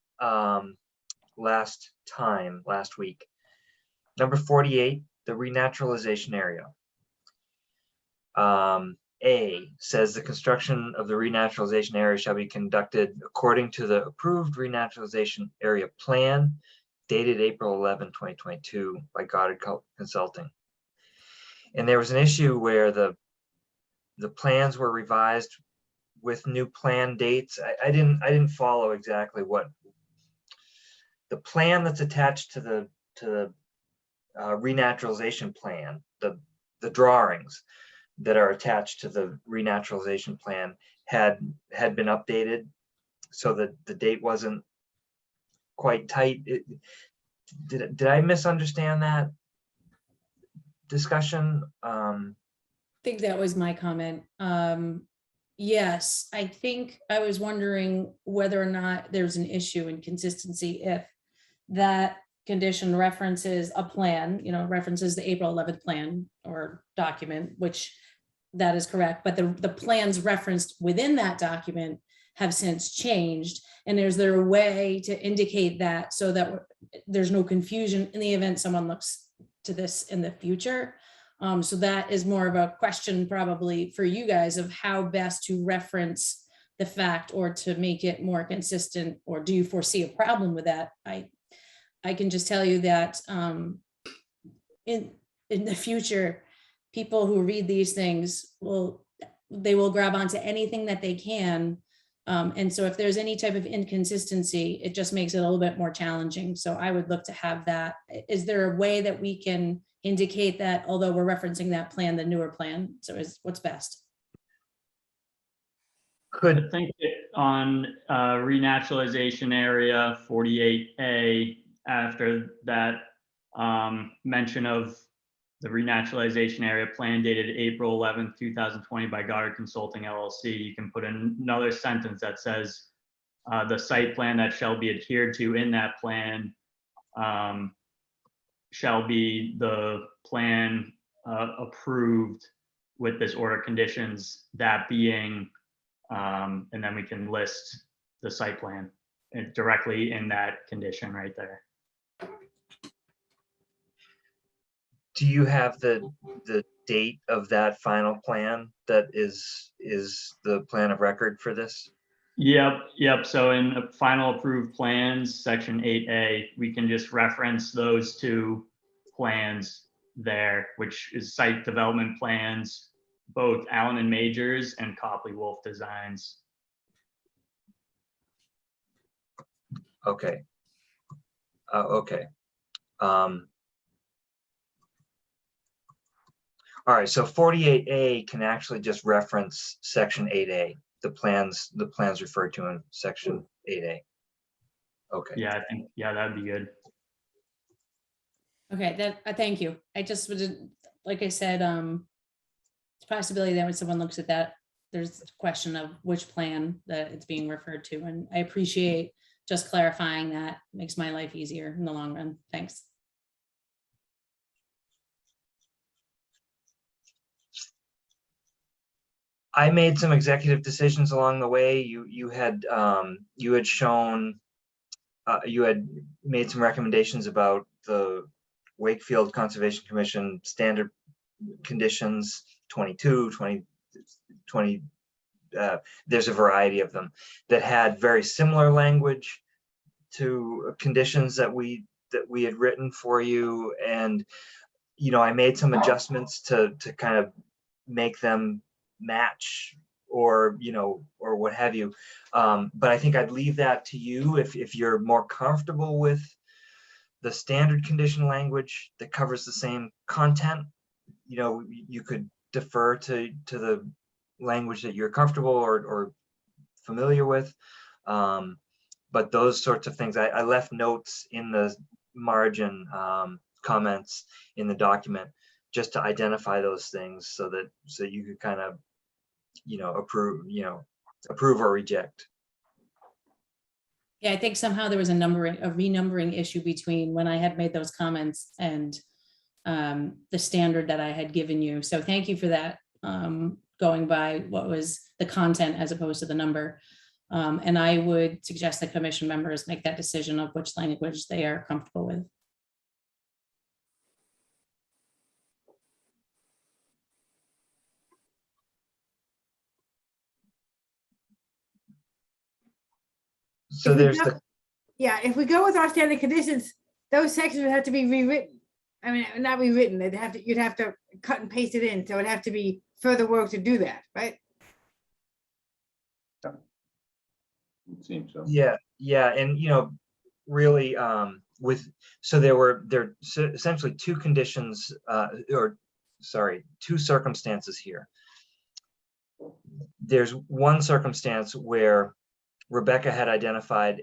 last week. Number 48, the renaturalization area. A says the construction of the renaturalization area shall be conducted according to the approved renaturalization area plan dated April 11, 2022 by Goddard Consulting. And there was an issue where the plans were revised with new plan dates. I didn't follow exactly what the plan that's attached to the renaturalization plan, the drawings that are attached to the renaturalization plan had been updated so that the date wasn't quite tight. Did I misunderstand that discussion? I think that was my comment. Yes, I think I was wondering whether or not there's an issue in consistency if that condition references a plan, references the April 11th plan or document, which that is correct, but the plans referenced within that document have since changed. And is there a way to indicate that so that there's no confusion in the event someone looks to this in the future? So that is more of a question probably for you guys of how best to reference the fact or to make it more consistent, or do you foresee a problem with that? I can just tell you that in the future, people who read these things will grab onto anything that they can. And so if there's any type of inconsistency, it just makes it a little bit more challenging. So I would look to have that. Is there a way that we can indicate that, although we're referencing that plan, the newer plan? So is what's best? I think on renaturalization area 48A, after that mention of the renaturalization area plan dated April 11th, 2020 by Goddard Consulting LLC, you can put in another sentence that says the site plan that shall be adhered to in that plan shall be the plan approved with this order of conditions, that being, and then we can list the site plan directly in that condition right there. Do you have the date of that final plan that is the plan of record for this? Yep. So in the final approved plans, section 8A, we can just reference those two plans there, which is site development plans, both Allen and Majors and Copley Wolf Designs. Okay. Okay. All right, so 48A can actually just reference section 8A, the plans referred to in section 8A. Okay. Yeah, I think, that'd be good. Okay, thank you. I just would, like I said, it's a possibility that when someone looks at that, there's a question of which plan that it's being referred to. And I appreciate just clarifying that. Makes my life easier in the long run. Thanks. I made some executive decisions along the way. You had shown, you had made some recommendations about the Wakefield Conservation Commission standard conditions, 22, 20, there's a variety of them that had very similar language to conditions that we had written for you. And, I made some adjustments to kind of make them match or what have you. But I think I'd leave that to you if you're more comfortable with the standard condition language that covers the same content. You could defer to the language that you're comfortable or familiar with. But those sorts of things, I left notes in the margin comments in the document just to identify those things so you could kind of approve or reject. Yeah, I think somehow there was a renumbering issue between when I had made those comments and the standard that I had given you. So thank you for that, going by what was the content as opposed to the number. And I would suggest that commission members make that decision of which language they are comfortable with. So there's if we go with our standard conditions, those sections would have to be rewritten. I mean, not rewritten, you'd have to cut and paste it in. So it'd have to be further work to do that, right? It seems so. Yeah. And, really there were essentially two conditions two circumstances here. There's one circumstance where Rebecca had identified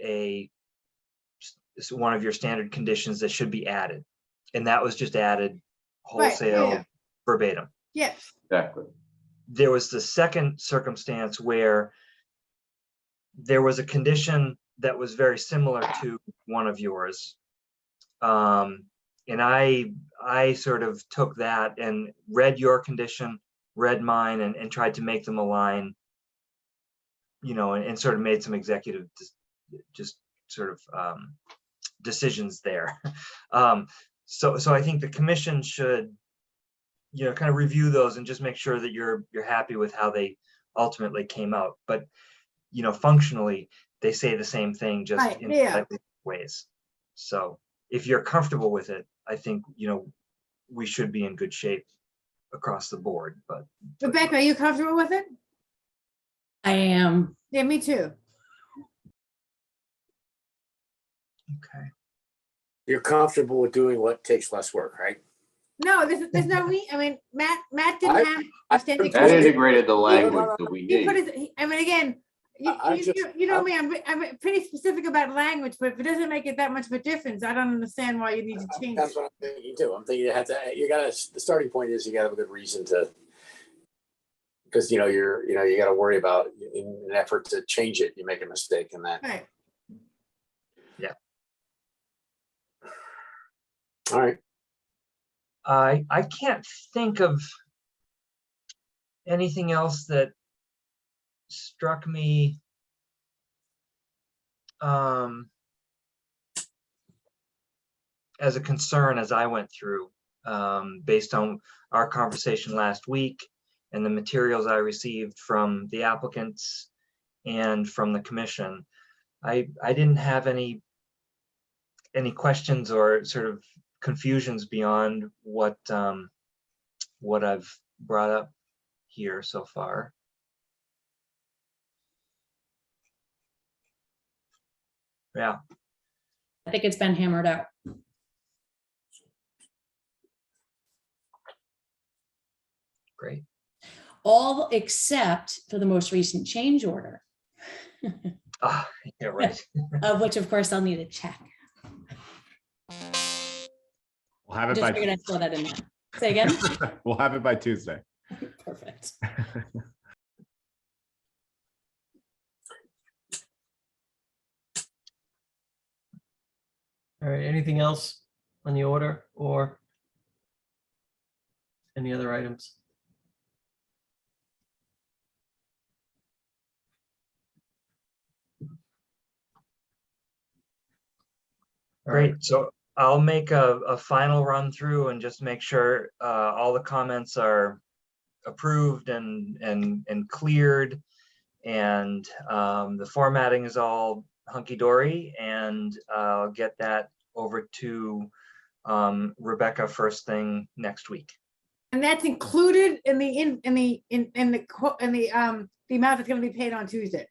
one of your standard conditions that should be added, and that was just added wholesale, right, verbatim. Yes. Exactly. There was the second circumstance where there was a condition that was very similar to one of yours. And I sort of took that and read your condition, read mine, and tried to make them align, and sort of made some executive decisions there. So I think the commission should kind of review those and just make sure that you're happy with how they ultimately came out. But, functionally, they say the same thing, just Right, in yeah. slightly different ways. So if you're comfortable with it, I think, we should be in good shape across the board, but. Rebecca, are you comfortable with it? I am. Yeah, me too. Okay. You're comfortable with doing what takes less work, right? No, there's no I mean, Matt didn't I- have. I- standing That question. integrated the language that we He put need. his, I mean, again, I just- you know me, I'm pretty specific about language, but if it doesn't make it that much of a difference, I don't understand why you need to change That's it. what I'm thinking too. I'm thinking the starting point is you gotta have a good reason to, because, you gotta worry about in an effort to change it, you make a mistake in that. Right. All right. I can't think of anything else that struck me as a concern as I went through, based on our conversation last week and the materials I received from the applicants and from the commission. I didn't have any questions or sort of confusions beyond what I've brought up here so far. Yeah. I think it's been hammered out. Great. All except for the most recent change order, Yeah, right. of which of course I'll need a check. We'll have it Just by, figured I'd throw that in there. Say again? we'll have it by Tuesday. Perfect. All right, anything else on the order or any other items? All right. Great. So I'll make a final run through and just make sure all the comments are approved and cleared, and the formatting is all hunky-dory, and I'll get that over to Rebecca first thing next week. And that's included in the amount that's gonna be paid on Tuesday.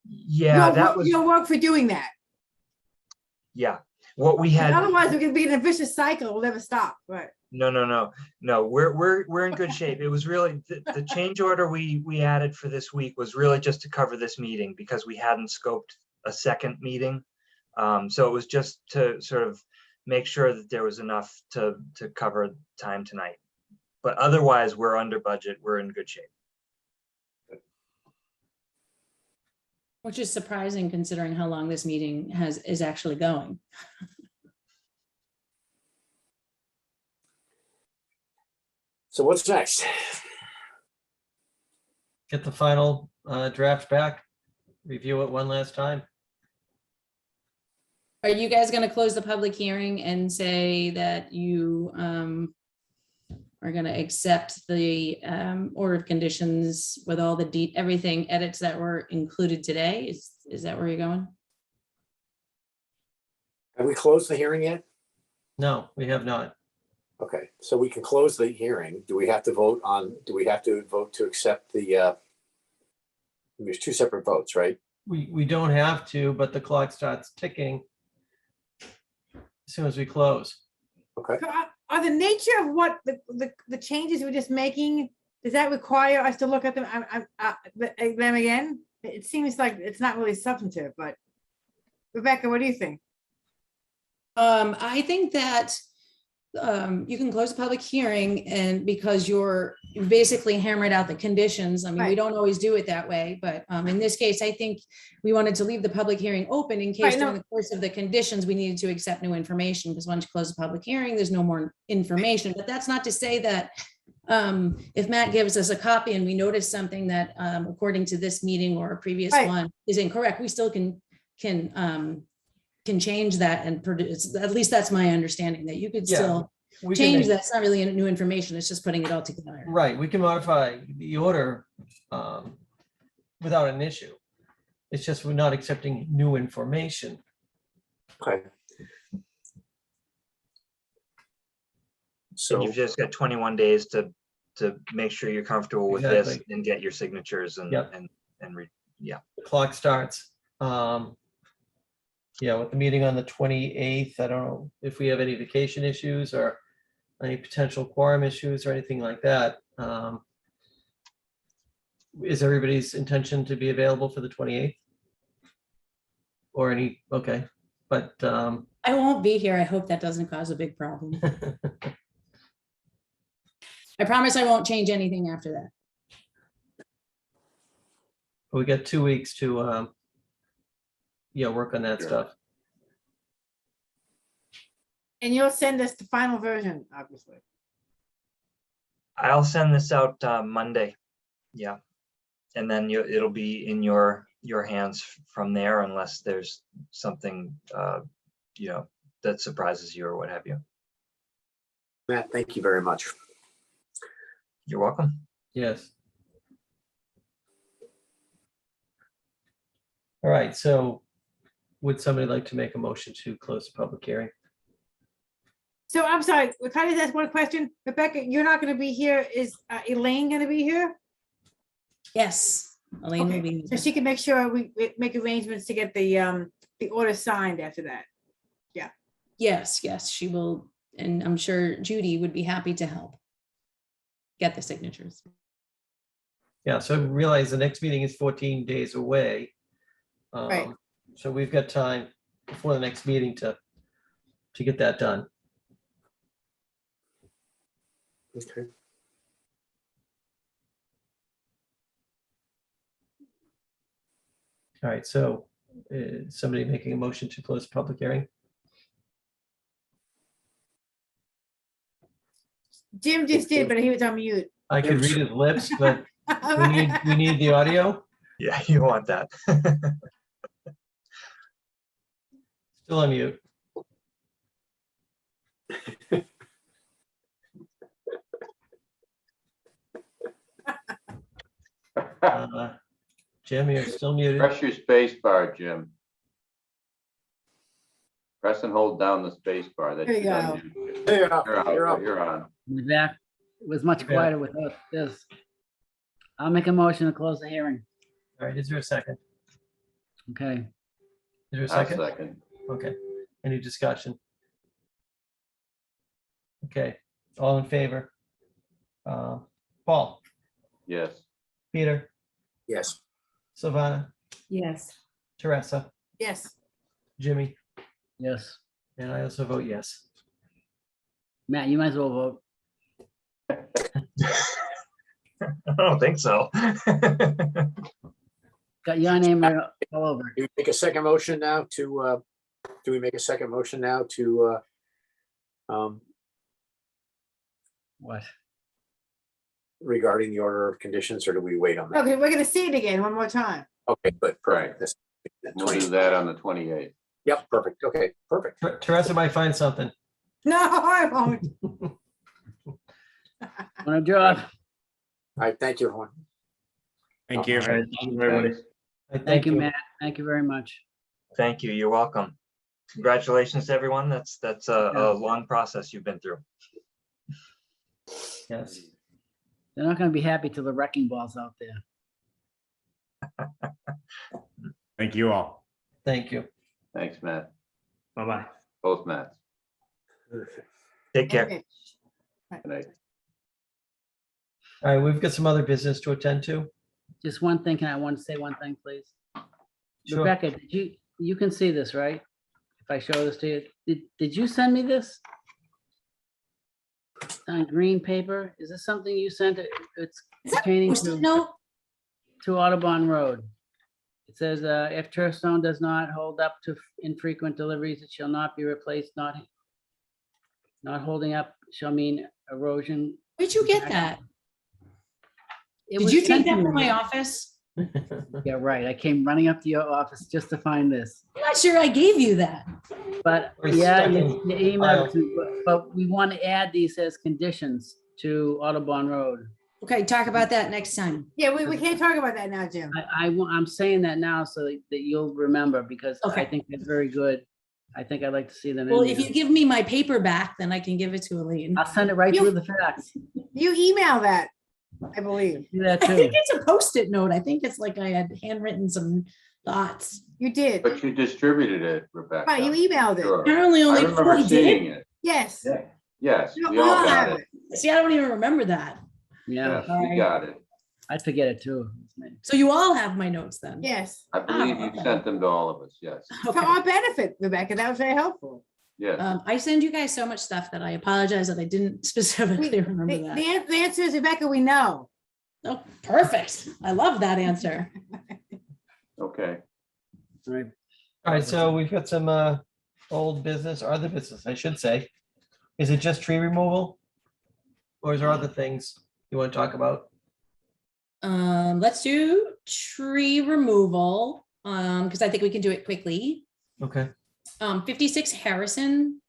Yeah, that was, Your work for doing that. yeah. What we had. Otherwise, we could be in a vicious cycle. We'll never stop, right? No. We're in good shape. It was really the change order we added for this week was really just to cover this meeting because we hadn't scoped a second meeting. So it was just to sort of make sure that there was enough to cover time tonight. But otherwise, we're under budget. We're in good shape. Which is surprising considering how long this meeting is actually going. So what's next? Get the final draft back, review it one last time. Are you guys going to close the public hearing and say that you are going to accept the order of conditions with all the everything edits that were included today? Is that where you're going? Have we closed the hearing yet? No, we have not. Okay, so we can close the hearing. Do we have to vote to accept the, there's two separate votes, right? We don't have to, but the clock starts ticking as soon as we close. Okay. Are the nature of what the changes we're just making, does that require us to look at them again? It seems like it's not really substantive, but Rebecca, what do you think? I think that you can close the public hearing and because you basically hammered out the conditions. I mean, we Right. don't always do it that way, but in this case, I think we wanted to leave the public hearing open in case Right, no. during the course of the conditions, we needed to accept new information because once you close the public hearing, there's no more information. But that's not to say that if Matt gives us a copy and we notice something that according to this meeting or a previous Right. one is incorrect, we still can change that and produce, at least that's my understanding, that you could Yeah. still We can change make- that. It's not really new information. It's just putting it all together. Right, we can modify the order without an issue. It's just we're not accepting new information. Okay. And So, you've just got 21 days to make sure you're comfortable with this Exactly. and get your signatures and, Yep. yeah. The clock starts. Yeah, with the meeting on the 28th, I don't know if we have any vacation issues or any potential quorum issues or anything like that. Is everybody's intention to be available for the 28th? Or any, okay, but I won't be here. I hope that doesn't cause a big problem. I promise I won't change anything after that. we got 2 weeks to work on that Sure. stuff. And you'll send us the final version, obviously. I'll send this out Monday. Yeah. And then it'll be in your hands from there unless there's something, that surprises you or what have you. Matt, thank you very much. You're welcome. Yes. All right, so would somebody like to make a motion to close the public hearing? So I'm sorry, can I just ask one question? Rebecca, you're not gonna be here. Is Elaine gonna be here? Yes, Elaine will be. So she can make sure we make arrangements to get the order signed after that. Yes, she will. And I'm sure Judy would be happy to help get the signatures. Yeah, so realize the next meeting is 14 days away. Right. So we've got time before the next meeting to get that done. Okay. All right, so somebody making a motion to close the public hearing? Jim just did, but he was on mute. I could read his lips, but we need the audio. Yeah, you want that. Still on mute. Jim, you're still muted. Press your space bar, Jim. Press and hold down the space bar. That There you should go. unmute you. There you are. You're out, You're up. you're on. We're back. It was much Yeah. quieter without this. I'll make a motion to close the hearing. All right, is there a second? Okay. Is there a I'll second? second. Okay, any discussion? Okay, all in favor? Paul, Yes. Peter, Yes. Silvana, Yes. Teresa, Yes. Jimmy, Yes. and I also vote yes. Matt, you might as well vote. I don't think so. Got your name right all over. Do we make a second motion now to, What? regarding the order of conditions, or do we wait on that? Okay, we're gonna see it again one more time. Okay, good, Right. perfect. This- We'll do that on the 28th. Yep, perfect. Okay, perfect. Teresa might find something. No, I won't. On a job. All right, thank you, everyone. Thank you. All right, thank you, everybody. Thank you, Matt. Thank you very much. Thank you. You're welcome. Congratulations to everyone. That's a long process you've been through. Yes. They're not gonna be happy till the wrecking ball's out there. Thank you all. Thank you. Thanks, Matt. Bye-bye. Both Matts. Take care. Okay. Good night. All right, we've got some other business to attend to. Just one thing, can I want to say one thing, please? Sure. Rebecca, you can see this, right? If I show this to you, did you send me this? On green paper? Is this something you sent? It's pertaining No, to Audubon Road. It says, if turf stone does not hold up to infrequent deliveries, it shall not be replaced, not holding up shall mean erosion. where'd you get that? It Did was you take sent to that me. from my office? Yeah, right. I came running up to your office just to find this. I'm not sure I gave you that. But Or it's yeah, stuck you in you the emailed file. to, but we want to add these as conditions to Audubon Road. Okay, talk about that next time. Yeah, we can't talk about that now, Jim. I'm saying that now so that you'll remember, because I Okay. think they're very good. I think I'd like to see them Well, in if there. you give me my paper back, then I can give it to Elaine. I'll send it right through the fax. You email that, I believe. Do that I too. think it's a Post-it note. I think it's like I had handwritten some thoughts. You did. But you distributed it, Rebecca. Right, you emailed it. Sure. Apparently I only remember 40 seeing did. it. Yes. Yes, We we all all got have it. See, I don't even remember that. Yeah, Yes, we got it. I'd forget it too. So you all have my notes then? Yes. I believe Oh, you okay. sent them to all of us, yes. For our benefit, Rebecca, that was very helpful. Yes. I send you guys so much stuff that I apologize that I didn't specifically remember that. The answer is, Rebecca, we know. Oh, perfect. I love that answer. Okay. All right. All right, so we've got some old business, or other business, I should say. Is it just tree removal? Or is there other things you want to talk about? Let's do tree removal, because I think we can do it quickly. Okay. 56 Harrison.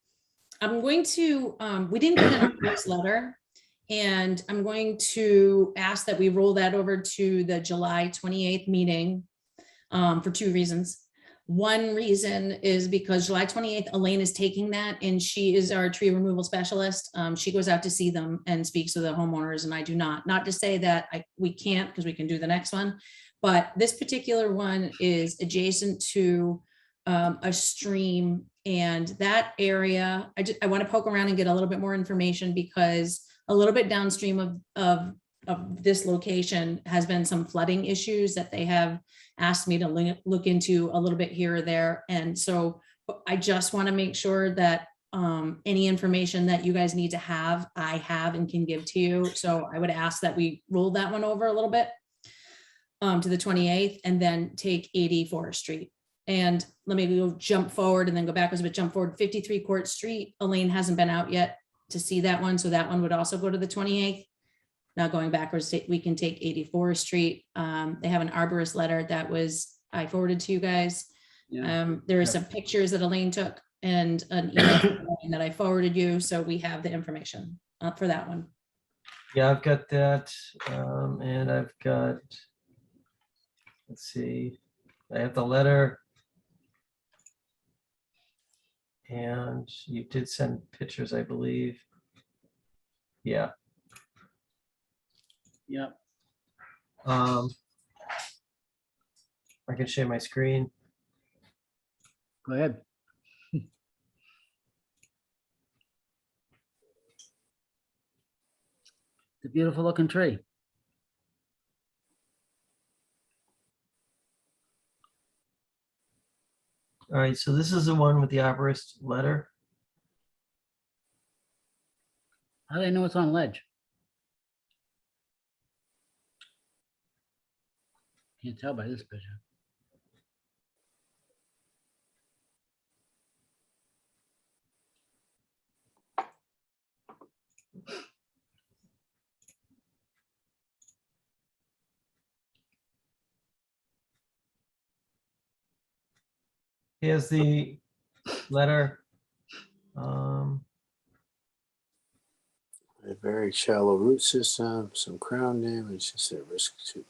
I'm going to, we didn't get an first letter, and I'm going to ask that we roll that over to the July 28th meeting for two reasons. One reason is because July 28th, Elaine is taking that, and she is our tree removal specialist. She goes out to see them and speaks to the homeowners, and I do not. Not to say that we can't, because we can do the next one, but this particular one is adjacent to a stream, and that area, I want to poke around and get a little bit more information, because a little bit downstream of this location has been some flooding issues that they have asked me to look into a little bit here or there. And so I just want to make sure that any information that you guys need to have, I have and can give to you. So I would ask that we roll that one over a little bit to the 28th, and then take 80 Forest Street. And let me go jump forward and then go backwards, but jump forward 53 Court Street. Elaine hasn't been out yet to see that one. So that one would also go to the 28th. Now going backwards, we can take 80 Forest Street. They have an arborist letter that I forwarded to you guys. Yeah. There are some pictures that Elaine took and an email that I forwarded you. So we have the information for that one. Yeah, I've got that. And I've got, let's see, I have the letter. And you did send pictures, I believe. Yeah. Yeah. I can share my screen. Go ahead. It's a beautiful looking tree. All right, so this is the one with the arborist letter. How do they know it's on ledge? Can't tell by this picture. Here's the letter. A very shallow root system, some crown damage, just a risk to.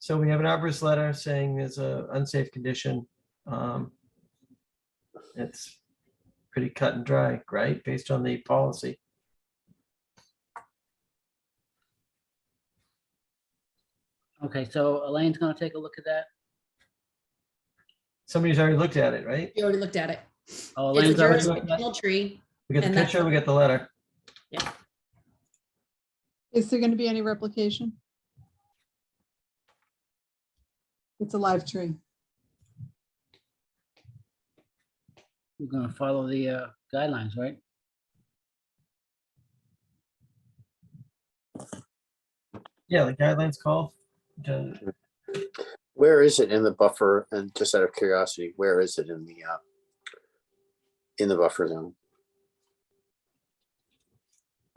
So we have an arborist letter saying there's a unsafe condition. It's pretty cut and dry, right? Based on the policy. Okay, so Elaine's gonna take a look at that. Somebody's already looked at it, right? You already looked at it. Oh, It's a Elaine's already looked at it. jurisdictional tree. We got the And that's- picture, we got the letter. Yeah. Is there going to be any replication? It's a live tree. We're gonna follow the guidelines, right? Yeah, the guidelines called. Where is it in the buffer? And just out of curiosity, where is it in the buffer zone?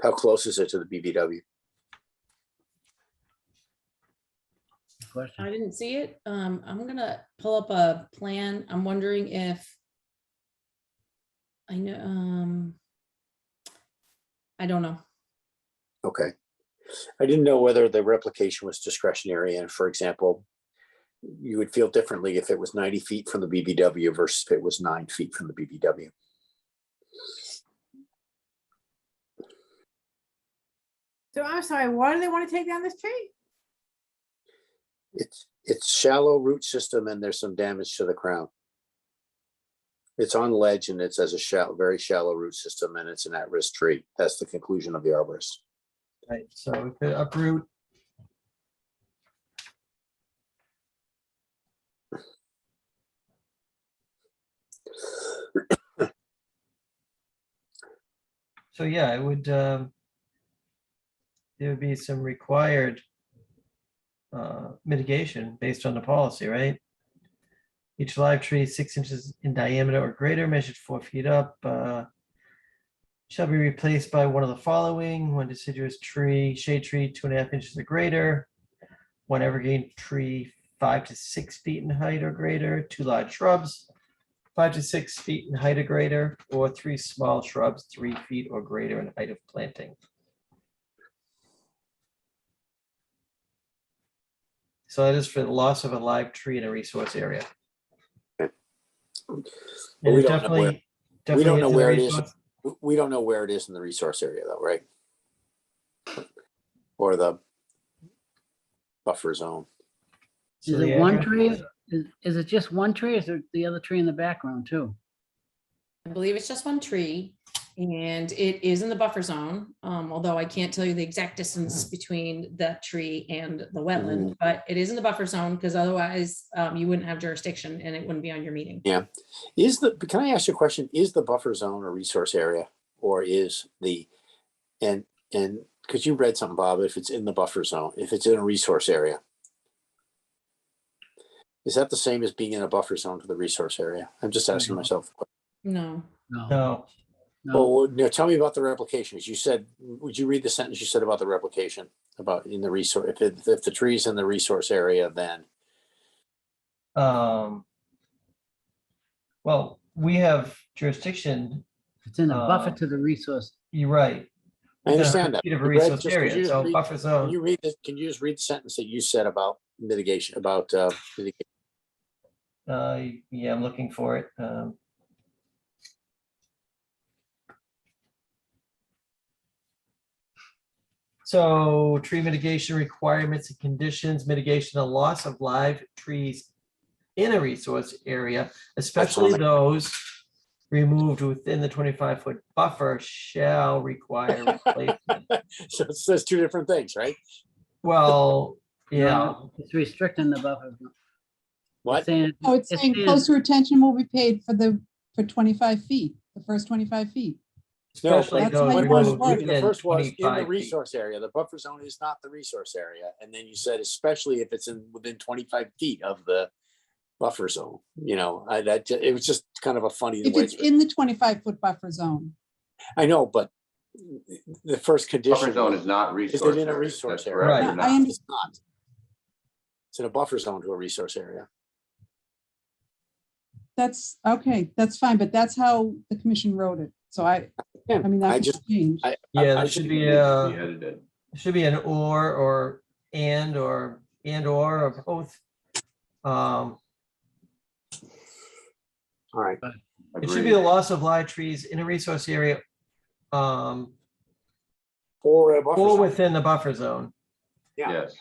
How close is it to the BBW? Question. I didn't see it. I'm gonna pull up a plan. I'm wondering if I know, I don't know. Okay. I didn't know whether the replication was discretionary, and for example, you would feel differently if it was 90 feet from the BBW versus if it was 9 feet from the BBW. So I'm sorry, why do they want to take down this tree? It's shallow root system and there's some damage to the crown. It's on ledge and it's as a very shallow root system and it's an at-risk tree. That's the conclusion of the arborist. Right, so we could uproot. So yeah, it would, there would be some required mitigation based on the policy, right? Each live tree 6 inches in diameter or greater, measured 4 feet up, shall be replaced by one of the following: one deciduous tree, shade tree 2.5 inches or greater, one evergreen tree 5 to 6 feet in height or greater, 2 large shrubs 5 to 6 feet in height or greater, or 3 small shrubs 3 feet or greater in height of planting. So that is for the loss of a live tree in a resource area. But And we it don't know where, definitely we don't know is in the where it is. resource- We don't know where it is in the resource area though, right? Or the buffer zone. So Is the it one address- tree? Is it just one tree? Or is there the other tree in the background too? I believe it's just one tree and it is in the buffer zone. Although I can't tell you the exact distance between that tree and the wetland, but it is in the buffer zone because otherwise you wouldn't have jurisdiction and it wouldn't be on your meeting. Yeah. Can I ask you a question? Is the buffer zone a resource area or is and because you read something, Bob, if it's in the buffer zone, if it's in a resource area, is that the same as being in a buffer zone to the resource area? I'm just asking myself. No. No, Well, no, tell me about the replication. As you said, would you read the sentence you said about the replication about in the resource? If the tree's in the resource area, then well, we have jurisdiction. It's in the buffer to the resource. You're right. I understand that. Feet of a Read- resource just- could you area, just so read- buffer Can zone. you read this? Can you just read the sentence that you said about mitigation, about mitigation? Yeah, I'm looking for it. So tree mitigation requirements and conditions, mitigation of loss of live trees in a resource area, especially those removed within the 25-foot buffer shall require replacement. So it says two different things, right? Well, yeah, No, it's restricting the buffer. What? It's saying, Oh, it's saying saying- closer attention will be paid for 25 feet, the first 25 feet. No, especially That's those how it removed was. the within first was in 25 the feet. resource area. The buffer zone is not the resource area. And then you said, especially if it's within 25 feet of the buffer zone, you know, it was just kind of a funny If way. it's in the 25-foot buffer zone. I know, but the first condition. Buffer zone is not resource. Is it in a area. resource That's area? correct. Right. Or I not. understand. It's not. It's in a buffer zone to a resource area. That's okay. That's fine, but that's how the commission wrote it. So I mean, I that just, could change. Yeah, I there just- should It be needs to be a, edited. should be an or both. All right. It should be the loss of live trees in a resource area, Or a buffer or zone. within the buffer zone. Yeah. Yes.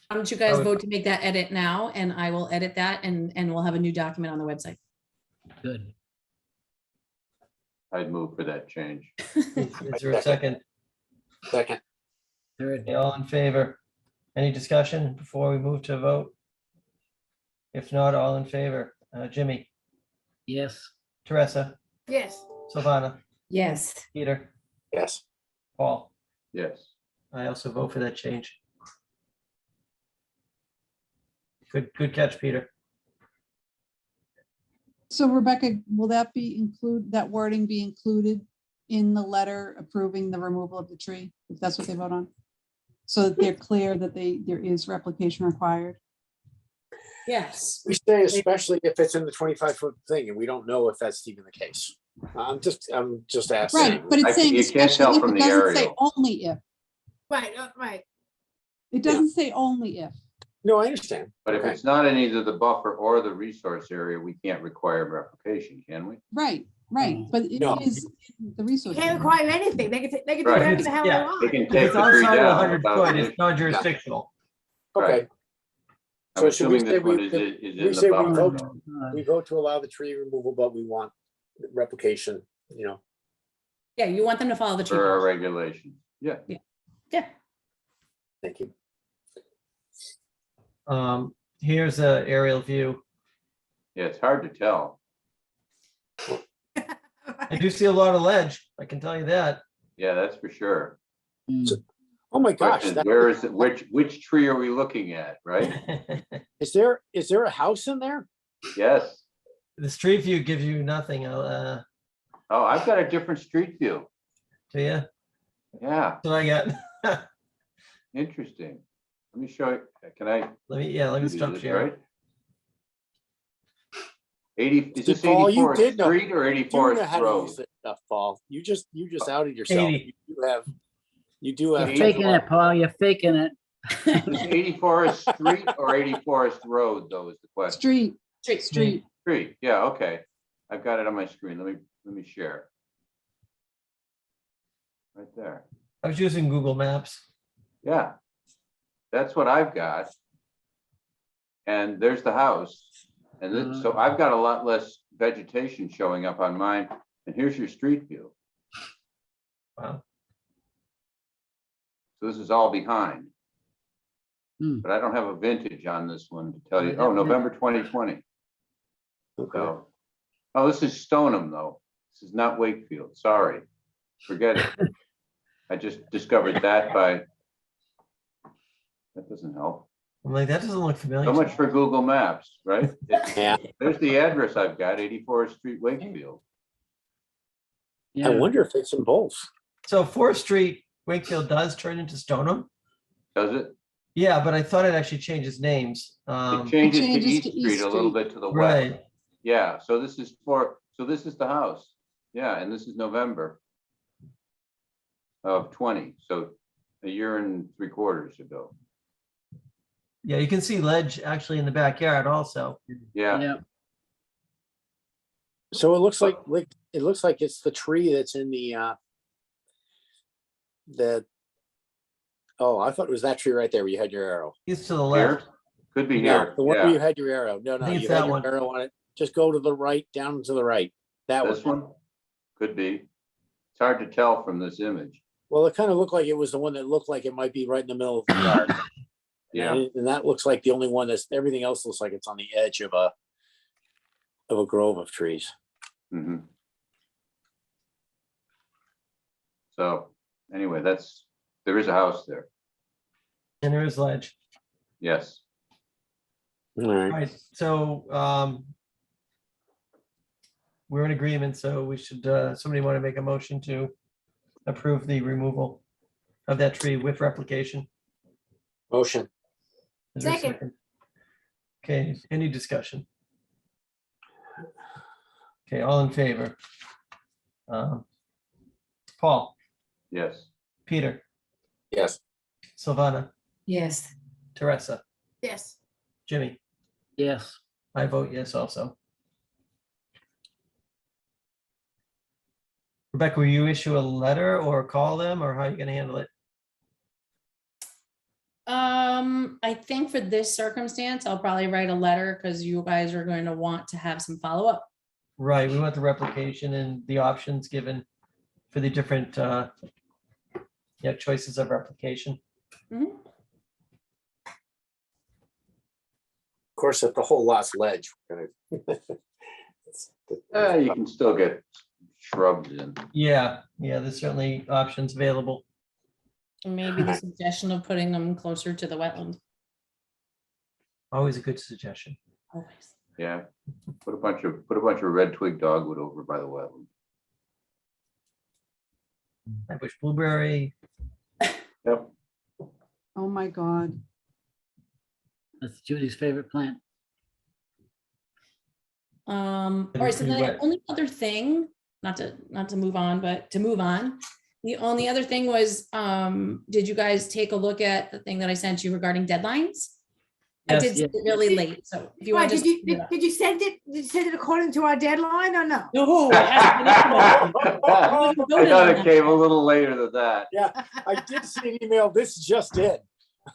Why don't you guys would- vote to make that edit now and I will edit that and we'll have a new document on the website. Good. I'd move for that change. Is there a second? Second. Third. Okay, all in favor? Any discussion before we move to vote? If not, all in favor? Jimmy, Yes. Teresa, Yes. Silvana, Yes. Peter, Yes. Paul. Yes. I also vote for that change. Good catch, Peter. So Rebecca, will that that wording be included in the letter approving the removal of the tree, if that's what they vote on? So that they're clear that there is replication required? Yes. We say especially if it's in the 25-foot thing, and we don't know if that's even the case. I'm just asking. Right, but it's saying You can't tell especially if, from it the doesn't say aerial. only if. Right, right. It doesn't say only if. No, I understand. But if Okay. it's not in either the buffer or the resource area, we can't require replication, can we? Right, but it No. is in the resource. Can't area. require anything. They can do Right. whatever the hell they Yeah. They want. can If take it's the tree outside of down 100 without foot, permission. it's non-jurisdictional. Okay. I'm So should we assuming say this one we- is we in say the we buffer. vote- zone. We vote to allow the tree removal, but we want replication, Yeah, you want them to follow the tree. For our policy. regulations. Yeah. Yeah. Thank you. Here's a aerial view. Yeah, it's hard to tell. I do see a lot of ledge. I can tell you that. Yeah, that's for sure. Oh my gosh, Question, where is it? Which tree are we looking at, right? is there a house in there? Yes. The street view gives you nothing. Oh, I've got a different street view. Do you? Yeah, So I got. interesting. Let me show you. Can I? Let me do stop this, sharing. right? 80, is See, this Paul, you 84th did know- Street or You do know 84th how to Road? use this stuff, Paul. You just outed yourself. 80. You do have. You're faking it, Paul, you're faking it. Is 84th Street or 84th Road, though, is the question? Street. Street, yeah, okay. I've got it on my screen. Let me share. Right there. I was using Google Maps. Yeah. That's what I've got. And there's the house. And then, so I've got a lot less vegetation showing up on mine. And here's your street view. Wow. So this is all behind. Hmm. But I don't have a vintage on this one to tell you. Yeah, Oh, yeah. November 2020. Okay. So, oh, this is Stoneham, though. This is not Wakefield. Sorry. Forget it. I just discovered that by, that doesn't help. I'm like, that doesn't look familiar. So to much me. for Google Maps, right? Yeah. There's the address I've got, 84th Street, Wakefield. I wonder if it's in both. So 4th Street, Wakefield does turn into Stoneham. Does it? Yeah, but I thought it actually changes names. It changes to changes East to Street East a little Street. bit to the west. Right. Yeah, so this is the house. Yeah, and this is November of 20, so a year and 3/4 ago. Yeah, you can see ledge actually in the backyard also. Yeah, Yeah, So it looks like it's the tree that's in the. Oh, I thought it was that tree right there where you had your arrow. He's to the here, left. could be No, here. the one where you Yeah, had your arrow. No, think it's you that had your one. arrow on it. Just go to the right, down to the right. That this one. one could be. It's hard to tell from this image. Well, it kind of looked like it was the one that looked like it might be right in the middle of the yard. Yeah, And that looks like the only one everything else looks like it's on the edge of a grove of trees. mhm. So anyway, there is a house there. And there is ledge. Yes. All All right. right, so we're in agreement, so we should, somebody want to make a motion to approve the removal of that tree with replication? Motion. Is there a Second. Okay, any discussion? Okay, all in favor? Paul, Yes. Peter, Yes. Silvana, Yes. Teresa, Yes. Jimmy, yes. I vote yes also. Rebecca, will you issue a letter or call them, or how are you gonna handle it? I think for this circumstance, I'll probably write a letter because you guys are going to want to have some follow-up. Right, we want the replication and the options given for the different choices of replication. Mhm. Of course, if the whole lot's ledge, we're gonna. You can still get shrubs in. Yeah, there's certainly options available. And maybe the suggestion of putting them closer to the wetland. Always a good suggestion. Always. Yeah, put a bunch of red twig dogwood over by the wetland. Bush blueberry. Yep. Oh, my God. That's Judy's favorite plant. All It'd be right, so pretty the wet. only other thing, not to move on, but to move on. The only other thing was, did you guys take a look at the thing that I sent you regarding deadlines? I Yes. did send it really late, so if you Why, want to did just. you send it? Did you send it according to our deadline or no? No, it hasn't been implemented. I thought it came a little later than that. Yeah, I did see an email. This just in.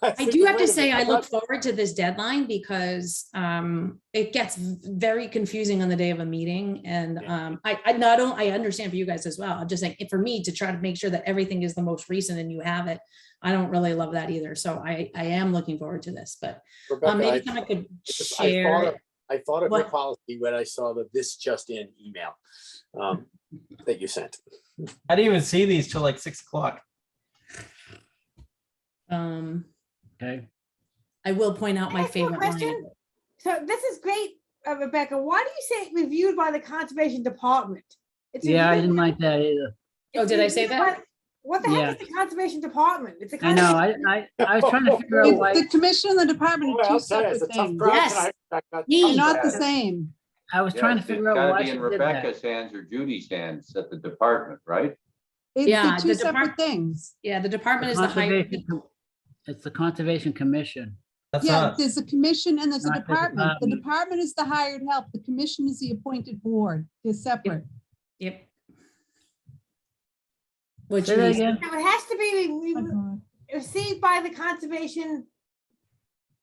I do have to say, I look forward to this deadline because it gets very confusing on the day of a meeting. And I understand for you guys as well. I'm just saying, for me to try to make sure that everything is the most recent and you have it, I don't really love that either. So I am looking forward to this, but Rebecca, maybe I could share. I thought of What? your policy when I saw the this just in email that you sent. I didn't even see these till like 6 o'clock. Okay. I will point out my Can I ask you a favorite question? line. So this is great, Rebecca. Why do you say reviewed by the Conservation Department? It's Yeah, I reviewed didn't by- like that either. Oh, it's did I say reviewed that? by- What the Yeah. heck is the Conservation Department? It's a I know, conservation- I was trying to figure out why, The commission and the department Boy, are two I'll tell you, it's separate a tough things. crowd Yes. tonight, Rebecca. Me. They're not the Yeah. same. I was trying to Yes, figure it's out gotta why be she in did that. Rebecca's hands or Judy's hands at the department, right? They're Yeah, two the separate things. Yeah, the department is the higher. It's the Conservation Commission. That's Yeah, not, there's a commission and there's a Not the department. The department. department is the hired help. The commission is the appointed board. They're separate. Yep. Which Say that means, again, So it has to be Oh my God. received by the Conservation.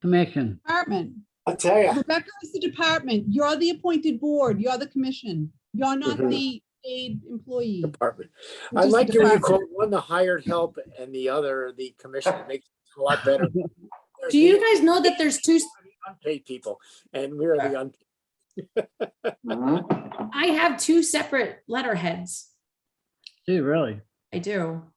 Commission. Department. I'll tell you. Rebecca is the department. You're the appointed board. You're the commission. You're not Mhm. the paid employee. Department. which I is the like when you department. call one the hired help and the other the commission. It makes it a lot better. do you guys know that there's two, Unpaid people and we're the unpaid. Mhm. I have two separate letterheads. Gee, really? I do.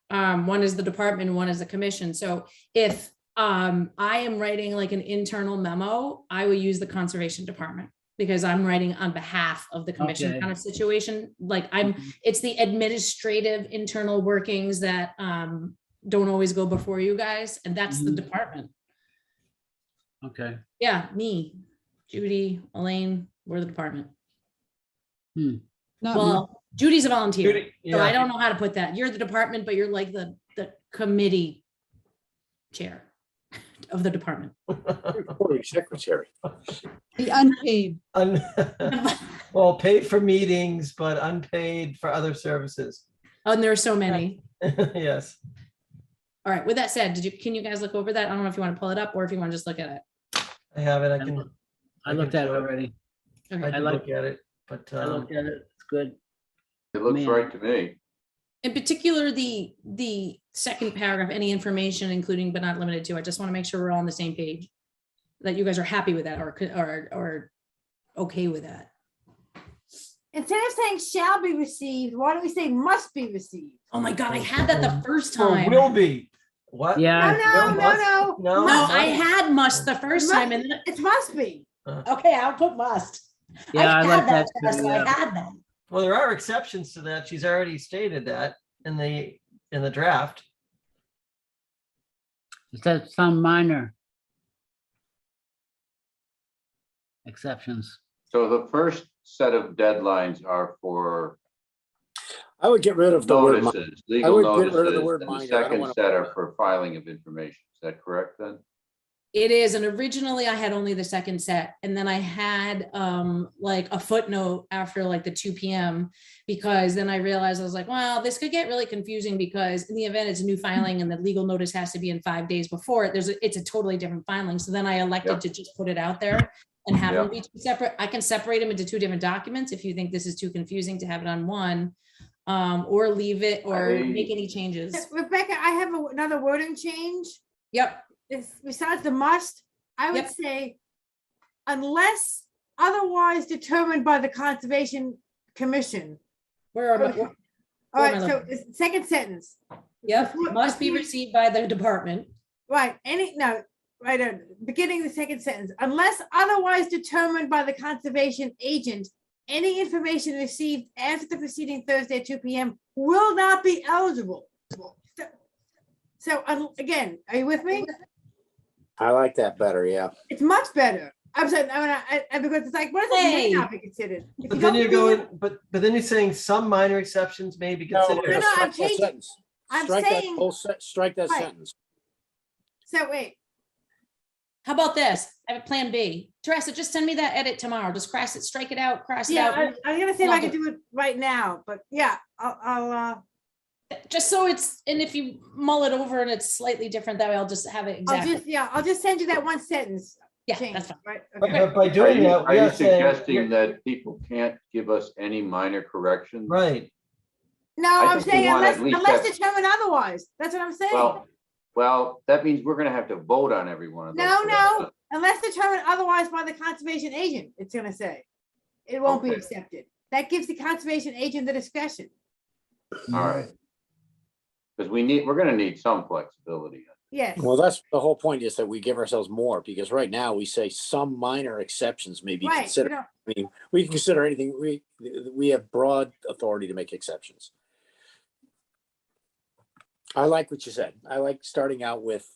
One is the department, one is the commission. So if I am writing like an internal memo, I will use the conservation department because I'm writing on behalf of the commission Okay. kind of situation. Like it's the administrative internal workings that don't always go before you guys, and that's the Mhm. department. Okay. Yeah, me, Judy, Elaine, we're the department. Not me. Well, Judy's a volunteer. Judy, So I yeah. don't know how to put that. You're the department, but you're like the committee chair of the department. Recording secretary. The unpaid. Well, paid for meetings, but unpaid for other services. Oh, and there are so many. Yes. All right, with that said, can you guys look over that? I don't know if you want to pull it up or if you want to just look at it. I have it. I I can. looked- I looked at it already. I Okay. did like- look at it, but I looked at it. It's good. It looks Man. right to me. In particular, the second paragraph, any information including but not limited to, I just want to make sure we're all on the same page. That you guys are happy with that or okay with that. Instead of saying shall be received, why don't we say must be received? Oh my God, I had that the first Or time. will be. What? Yeah. No. No. No, I had must the first time and then, It must be. okay, I'll put must. Yeah, I had like that Trust, too, I yeah. had that. Well, there are exceptions to that. She's already stated that in the draft. It says some minor exceptions. So the first set of deadlines are for I would get rid of the word. notices, I legal would get rid of the notices, word and the minor. I don't second wanna- set are for filing of information. Is that correct then? It is, and originally I had only the second set, and then I had like a footnote after like the 2 p.m. because then I realized I was like, well, this could get really confusing because in the event it's a new filing and the legal notice has to be in 5 days before it, it's a totally different filing. So then I elected Yep. to just put it out there and have them Yep. be two separate. I can separate them into two different documents if you think this is too confusing to have it on one, or leave it or make any changes. Rebecca, I have another wording change. Yep. Besides the must, I would Yep. say unless otherwise determined by the Conservation Commission. Where am I? Okay. where All am right, I so looking? second sentence, Yep, must be received by the department. right, any, no, right at beginning of the second sentence, unless otherwise determined by the conservation agent, any information received after the preceding Thursday at 2 p.m. will not be eligible. So again, are you with me? I like that better, yeah. It's much better. I'm saying, because it's like, what does it may not be considered? If But you then don't you're do it- going, but then you're saying some minor exceptions may be considered. No, I'm Strike that changing- sentence. I'm Strike that saying- whole strike that Right. sentence. So wait, How about this? I have a plan B. Teresa, just send me that edit tomorrow. Just cross it, strike it out, cross it yeah, out. I'm gonna see if I'll I can do it right now, but yeah, I'll Just so it's, and if you mull it over and it's slightly different, that way I'll just have it exactly. I'll just send you that one sentence. Yeah, change, that's fine. right? But Okay. by doing that, Are we you are saying. suggesting that people can't give us any minor corrections? Right. No, I I'm think we saying want unless, at least unless that- determined otherwise. That's what I'm saying. Well, that means we're gonna have to vote on every one of those. No, unless determined otherwise by the conservation agent, it's gonna say. It won't be Okay. accepted. That gives the conservation agent the discretion. All right. Because we're gonna need some flexibility. Yes. Well, that's the whole point, is that we give ourselves more, because right now we say some minor exceptions may be Right. considered. I mean, we can consider anything. We have broad authority to make exceptions. I like what you said. I like starting out with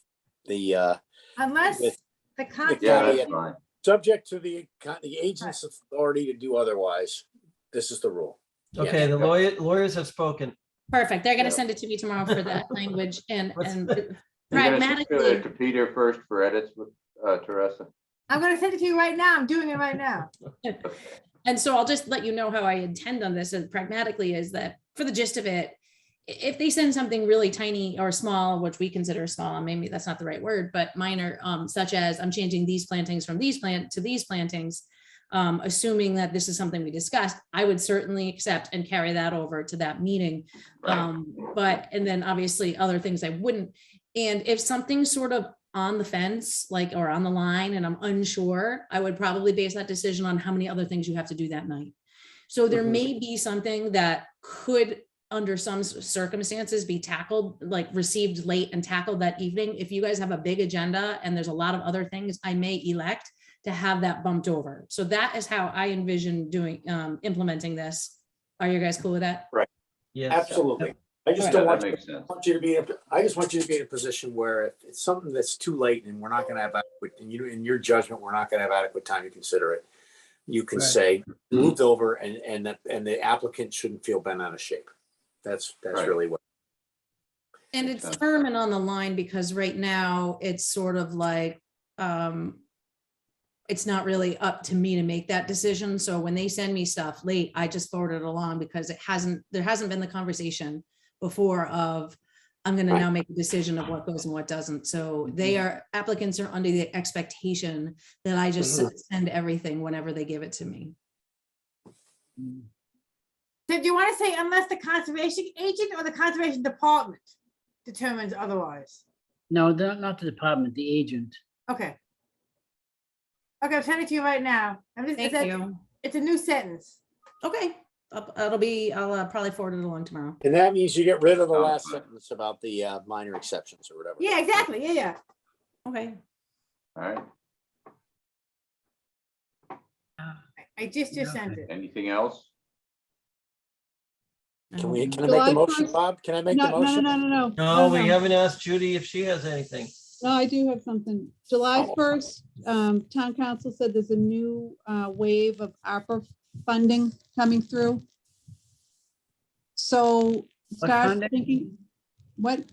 the Unless with the Yeah, conservation, that's fine. subject to the agent's authority to do otherwise. This is the rule. Okay, Yes. the lawyers have spoken. Perfect. They're gonna Yeah. send it to me tomorrow for that language and What's- and You're gonna pragmatically. send it to Peter first for edits with Teresa. I'm gonna send it to you right now. I'm doing it right now. And so I'll just let you know how I intend on this, and pragmatically is that for the gist of it, if they send something really tiny or small, which we consider small, and maybe that's not the right word, but minor, such as I'm changing these plantings from these to these plantings, assuming that this is something we discussed, I would certainly accept and carry that over to that meeting. And then obviously other things I wouldn't. And if something's sort of on the fence, like, or on the line, and I'm unsure, I would probably base that decision on how many other things you have to do that night. So there may be something that could, under some circumstances, be tackled, like received late and tackled that evening. If you guys have a big agenda and there's a lot of other things, I may elect to have that bumped over. So that is how I envision doing, implementing this. Are you guys cool with that? Right. Yes. Absolutely. I just Okay. don't Yeah, want that you, makes sense. want you to be, I just want you to be in a position where if it's something that's too late and we're not gonna have adequate, and you, in your judgment, we're not gonna have adequate time to consider it. You can Right. say moved over, and the applicant shouldn't feel bent out of shape. That's Right. really what. And Makes it's sense. firm and on the line because right now it's sort of like, it's not really up to me to make that decision. So when they send me stuff late, I just forward it along because there hasn't been the conversation before of, I'm gonna now make a decision of what goes and what doesn't. So applicants are under the expectation that I just send everything whenever they give it to me. So do you want to say unless the conservation agent or the conservation department determines otherwise? No, not the department, the agent. Okay. Okay, I'm sending it to you right now. Thank you. It's a new sentence. Okay, I'll probably forward it along tomorrow. And that means you get rid of the Sounds last good. sentence about the minor exceptions or whatever. Yeah, exactly. Yeah. Okay. All right. I just sent it. Anything else? Can I make July the motion, 1st. Bob? Can I make the No, motion? No, we haven't asked Judy if she has anything. No, I do have something. July Oh. 1st, town council said there's a new wave of ARPA funding coming through. So start funding? thinking, what?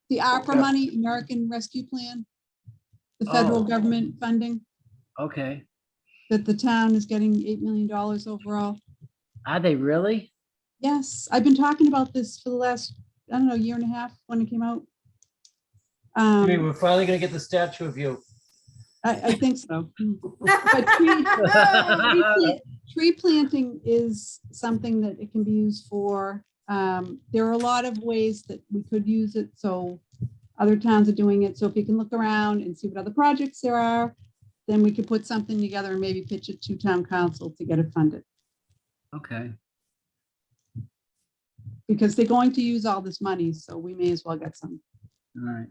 The ARPA money, American Rescue Plan, the federal Oh. government funding Okay. that the town is getting $8 million overall. Are they really? Yes, I've been talking about this for the last, I don't know, year and a half when it came out. I mean, we're finally gonna get the statue of you. I think so. But tree planting is something that it can be used for. There are a lot of ways that we could use it, so other towns are doing it. So if you can look around and see what other projects there are, then we could put something together and maybe pitch it to town council to get it funded. Okay. Because they're going to use all this money, so we may as well get some. All right.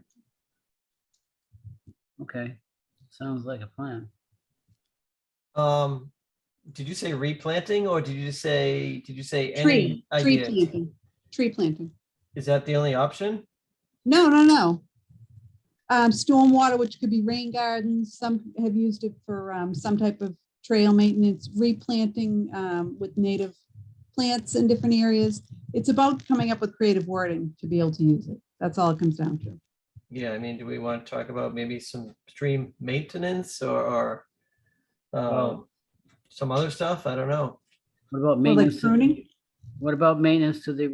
Okay, sounds like a plan. Did you say replanting or did you say Tree any idea? planting, tree planting. Is that the only option? No. Stormwater, which could be rain gardens, some have used it for some type of trail maintenance, replanting with native plants in different areas. It's about coming up with creative wording to be able to use it. That's all it comes down to. Yeah, I mean, do we want to talk about maybe some stream maintenance or some other stuff? I don't know. What about Or like maintenance? pruning? What about maintenance to the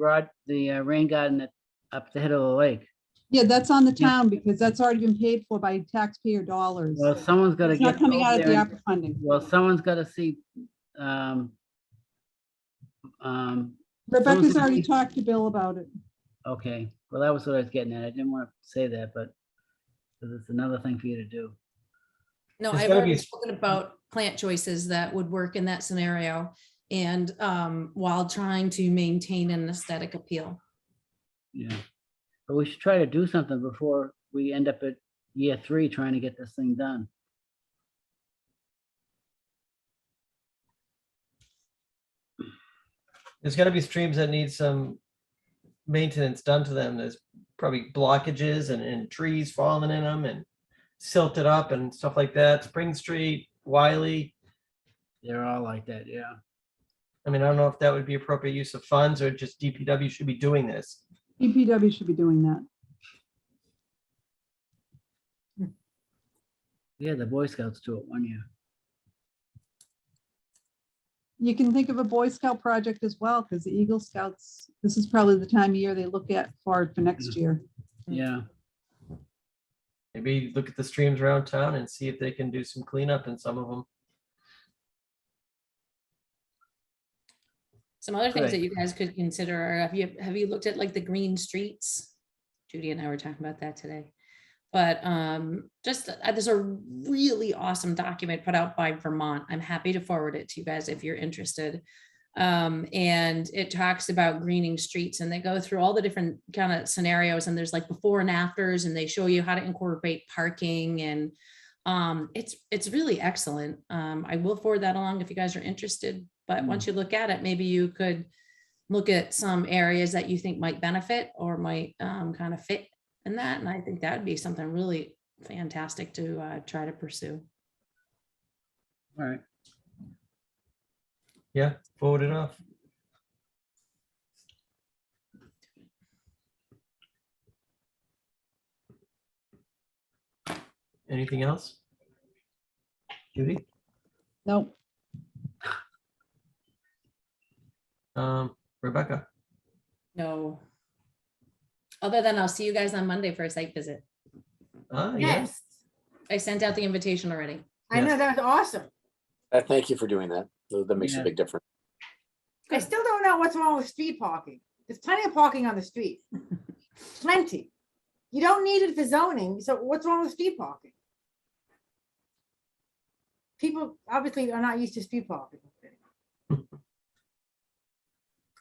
rain garden up the head of the lake? Yeah, that's on the town because that's already been paid for by taxpayer dollars. Well, someone's got to It's not get. coming over out of the there and- ARPA funding. Well, someone's got to see. Rebecca's someone's- already talked to Bill about it. Okay, well, that was what I was getting at. I didn't want to say that, but because it's another thing for you to do. No, There's I've gotta already be- spoken about plant choices that would work in that scenario and while trying to maintain an aesthetic appeal. Yeah, but we should try to do something before we end up at year 3 trying to get this thing done. There's got to be streams that need some maintenance done to them. There's probably blockages and trees falling in them and silted up and stuff like that. Spring Street, Wiley. They're all like that, yeah. I mean, I don't know if that would be appropriate use of funds or just DPW should be doing this. DPW should be doing that. Yeah, the Boy Scouts do it one year. You can think of a Boy Scout project as well, because the Eagle Scouts, this is probably the time of year they look at for next year. Yeah, Maybe look at the streams around town and see if they can do some cleanup in some of them. Some other things Right. that you guys could consider are, have you looked at like the green streets? Judy and I were talking about that today. But just there's a really awesome document put out by Vermont. I'm happy to forward it to you guys if you're interested. And it talks about greening streets and they go through all the different kind of scenarios and there's like before and afters and they show you how to incorporate parking and it's really excellent. I will forward that along if you guys are interested, but once you look at it, maybe you could look at some areas that you think might benefit or might kind of fit in that. And I think that would be something really fantastic to try to pursue. all right. Yeah, forward it off. Anything else? Judy? Nope. Rebecca? No. Other than I'll see you guys on Monday for a site visit. Yes. Yes, I sent out the invitation already. I know, that was awesome. Thank you for doing that. That makes Yeah. a big difference. I still don't know what's wrong with street parking. There's plenty of parking on the street. Plenty. You don't need it for zoning, so what's wrong with street parking? People obviously are not used to street parking.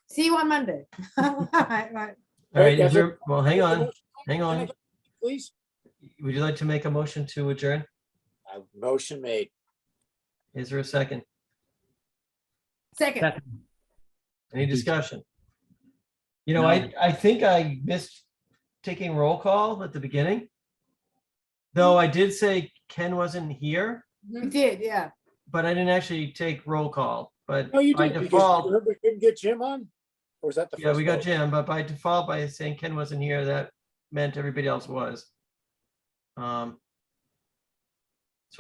See you on Monday. Right. All right, guys, is there, well, hang on, hang Can I on. go, please? Would you like to make a motion to adjourn? Motion made. Is there a second? Second, Second. Any discussion? You know, No. I think I missed taking roll call at the beginning. Though I did say Ken wasn't here, we did, yeah. but I didn't actually take roll call, but No, you by did. default, Because we couldn't get Jim on? Or was that the first? yeah, we got vote? Jim, but by default, by saying Ken wasn't here, that meant everybody else was. So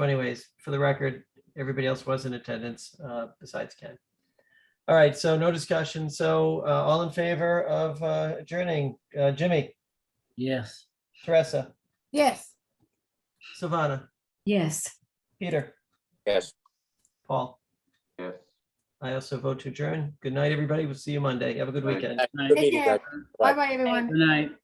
anyways, for the record, everybody else was in attendance besides Ken. All right, so no discussion. So all in favor of adjourning? Jimmy, Yes. Teresa, Yes. Savannah, Yes. Peter, Yes. Paul. Yes. I also vote to adjourn. Good night, everybody. We'll see you Monday. Have a good Right. weekend. Night. Good Take meeting, care. guys. Bye-bye, everyone. Good night.